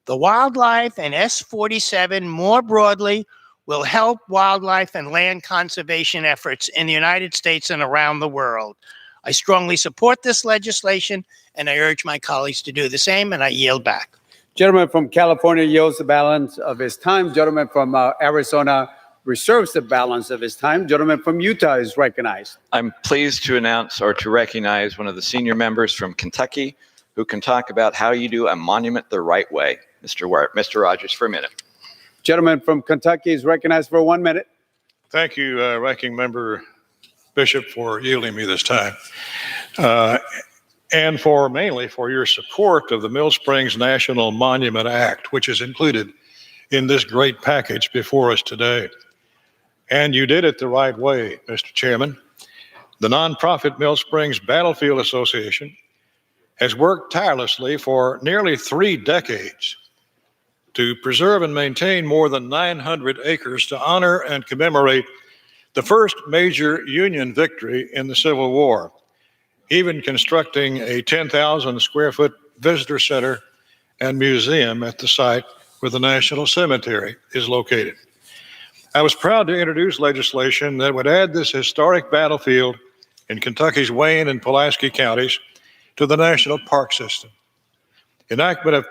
The wildlife and S-47 more broadly will help wildlife and land conservation efforts in the United States and around the world. I strongly support this legislation, and I urge my colleagues to do the same, and I yield back. Gentleman from California yields the balance of his time. Gentleman from Arizona reserves the balance of his time. Gentleman from Utah is recognized. I'm pleased to announce or to recognize one of the senior members from Kentucky who can talk about how you do a monument the right way. Mr. Rogers, for a minute. Gentleman from Kentucky is recognized for 1 minute. Thank you, Ranking Member Bishop, for yielding me this time, and mainly for your support of the Mill Springs National Monument Act, which is included in this great package before us today. And you did it the right way, Mr. Chairman. The nonprofit Mill Springs Battlefield Association has worked tirelessly for nearly 3 decades to preserve and maintain more than 900 acres to honor and commemorate the first major Union victory in the Civil War, even constructing a 10,000 square foot visitor center and museum at the site where the National Cemetery is located. I was proud to introduce legislation that would add this historic battlefield in Kentucky's Wayne and Pulaski counties to the National Park System. Enactment of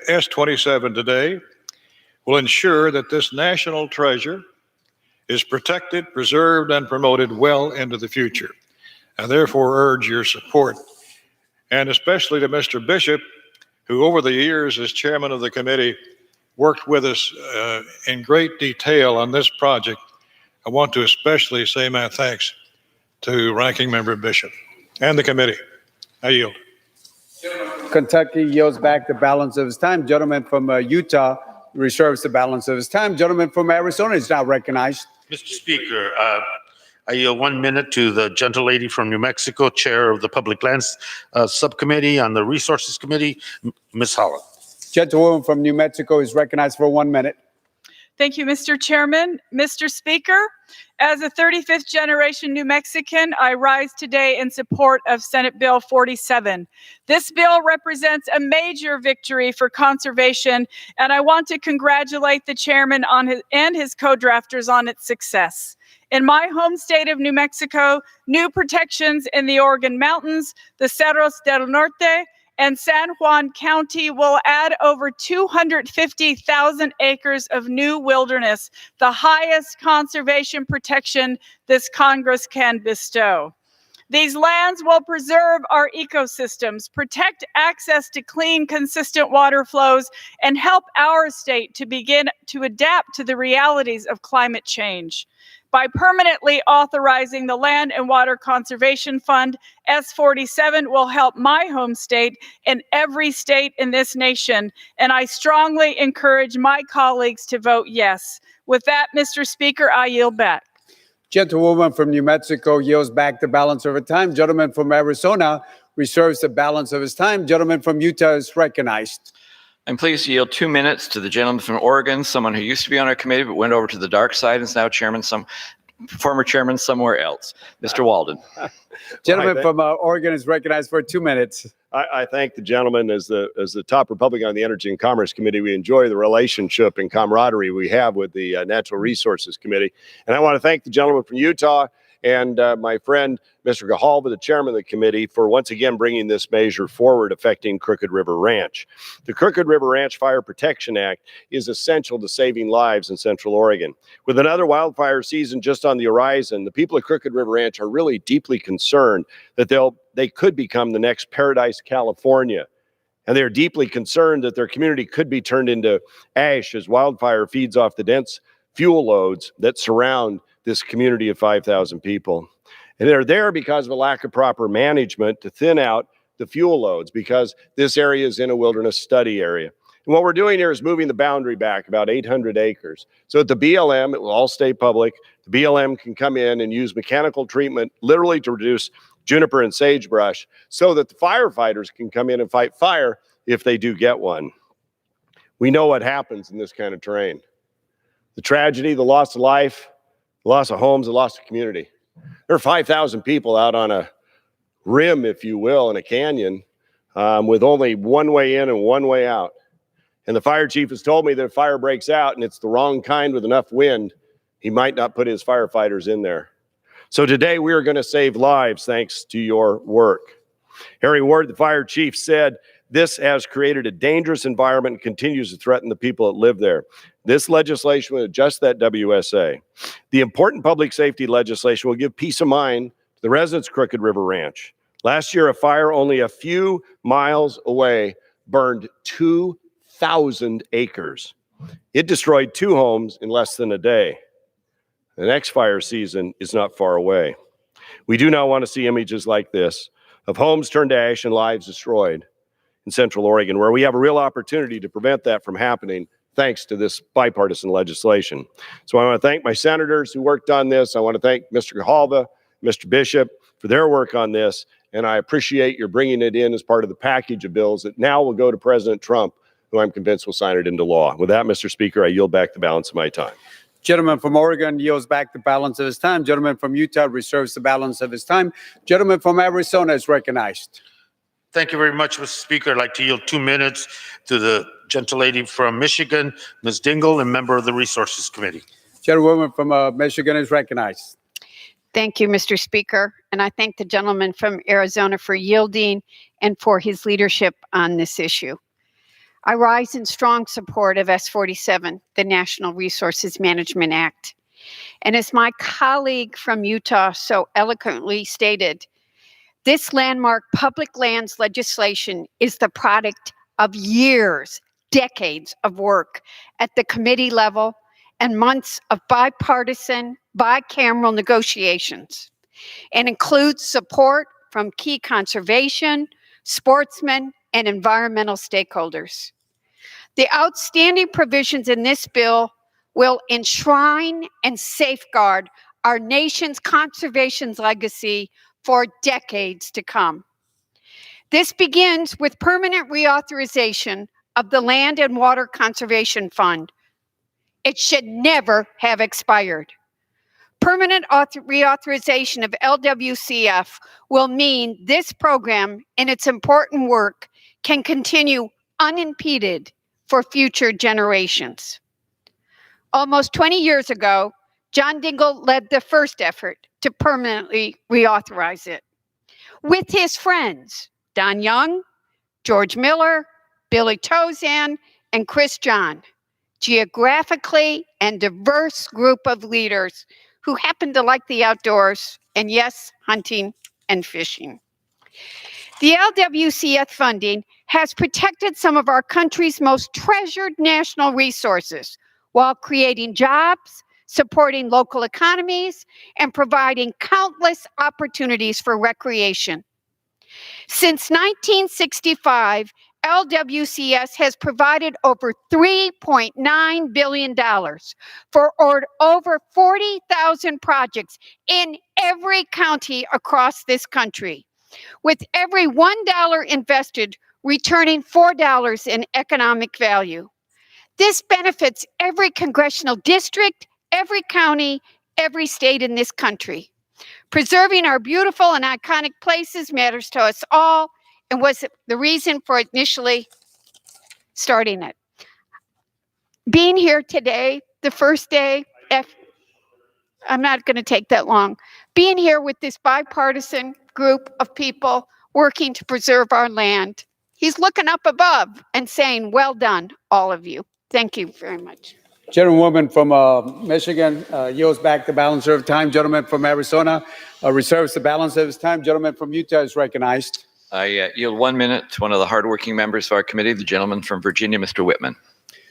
S-27 today will ensure that this national treasure is protected, preserved, and promoted well into the future. I therefore urge your support, and especially to Mr. Bishop, who over the years as chairman of the committee worked with us in great detail on this project. I want to especially say my thanks to Ranking Member Bishop and the committee. I yield. Kentucky yields back the balance of his time. Gentleman from Utah reserves the balance of his time. Gentleman from Arizona is now recognized. Mr. Speaker, I yield 1 minute to the gentlelady from New Mexico, Chair of the Public Lands Subcommittee on the Resources Committee, Ms. Holland. Gentlewoman from New Mexico is recognized for 1 minute. Thank you, Mr. Chairman. Mr. Speaker, as a 35th generation New Mexican, I rise today in support of Senate Bill 47. This bill represents a major victory for conservation, and I want to congratulate the chairman and his co-drafters on its success. In my home state of New Mexico, new protections in the Oregon Mountains, the Cerros del Norte, and San Juan County will add over 250,000 acres of new wilderness, the highest conservation protection this Congress can bestow. These lands will preserve our ecosystems, protect access to clean, consistent water flows, and help our state to begin to adapt to the realities of climate change. By permanently authorizing the Land and Water Conservation Fund, S47 will help my home state and every state in this nation, and I strongly encourage my colleagues to vote yes. With that, Mr. Speaker, I yield back. Gentlewoman from New Mexico yields back the balance of her time. Gentleman from Arizona reserves the balance of his time. Gentleman from Utah is recognized. I'm pleased to yield 2 minutes to the gentleman from Oregon, someone who used to be on our committee but went over to the dark side and is now former chairman somewhere else, Mr. Walden. Gentleman from Oregon is recognized for 2 minutes. I thank the gentleman as the top Republican on the Energy and Commerce Committee. We enjoy the relationship and camaraderie we have with the Natural Resources Committee. And I want to thank the gentleman from Utah and my friend, Mr. Gahalva, the chairman of the committee, for once again bringing this measure forward affecting Crooked River Ranch. The Crooked River Ranch Fire Protection Act is essential to saving lives in Central Oregon. With another wildfire season just on the horizon, the people of Crooked River Ranch are really deeply concerned that they could become the next Paradise, California. And they're deeply concerned that their community could be turned into ash as wildfire feeds off the dense fuel loads that surround this community of 5,000 people. And they're there because of a lack of proper management to thin out the fuel loads, because this area is in a wilderness study area. And what we're doing here is moving the boundary back about 800 acres. So at the BLM, it will all stay public. The BLM can come in and use mechanical treatment literally to reduce juniper and sagebrush so that the firefighters can come in and fight fire if they do get one. We know what happens in this kind of terrain. The tragedy, the loss of life, the loss of homes, the loss of community. There are 5,000 people out on a rim, if you will, in a canyon with only one way in and one way out. And the fire chief has told me that if fire breaks out and it's the wrong kind with enough wind, he might not put his firefighters in there. So today we are going to save lives thanks to your work. Harry Ward, the fire chief, said, "This has created a dangerous environment and continues to threaten the people that live there. This legislation will adjust that WSA. The important public safety legislation will give peace of mind to the residents of Crooked River Ranch. Last year, a fire only a few miles away burned 2,000 acres. It destroyed 2 homes in less than a day. The next fire season is not far away. We do not want to see images like this of homes turned to ash and lives destroyed in Central Oregon, where we have a real opportunity to prevent that from happening thanks to this bipartisan legislation. So I want to thank my senators who worked on this. I want to thank Mr. Gahalva, Mr. Bishop for their work on this, and I appreciate your bringing it in as part of the package of bills that now will go to President Trump, who I'm convinced will sign it into law. With that, Mr. Speaker, I yield back the balance of my time. Gentleman from Oregon yields back the balance of his time. Gentleman from Utah reserves the balance of his time. Gentleman from Arizona is recognized. Thank you very much, Mr. Speaker. I'd like to yield 2 minutes to the gentlelady from Michigan, Ms. Dingle, and member of the Resources Committee. Gentlewoman from Michigan is recognized. Thank you, Mr. Speaker. And I thank the gentleman from Arizona for yielding and for his leadership on this issue. I rise in strong support of S47, the National Resources Management Act. And as my colleague from Utah so eloquently stated, this landmark public lands legislation is the product of years, decades of work at the committee level and months of bipartisan, bicameral negotiations, and includes support from key conservation, sportsmen, and environmental stakeholders. The outstanding provisions in this bill will enshrine and safeguard our nation's conservation legacy for decades to come. This begins with permanent reauthorization of the Land and Water Conservation Fund. It should never have expired. Permanent reauthorization of LWCF will mean this program and its important work can continue unimpeded for future generations. Almost 20 years ago, John Dingell led the first effort to permanently reauthorize it. With his friends, Don Young, George Miller, Billy Tozan, and Chris John, geographically and diverse group of leaders who happen to like the outdoors and, yes, hunting and fishing. The LWCF funding has protected some of our country's most treasured national resources while creating jobs, supporting local economies, and providing countless opportunities for recreation. Since 1965, LWCS has provided over $3.9 billion for over 40,000 projects in every county across this country, with every $1 invested returning $4 in economic value. This benefits every congressional district, every county, every state in this country. Preserving our beautiful and iconic places matters to us all and was the reason for initially starting it. Being here today, the first day, I'm not going to take that long. Being here with this bipartisan group of people working to preserve our land, he's looking up above and saying, well done, all of you. Thank you very much. Gentlewoman from Michigan yields back the balance of time. Gentleman from Arizona reserves the balance of his time. Gentleman from Utah is recognized. I yield 1 minute to one of the hardworking members of our committee, the gentleman from Virginia, Mr. Whitman.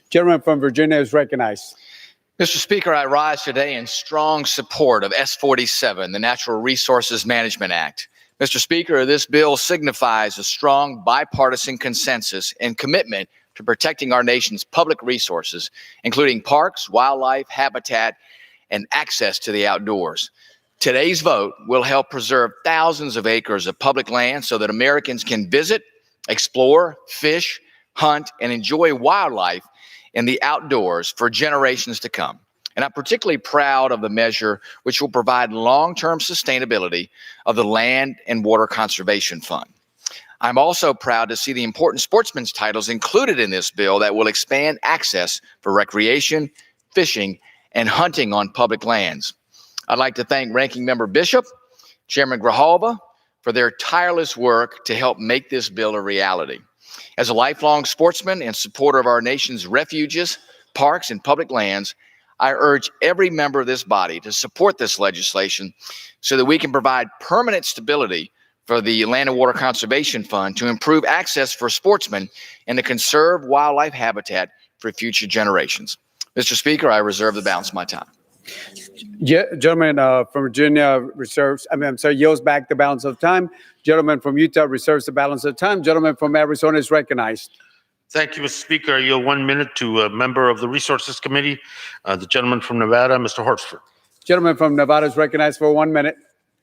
Gentleman from Virginia is recognized. Mr. Speaker, I rise today in strong support of S47, the Natural Resources Management Act. Mr. Speaker, this bill signifies a strong bipartisan consensus and commitment to protecting our nation's public resources, including parks, wildlife, habitat, and access to the outdoors. Today's vote will help preserve thousands of acres of public land so that Americans can visit, explore, fish, hunt, and enjoy wildlife in the outdoors for generations to come. And I'm particularly proud of the measure which will provide long-term sustainability of the Land and Water Conservation Fund. I'm also proud to see the important sportsmen's titles included in this bill that will expand access for recreation, fishing, and hunting on public lands. I'd like to thank Ranking Member Bishop, Chairman Grijalva, for their tireless work to help make this bill a reality. As a lifelong sportsman and supporter of our nation's refuges, parks, and public lands, I urge every member of this body to support this legislation so that we can provide permanent stability for the Land and Water Conservation Fund to improve access for sportsmen and to conserve wildlife habitat for future generations. Mr. Speaker, I reserve the balance of my time. Gentleman from Virginia yields back the balance of time. Gentleman from Utah reserves the balance of time. Gentleman from Arizona is recognized. Thank you, Mr. Speaker. I yield 1 minute to a member of the Resources Committee, the gentleman from Nevada, Mr. Horstford. Gentleman from Nevada is recognized for 1 minute.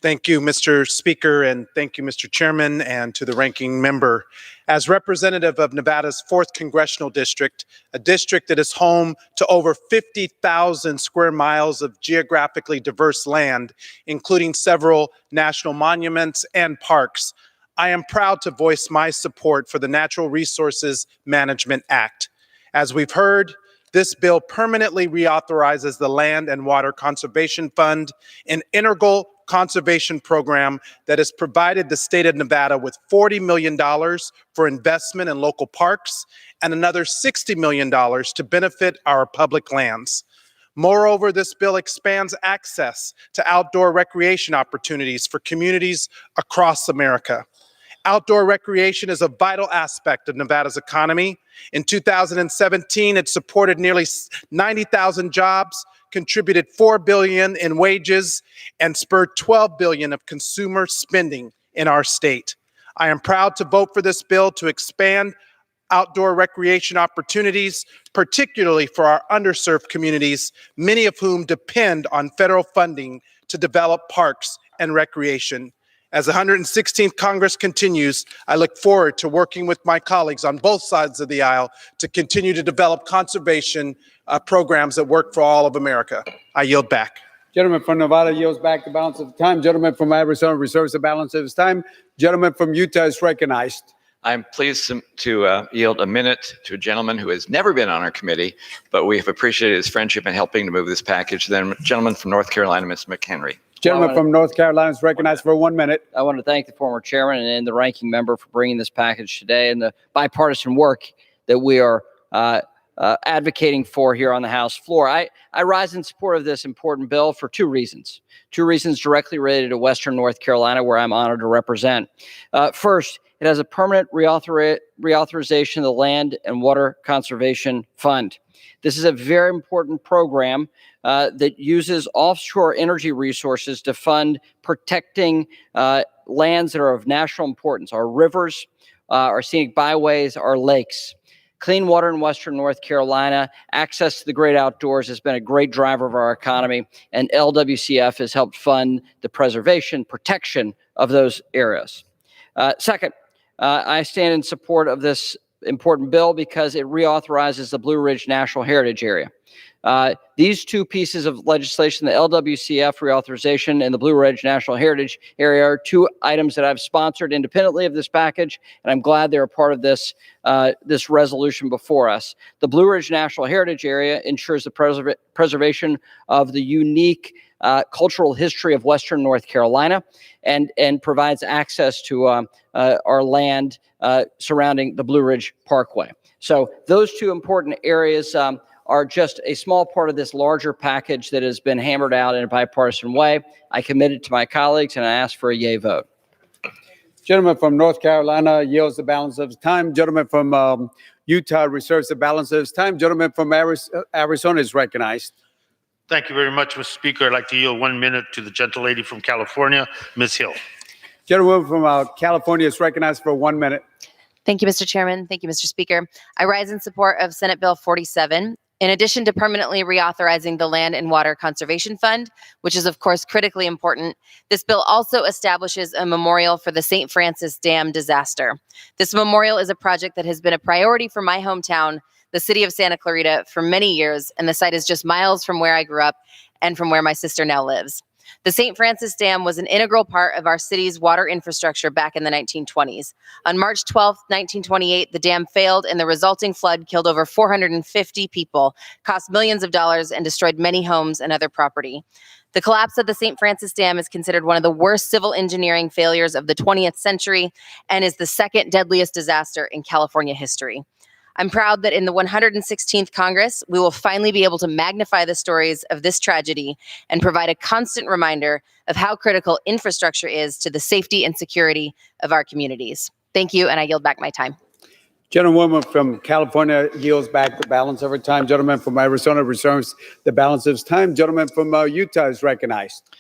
Thank you, Mr. Speaker, and thank you, Mr. Chairman, and to the ranking member. As representative of Nevada's 4th Congressional District, a district that is home to over 50,000 square miles of geographically diverse land, including several national monuments and parks, I am proud to voice my support for the Natural Resources Management Act. As we've heard, this bill permanently reauthorizes the Land and Water Conservation Fund, an integral conservation program that has provided the state of Nevada with $40 million for investment in local parks and another $60 million to benefit our public lands. Moreover, this bill expands access to outdoor recreation opportunities for communities across America. Outdoor recreation is a vital aspect of Nevada's economy. In 2017, it supported nearly 90,000 jobs, contributed $4 billion in wages, and spurred $12 billion of consumer spending in our state. I am proud to vote for this bill to expand outdoor recreation opportunities, particularly for our underserved communities, many of whom depend on federal funding to develop parks and recreation. As the 116th Congress continues, I look forward to working with my colleagues on both sides of the aisle to continue to develop conservation programs that work for all of America. I yield back. Gentleman from Nevada yields back the balance of the time. Gentleman from Arizona reserves the balance of his time. Gentleman from Utah is recognized. I'm pleased to yield a minute to a gentleman who has never been on our committee, but we have appreciated his friendship in helping to move this package. Then, gentleman from North Carolina, Mr. McHenry. Gentleman from North Carolina is recognized for 1 minute. I want to thank the former chairman and the ranking member for bringing this package today and the bipartisan work that we are advocating for here on the House floor. I rise in support of this important bill for two reasons. Two reasons directly related to Western North Carolina, where I'm honored to represent. First, it has a permanent reauthorization of the Land and Water Conservation Fund. This is a very important program that uses offshore energy resources to fund protecting lands that are of national importance, our rivers, our scenic byways, our lakes. Clean water in Western North Carolina, access to the great outdoors has been a great driver of our economy, and LWCF has helped fund the preservation, protection of those areas. Second, I stand in support of this important bill because it reauthorizes the Blue Ridge National Heritage Area. These two pieces of legislation, the LWCF reauthorization and the Blue Ridge National Heritage Area, are two items that I've sponsored independently of this package, and I'm glad they're a part of this this resolution before us. The Blue Ridge National Heritage Area ensures the preservation of the unique cultural history of Western North Carolina and provides access to our land surrounding the Blue Ridge Parkway. So those two important areas are just a small part of this larger package that has been hammered out in a bipartisan way. I committed to my colleagues and I ask for a yay vote. Gentleman from North Carolina yields the balance of his time. Gentleman from Utah reserves the balance of his time. Gentleman from Arizona is recognized. Thank you very much, Mr. Speaker. I'd like to yield 1 minute to the gentlelady from California, Ms. Hill. Gentleman from California is recognized for 1 minute. Thank you, Mr. Chairman. Thank you, Mr. Speaker. I rise in support of Senate Bill 47. In addition to permanently reauthorizing the Land and Water Conservation Fund, which is of course critically important, this bill also establishes a memorial for the St. Francis Dam disaster. This memorial is a project that has been a priority for my hometown, the city of Santa Clarita, for many years, and the site is just miles from where I grew up and from where my sister now lives. The St. Francis Dam was an integral part of our city's water infrastructure back in the 1920s. On March 12, 1928, the dam failed and the resulting flood killed over 450 people, cost millions of dollars, and destroyed many homes and other property. The collapse of the St. Francis Dam is considered one of the worst civil engineering failures of the 20th century and is the second deadliest disaster in California history. I'm proud that in the 116th Congress, we will finally be able to magnify the stories of this tragedy and provide a constant reminder of how critical infrastructure is to the safety and security of our communities. Thank you, and I yield back my time. Gentlewoman from California yields back the balance of her time. Gentleman from Arizona reserves the balance of his time. Gentleman from Utah is recognized.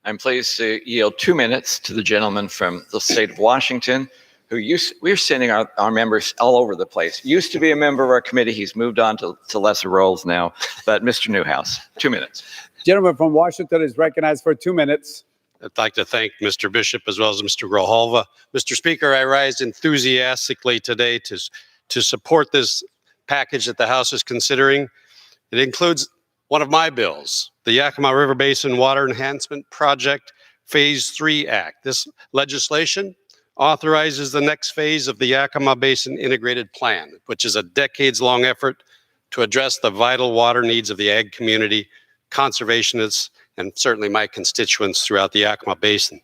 I'm pleased to yield 2 minutes to the gentleman from the state of Washington, we're sending our members all over the place. Used to be a member of our committee. He's moved on to lesser roles now. But Mr. Newhouse, 2 minutes. Gentleman from Washington is recognized for 2 minutes. I'd like to thank Mr. Bishop as well as Mr. Grijalva. Mr. Speaker, I rise enthusiastically today to support this package that the House is considering. It includes one of my bills, the Yakima River Basin Water Enhancement Project Phase 3 Act. This legislation authorizes the next phase of the Yakima Basin Integrated Plan, which is a decades-long effort to address the vital water needs of the ag community, conservationists, and certainly my constituents throughout the Yakima Basin.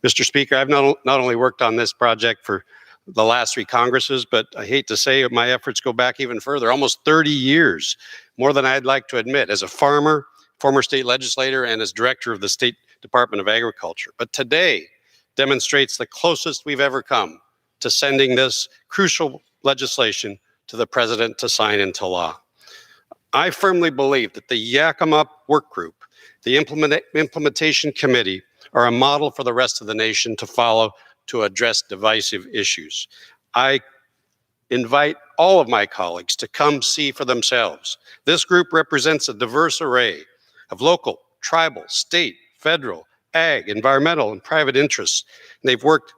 Mr. Speaker, I've not only worked on this project for the last three Congresses, but I hate to say my efforts go back even further, almost 30 years, more than I'd like to admit, as a farmer, former state legislator, and as director of the State Department of Agriculture. But today demonstrates the closest we've ever come to sending this crucial legislation to the president to sign into law. I firmly believe that the Yakima Work Group, the Implementation Committee, are a model for the rest of the nation to follow to address divisive issues. I invite all of my colleagues to come see for themselves. This group represents a diverse array of local, tribal, state, federal, ag, environmental, and private interests. And they've worked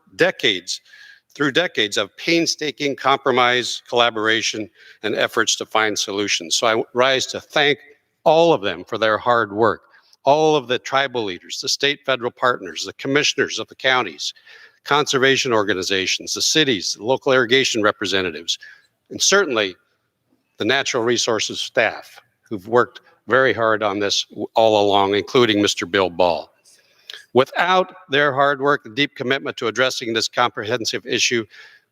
through decades of painstaking compromise, collaboration, and efforts to find solutions. So I rise to thank all of them for their hard work, all of the tribal leaders, the state federal partners, the commissioners of the counties, conservation organizations, the cities, the local irrigation representatives, and certainly the natural resources staff who've worked very hard on this all along, including Mr. Bill Ball. Without their hard work and deep commitment to addressing this comprehensive issue,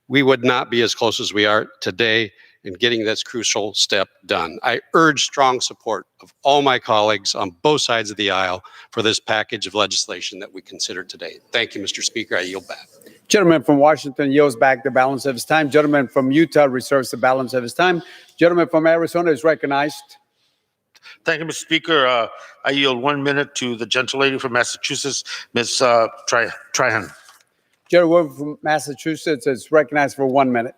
we would not be as close as we are today in getting this crucial step done. I urge strong support of all my colleagues on both sides of the aisle for this package of legislation that we consider today. Thank you, Mr. Speaker. I yield back. Gentleman from Washington yields back the balance of his time. Gentleman from Utah reserves the balance of his time. Gentleman from Arizona is recognized. Thank you, Mr. Speaker. I yield 1 minute to the gentlelady from Massachusetts, Ms. Trahan. Gentleman from Massachusetts is recognized for 1 minute.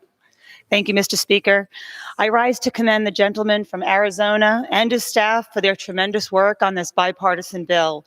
Thank you, Mr. Speaker. I rise to commend the gentleman from Arizona and his staff for their tremendous work on this bipartisan bill.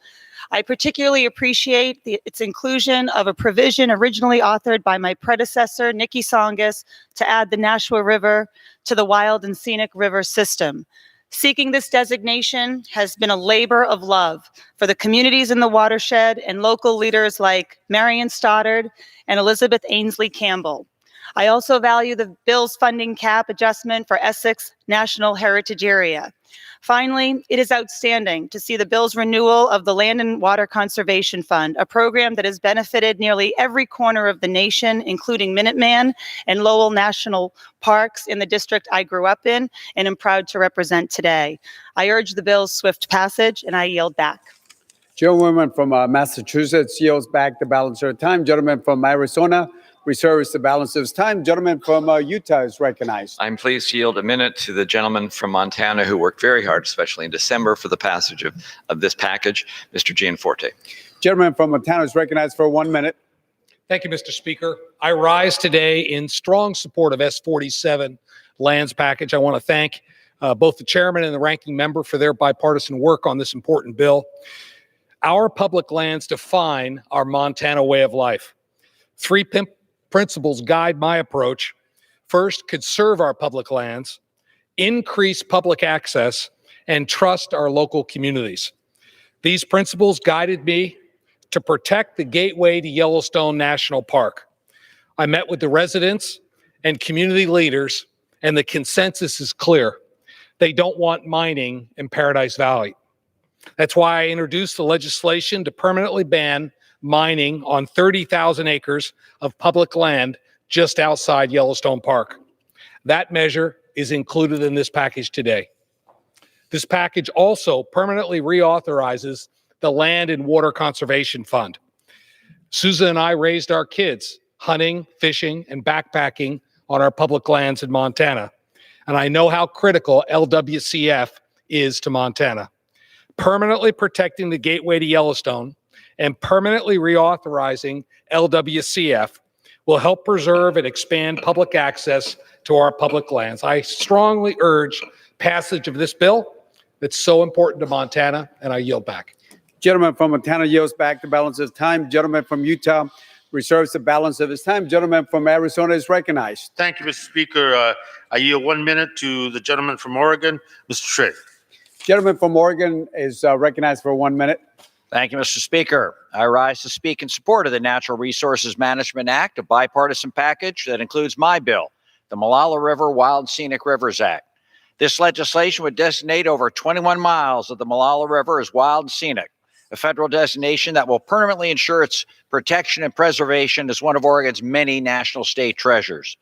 I particularly appreciate its inclusion of a provision originally authored by my predecessor, Nikki Tsongas, to add the Nashua River to the Wild and Scenic River system. Seeking this designation has been a labor of love for the communities in the watershed and local leaders like Marion Stoddard and Elizabeth Ainsley Campbell. I also value the bill's funding cap adjustment for Essex National Heritage Area. Finally, it is outstanding to see the bill's renewal of the Land and Water Conservation Fund, a program that has benefited nearly every corner of the nation, including Minuteman and Lowell National Parks in the district I grew up in and am proud to represent today. I urge the bill's swift passage, and I yield back. Gentlewoman from Massachusetts yields back the balance of her time. Gentleman from Arizona reserves the balance of his time. Gentleman from Utah is recognized. I'm pleased to yield a minute to the gentleman from Montana who worked very hard, especially in December, for the passage of this package, Mr. Gianforte. Gentleman from Montana is recognized for 1 minute. Thank you, Mr. Speaker. I rise today in strong support of S47 lands package. I want to thank both the chairman and the ranking member for their bipartisan work on this important bill. Our public lands define our Montana way of life. Three principles guide my approach. First, conserve our public lands, increase public access, and trust our local communities. These principles guided me to protect the gateway to Yellowstone National Park. I met with the residents and community leaders, and the consensus is clear. They don't want mining in Paradise Valley. That's why I introduced the legislation to permanently ban mining on 30,000 acres of public land just outside Yellowstone Park. That measure is included in this package today. This package also permanently reauthorizes the Land and Water Conservation Fund. Susan and I raised our kids hunting, fishing, and backpacking on our public lands in Montana, and I know how critical LWCF is to Montana. Permanently protecting the gateway to Yellowstone and permanently reauthorizing LWCF will help preserve and expand public access to our public lands. I strongly urge passage of this bill that's so important to Montana, and I yield back. Gentleman from Montana yields back the balance of his time. Gentleman from Utah reserves the balance of his time. Gentleman from Arizona is recognized. Thank you, Mr. Speaker. I yield 1 minute to the gentleman from Oregon, Mr. Trey. Gentleman from Oregon is recognized for 1 minute. Thank you, Mr. Speaker. I rise to speak in support of the Natural Resources Management Act, a bipartisan package that includes my bill, the Molalla River Wild Scenic Rivers Act. This legislation would designate over 21 miles of the Molalla River as wild and scenic. a federal designation that will permanently ensure its protection and preservation as one of Oregon's many national state treasures.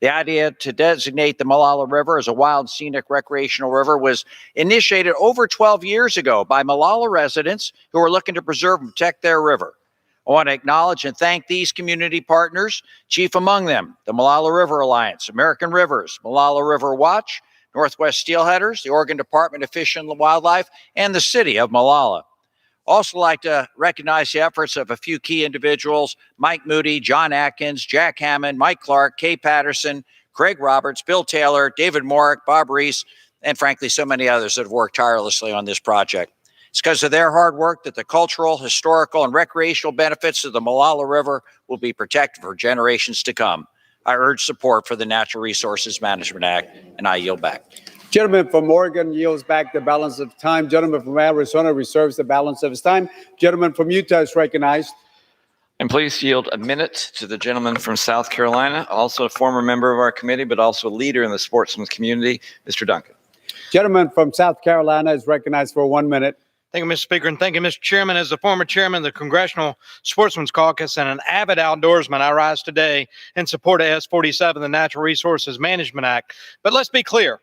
The idea to designate the Molalla River as a wild scenic recreational river was initiated over 12 years ago by Molalla residents who are looking to preserve and protect their river. I want to acknowledge and thank these community partners, chief among them, the Molalla River Alliance, American Rivers, Molalla River Watch, Northwest Steelheaders, the Oregon Department of Fish and Wildlife, and the city of Molalla. Also like to recognize the efforts of a few key individuals, Mike Moody, John Atkins, Jack Hammond, Mike Clark, Kay Patterson, Craig Roberts, Bill Taylor, David Morick, Bob Reese, and frankly, so many others that have worked tirelessly on this project. It's because of their hard work that the cultural, historical, and recreational benefits of the Molalla River will be protected for generations to come. I urge support for the Natural Resources Management Act, and I yield back. Gentleman from Oregon yields back the balance of time. Gentleman from Arizona reserves the balance of his time. Gentleman from Utah is recognized. And please yield a minute to the gentleman from South Carolina, also a former member of our committee, but also a leader in the sportsman's community, Mr. Duncan. Gentleman from South Carolina is recognized for 1 minute. Thank you, Mr. Speaker, and thank you, Mr. Chairman. As the former chairman of the Congressional Sportsman's Caucus and an avid outdoorsman, I rise today in support of S47, the Natural Resources Management Act. But let's be clear.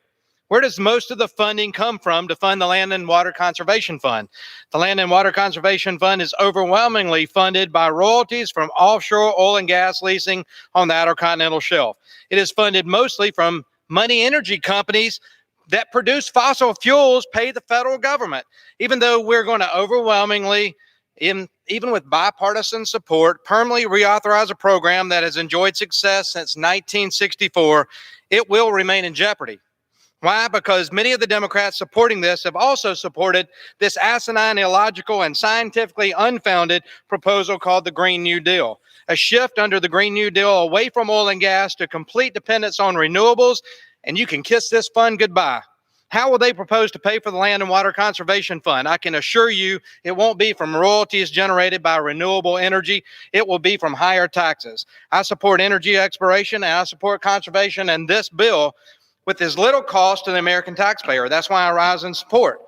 Where does most of the funding come from to fund the Land and Water Conservation Fund? The Land and Water Conservation Fund is overwhelmingly funded by royalties from offshore oil and gas leasing on the Outer Continental Shelf. It is funded mostly from money energy companies that produce fossil fuels, pay the federal government. Even though we're going to overwhelmingly, even with bipartisan support, permanently reauthorize a program that has enjoyed success since 1964, it will remain in jeopardy. Why? Because many of the Democrats supporting this have also supported this asinine, illogical, and scientifically unfounded proposal called the Green New Deal. A shift under the Green New Deal away from oil and gas to complete dependence on renewables, and you can kiss this fund goodbye. How will they propose to pay for the Land and Water Conservation Fund? I can assure you it won't be from royalties generated by renewable energy. It will be from higher taxes. I support energy exploration and I support conservation, and this bill with as little cost to the American taxpayer. That's why I rise in support.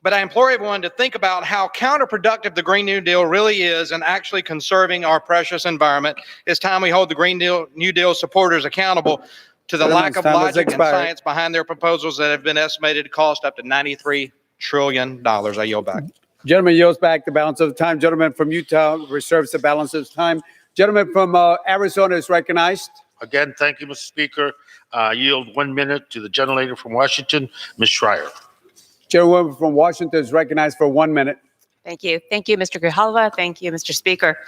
But I implore everyone to think about how counterproductive the Green New Deal really is in actually conserving our precious environment. It's time we hold the New Deal supporters accountable to the lack of logic and science behind their proposals that have been estimated to cost up to $93 trillion. I yield back. Gentleman yields back the balance of the time. Gentleman from Utah reserves the balance of his time. Gentleman from Arizona is recognized. Again, thank you, Mr. Speaker. Yield 1 minute to the gentlelady from Washington, Ms. Schreier. Gentleman from Washington is recognized for 1 minute. Thank you. Thank you, Mr. Grijalva. Thank you, Mr. Speaker.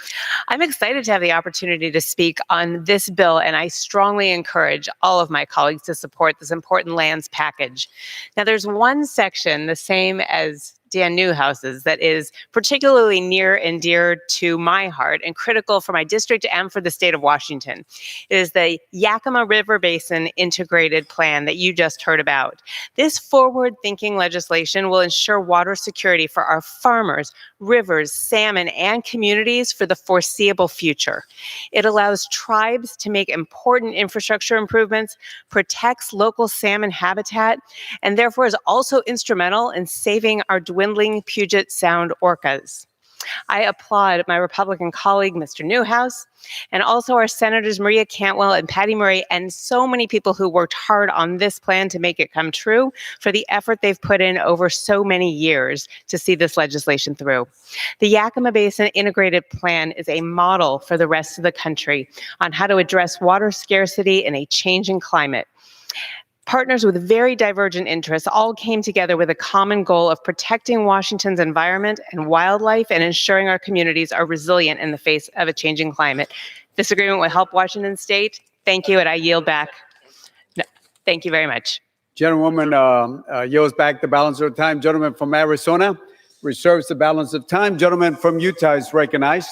I'm excited to have the opportunity to speak on this bill, and I strongly encourage all of my colleagues to support this important lands package. Now, there's one section, the same as Dan Newhouse's, that is particularly near and dear to my heart and critical for my district and for the state of Washington. It is the Yakima River Basin Integrated Plan that you just heard about. This forward-thinking legislation will ensure water security for our farmers, rivers, salmon, and communities for the foreseeable future. It allows tribes to make important infrastructure improvements, protects local salmon habitat, and therefore is also instrumental in saving our dwindling Puget Sound orcas. I applaud my Republican colleague, Mr. Newhouse, and also our Senators Maria Cantwell and Patty Murray, and so many people who worked hard on this plan to make it come true for the effort they've put in over so many years to see this legislation through. The Yakima Basin Integrated Plan is a model for the rest of the country on how to address water scarcity in a changing climate. Partners with very divergent interests all came together with a common goal of protecting Washington's environment and wildlife and ensuring our communities are resilient in the face of a changing climate. This agreement will help Washington State. Thank you, and I yield back. No, thank you very much. Gentlewoman yields back the balance of time. Gentleman from Arizona reserves the balance of time. Gentleman from Utah is recognized.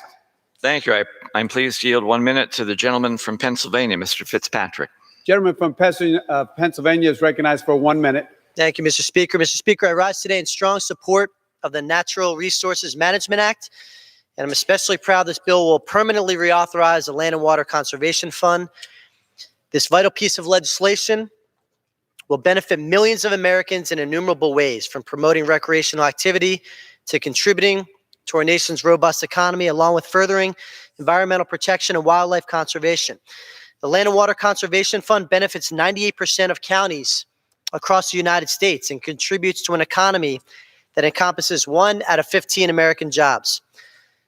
Thank you. I'm pleased to yield 1 minute to the gentleman from Pennsylvania, Mr. Fitzpatrick. Gentleman from Pennsylvania is recognized for 1 minute. Thank you, Mr. Speaker. Mr. Speaker, I rise today in strong support of the Natural Resources Management Act, and I'm especially proud this bill will permanently reauthorize the Land and Water Conservation Fund. This vital piece of legislation will benefit millions of Americans in innumerable ways, from promoting recreational activity to contributing to our nation's robust economy, along with furthering environmental protection and wildlife conservation. The Land and Water Conservation Fund benefits 98% of counties across the United States and contributes to an economy that encompasses 1 out of 15 American jobs.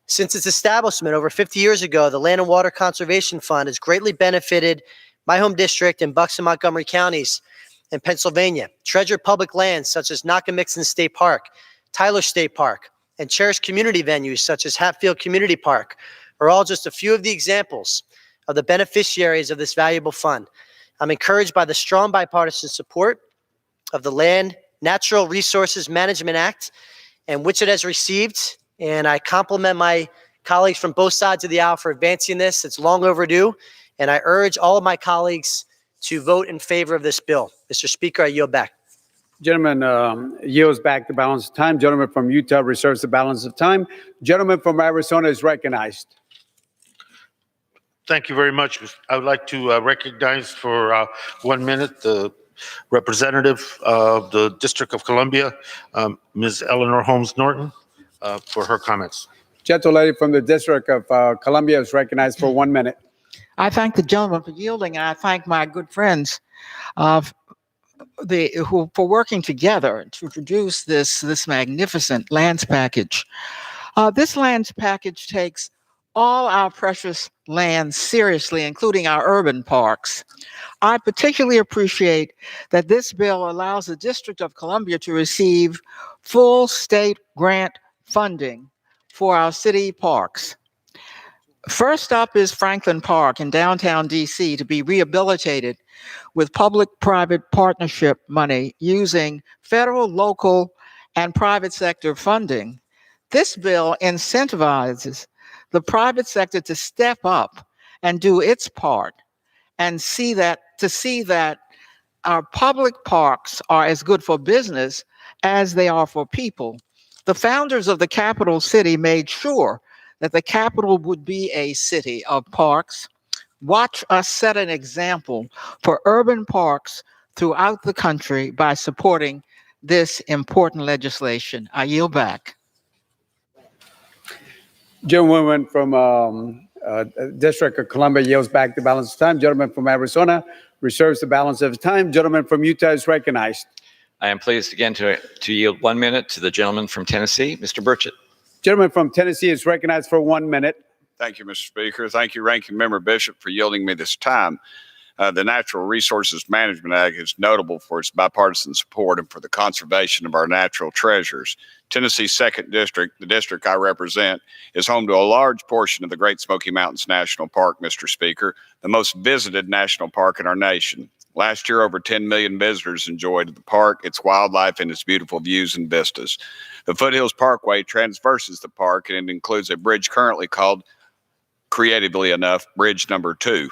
Since its establishment over 50 years ago, the Land and Water Conservation Fund has greatly benefited my home district in Bucks and Montgomery counties in Pennsylvania. Treasured public lands such as Nockamixon State Park, Tyler State Park, and cherished community venues such as Hatfield Community Park are all just a few of the examples of the beneficiaries of this valuable fund. I'm encouraged by the strong bipartisan support of the Land Natural Resources Management Act, and which it has received. And I compliment my colleagues from both sides of the aisle for advancing this. It's long overdue. And I urge all of my colleagues to vote in favor of this bill. Mr. Speaker, I yield back. Gentleman yields back the balance of time. Gentleman from Utah reserves the balance of time. Gentleman from Arizona is recognized. Thank you very much. I would like to recognize for 1 minute the representative of the District of Columbia, Ms. Eleanor Holmes Norton, for her comments. Gentlelady from the District of Columbia is recognized for 1 minute. I thank the gentleman for yielding, and I thank my good friends for working together to produce this magnificent lands package. This lands package takes all our precious lands seriously, including our urban parks. I particularly appreciate that this bill allows the District of Columbia to receive full state grant funding for our city parks. First up is Franklin Park in downtown DC to be rehabilitated with public-private partnership money using federal, local, and private sector funding. This bill incentivizes the private sector to step up and do its part and see that our public parks are as good for business as they are for people. The founders of the capital city made sure that the capital would be a city of parks. Watch us set an example for urban parks throughout the country by supporting this important legislation. I yield back. Gentlewoman from District of Columbia yields back the balance of time. Gentleman from Arizona reserves the balance of time. Gentleman from Utah is recognized. I am pleased again to yield 1 minute to the gentleman from Tennessee, Mr. Burchett. Gentleman from Tennessee is recognized for 1 minute. Thank you, Mr. Speaker. Thank you, Ranking Member Bishop, for yielding me this time. The Natural Resources Management Act is notable for its bipartisan support and for the conservation of our natural treasures. Tennessee's 2nd District, the district I represent, is home to a large portion of the Great Smoky Mountains National Park, Mr. Speaker, the most visited national park in our nation. Last year, over 10 million visitors enjoyed the park, its wildlife, and its beautiful views and vistas. The Foothills Parkway traverses the park, and it includes a bridge currently called, creatively enough, Bridge Number 2.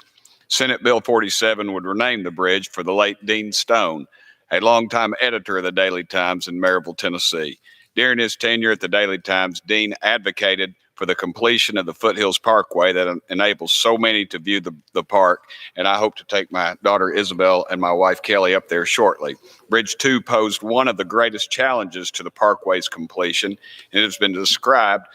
Senate Bill 47 would rename the bridge for the late Dean Stone, a longtime editor of the Daily Times in Maryville, Tennessee. During his tenure at the Daily Times, Dean advocated for the completion of the Foothills Parkway that enables so many to view the park, and I hope to take my daughter Isabel and my wife Kelly up there shortly. Bridge 2 posed one of the greatest challenges to the parkway's completion, and it has been described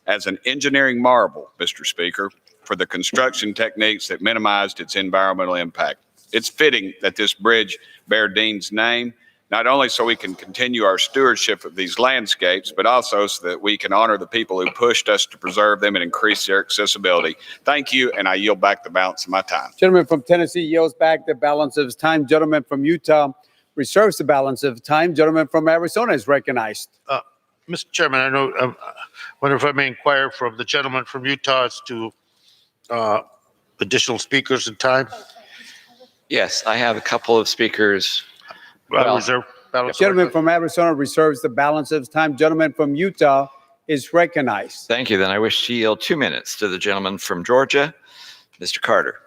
as an engineering marvel, Mr. Speaker, for the construction techniques that minimized its environmental impact. It's fitting that this bridge bear Dean's name, not only so we can continue our stewardship of these landscapes, but also so that we can honor the people who pushed us to preserve them and increase their accessibility. Thank you, and I yield back the balance of my time. Gentleman from Tennessee yields back the balance of his time. Gentleman from Utah reserves the balance of time. Gentleman from Arizona is recognized. Mr. Chairman, I know, wonder if I may inquire from the gentleman from Utah as to additional speakers and time? Yes, I have a couple of speakers. Reserve balance. Gentleman from Arizona reserves the balance of his time. Gentleman from Utah is recognized. Thank you. Then I wish to yield 2 minutes to the gentleman from Georgia, Mr. Carter.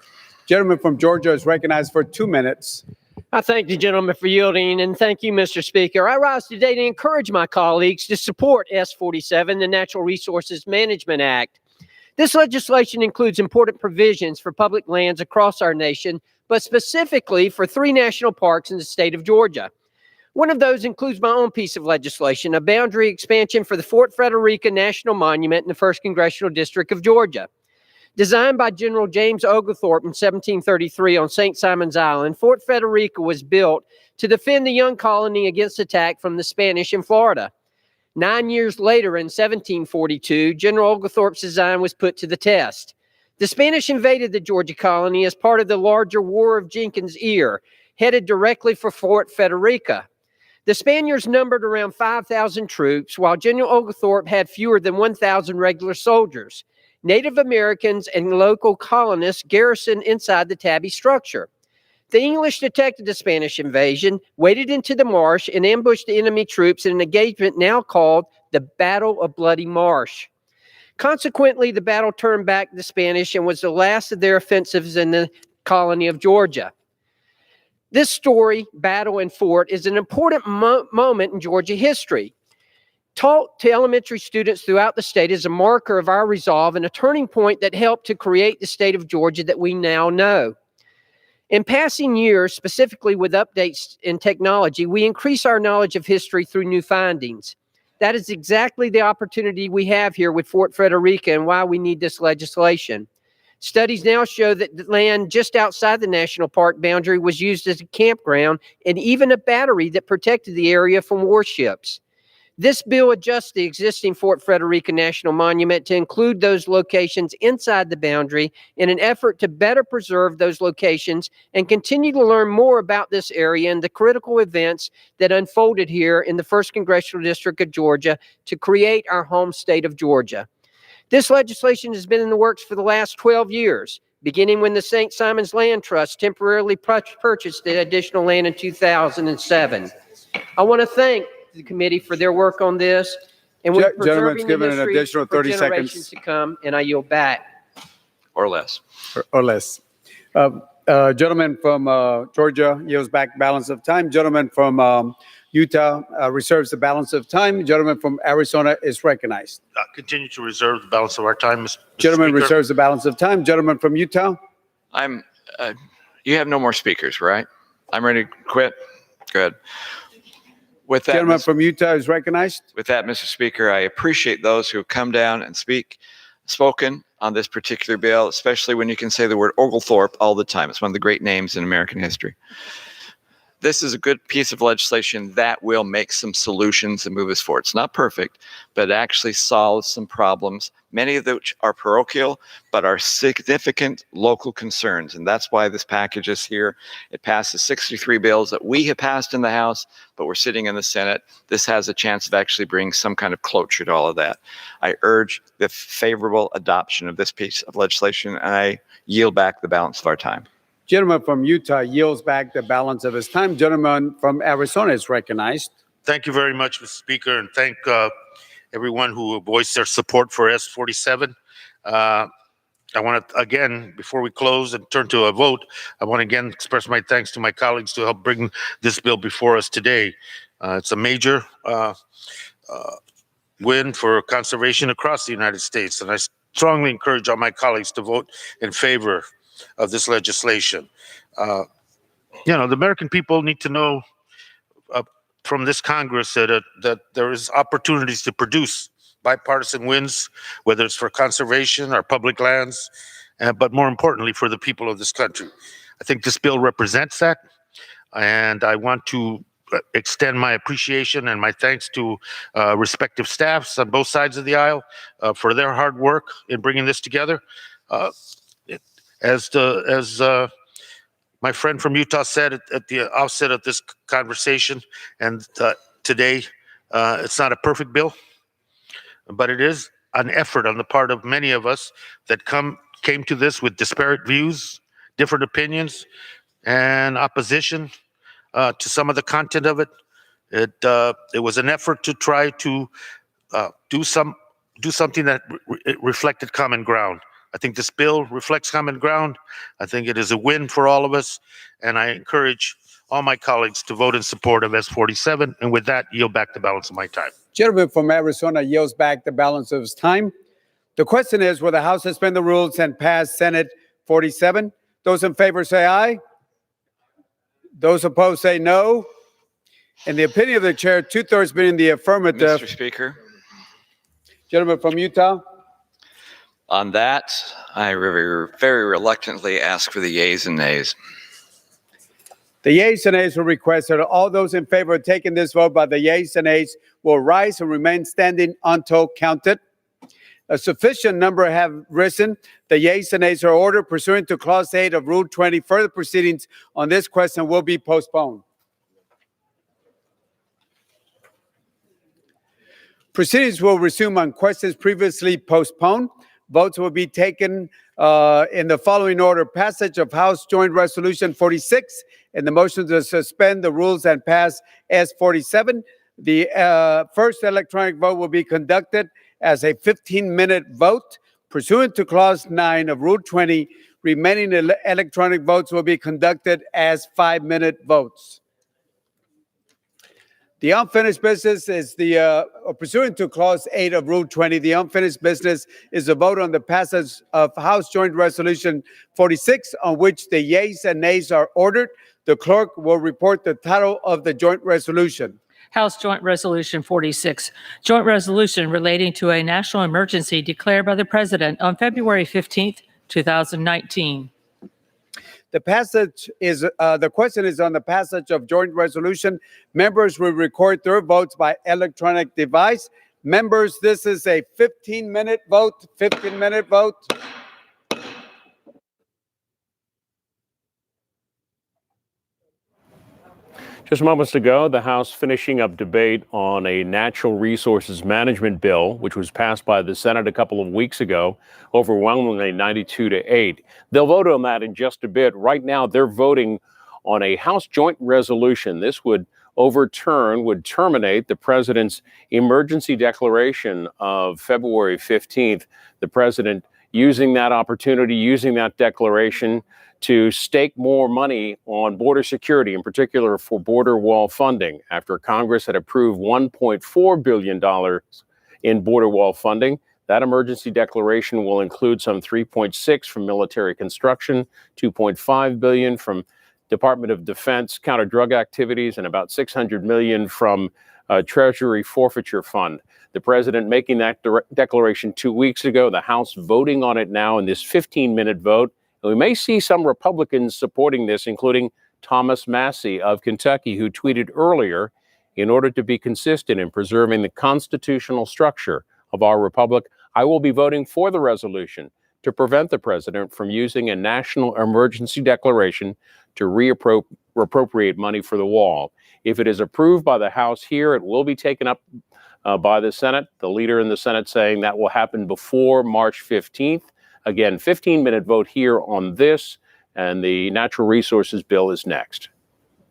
Gentleman from Georgia is recognized for 2 minutes. I thank the gentleman for yielding, and thank you, Mr. Speaker. I rise today to encourage my colleagues to support S47, the Natural Resources Management Act. This legislation includes important provisions for public lands across our nation, but specifically for 3 national parks in the state of Georgia. One of those includes my own piece of legislation, a boundary expansion for the Fort Frederica National Monument in the 1st Congressional District of Georgia. Designed by General James Oglethorpe in 1733 on St. Simon's Island, Fort Frederica was built to defend the young colony against attack from the Spanish in Florida. 9 years later, in 1742, General Oglethorpe's design was put to the test. The Spanish invaded the Georgia colony as part of the larger War of Jenkins' Ear, headed directly for Fort Frederica. The Spaniards numbered around 5,000 troops, while General Oglethorpe had fewer than 1,000 regular soldiers. Native Americans and local colonists garrisoned inside the tabby structure. The English detected the Spanish invasion, waded into the marsh, and ambushed the enemy troops in an engagement now called the Battle of Bloody Marsh. Consequently, the battle turned back the Spanish and was the last of their offensives in the colony of Georgia. This story, Battle and Fort, is an important moment in Georgia history. Taught to elementary students throughout the state as a marker of our resolve and a turning point that helped to create the state of Georgia that we now know. In passing years, specifically with updates in technology, we increase our knowledge of history through new findings. That is exactly the opportunity we have here with Fort Frederica and why we need this legislation. Studies now show that the land just outside the national park boundary was used as a campground and even a battery that protected the area from warships. This bill adjusts the existing Fort Frederica National Monument to include those locations inside the boundary in an effort to better preserve those locations and continue to learn more about this area and the critical events that unfolded here in the 1st Congressional District of Georgia to create our home state of Georgia. This legislation has been in the works for the last 12 years, beginning when the St. Simon's Land Trust temporarily purchased the additional land in 2007. I want to thank the committee for their work on this, and we're Gentleman's preserving the given an history additional for 30 generations seconds. to come, and I yield back. Or less. Or less. Gentleman from Georgia yields back balance of time. Gentleman from Utah reserves the balance of time. Gentleman from Arizona is recognized. Continue to reserve the balance of our time, Mr. Gentleman Speaker. reserves the balance of time. Gentleman from Utah. You have no more speakers, right? I'm ready to quit. Good. With that, Gentleman from Utah is recognized. With that, Mr. Speaker, I appreciate those who have come down and spoken on this particular bill, especially when you can say the word Oglethorpe all the time. It's one of the great names in American history. This is a good piece of legislation that will make some solutions and move us forward. It's not perfect, but it actually solves some problems, many of which are parochial, but are significant local concerns. And that's why this package is here. It passes 63 bills that we have passed in the House, but we're sitting in the Senate. This has a chance of actually bringing some kind of closure to all of that. I urge the favorable adoption of this piece of legislation, and I yield back the balance of our time. Gentleman from Utah yields back the balance of his time. Gentleman from Arizona is recognized. Thank you very much, Mr. Speaker, and thank everyone who voiced their support for S47. I want to, again, before we close and turn to a vote, I want to again express my thanks to my colleagues to help bring this bill before us today. It's a major win for conservation across the United States, and I strongly encourage all my colleagues to vote in favor of this legislation. The American people need to know from this Congress that there is opportunities to produce bipartisan wins, whether it's for conservation or public lands, but more importantly for the people of this country. I think this bill represents that, and I want to extend my appreciation and my thanks to respective staffs on both sides of the aisle for their hard work in bringing this together. As my friend from Utah said at the outset of this conversation, and today, it's not a perfect bill, but it is an effort on the part of many of us that came to this with disparate views, different opinions, and opposition to some of the content of it. It was an effort to try to do something that reflected common ground. I think this bill reflects common ground. I think it is a win for all of us, and I encourage all my colleagues to vote in support of S47, and with that, yield back the balance of my time. Gentleman from Arizona yields back the balance of his time. The question is, will the House suspend the rules and pass Senate 47? Those in favor say aye. Those opposed say no. In the opinion of the chair, 2/3 being the affirmative. Mr. Speaker, Gentleman from Utah. on that, I very reluctantly ask for the yeas and nays. The yeas and nays were requested. All those in favor of taking this vote by the yeas and nays will rise and remain standing until counted. A sufficient number have risen. The yeas and nays are ordered pursuant to Clause 8 of Rule 20. Further proceedings on this question will be postponed. Proceedings will resume on questions previously postponed. Votes will be taken in the following order: passage of House Joint Resolution 46 and the motion to suspend the rules and pass S47. The first electronic vote will be conducted as a 15-minute vote. Pursuant to Clause 9 of Rule 20, remaining electronic votes will be conducted as 5-minute votes. The unfinished business is pursuant to Clause 8 of Rule 20, the unfinished business is a vote on the passage of House Joint Resolution 46, on which the yeas and nays are ordered. The clerk will report the title of the joint resolution. House Joint Resolution 46, joint resolution relating to a national emergency declared by the President on February 15th, 2019. The question is on the passage of joint resolution. Members will record their votes by electronic device. Members, this is a 15-minute vote. 15-minute vote. Just moments ago, the House finishing up debate on a natural resources management bill, which was passed by the Senate a couple of weeks ago, overwhelmingly 92-8. They'll vote on that in just a bit. Right now, they're voting on a House joint resolution. This would terminate the president's emergency declaration of February 15th. The president using that opportunity, using that declaration to stake more money on border security, in particular for border wall funding, after Congress had approved $1.4 billion in border wall funding. That emergency declaration will include some $3.6 from military construction, $2.5 billion from Department of Defense counter-drug activities, and about $600 million from Treasury forfeiture fund. The president making that declaration 2 weeks ago, the House voting on it now in this 15-minute vote. And we may see some Republicans supporting this, including Thomas Massie of Kentucky, who tweeted earlier, in order to be consistent in preserving the constitutional structure of our republic, I will be voting for the resolution to prevent the president from using a national emergency declaration to reappropriate money for the wall. If it is approved by the House here, it will be taken up by the Senate. The leader in the Senate saying that will happen before March 15th. Again, 15-minute vote here on this, and the natural resources bill is next.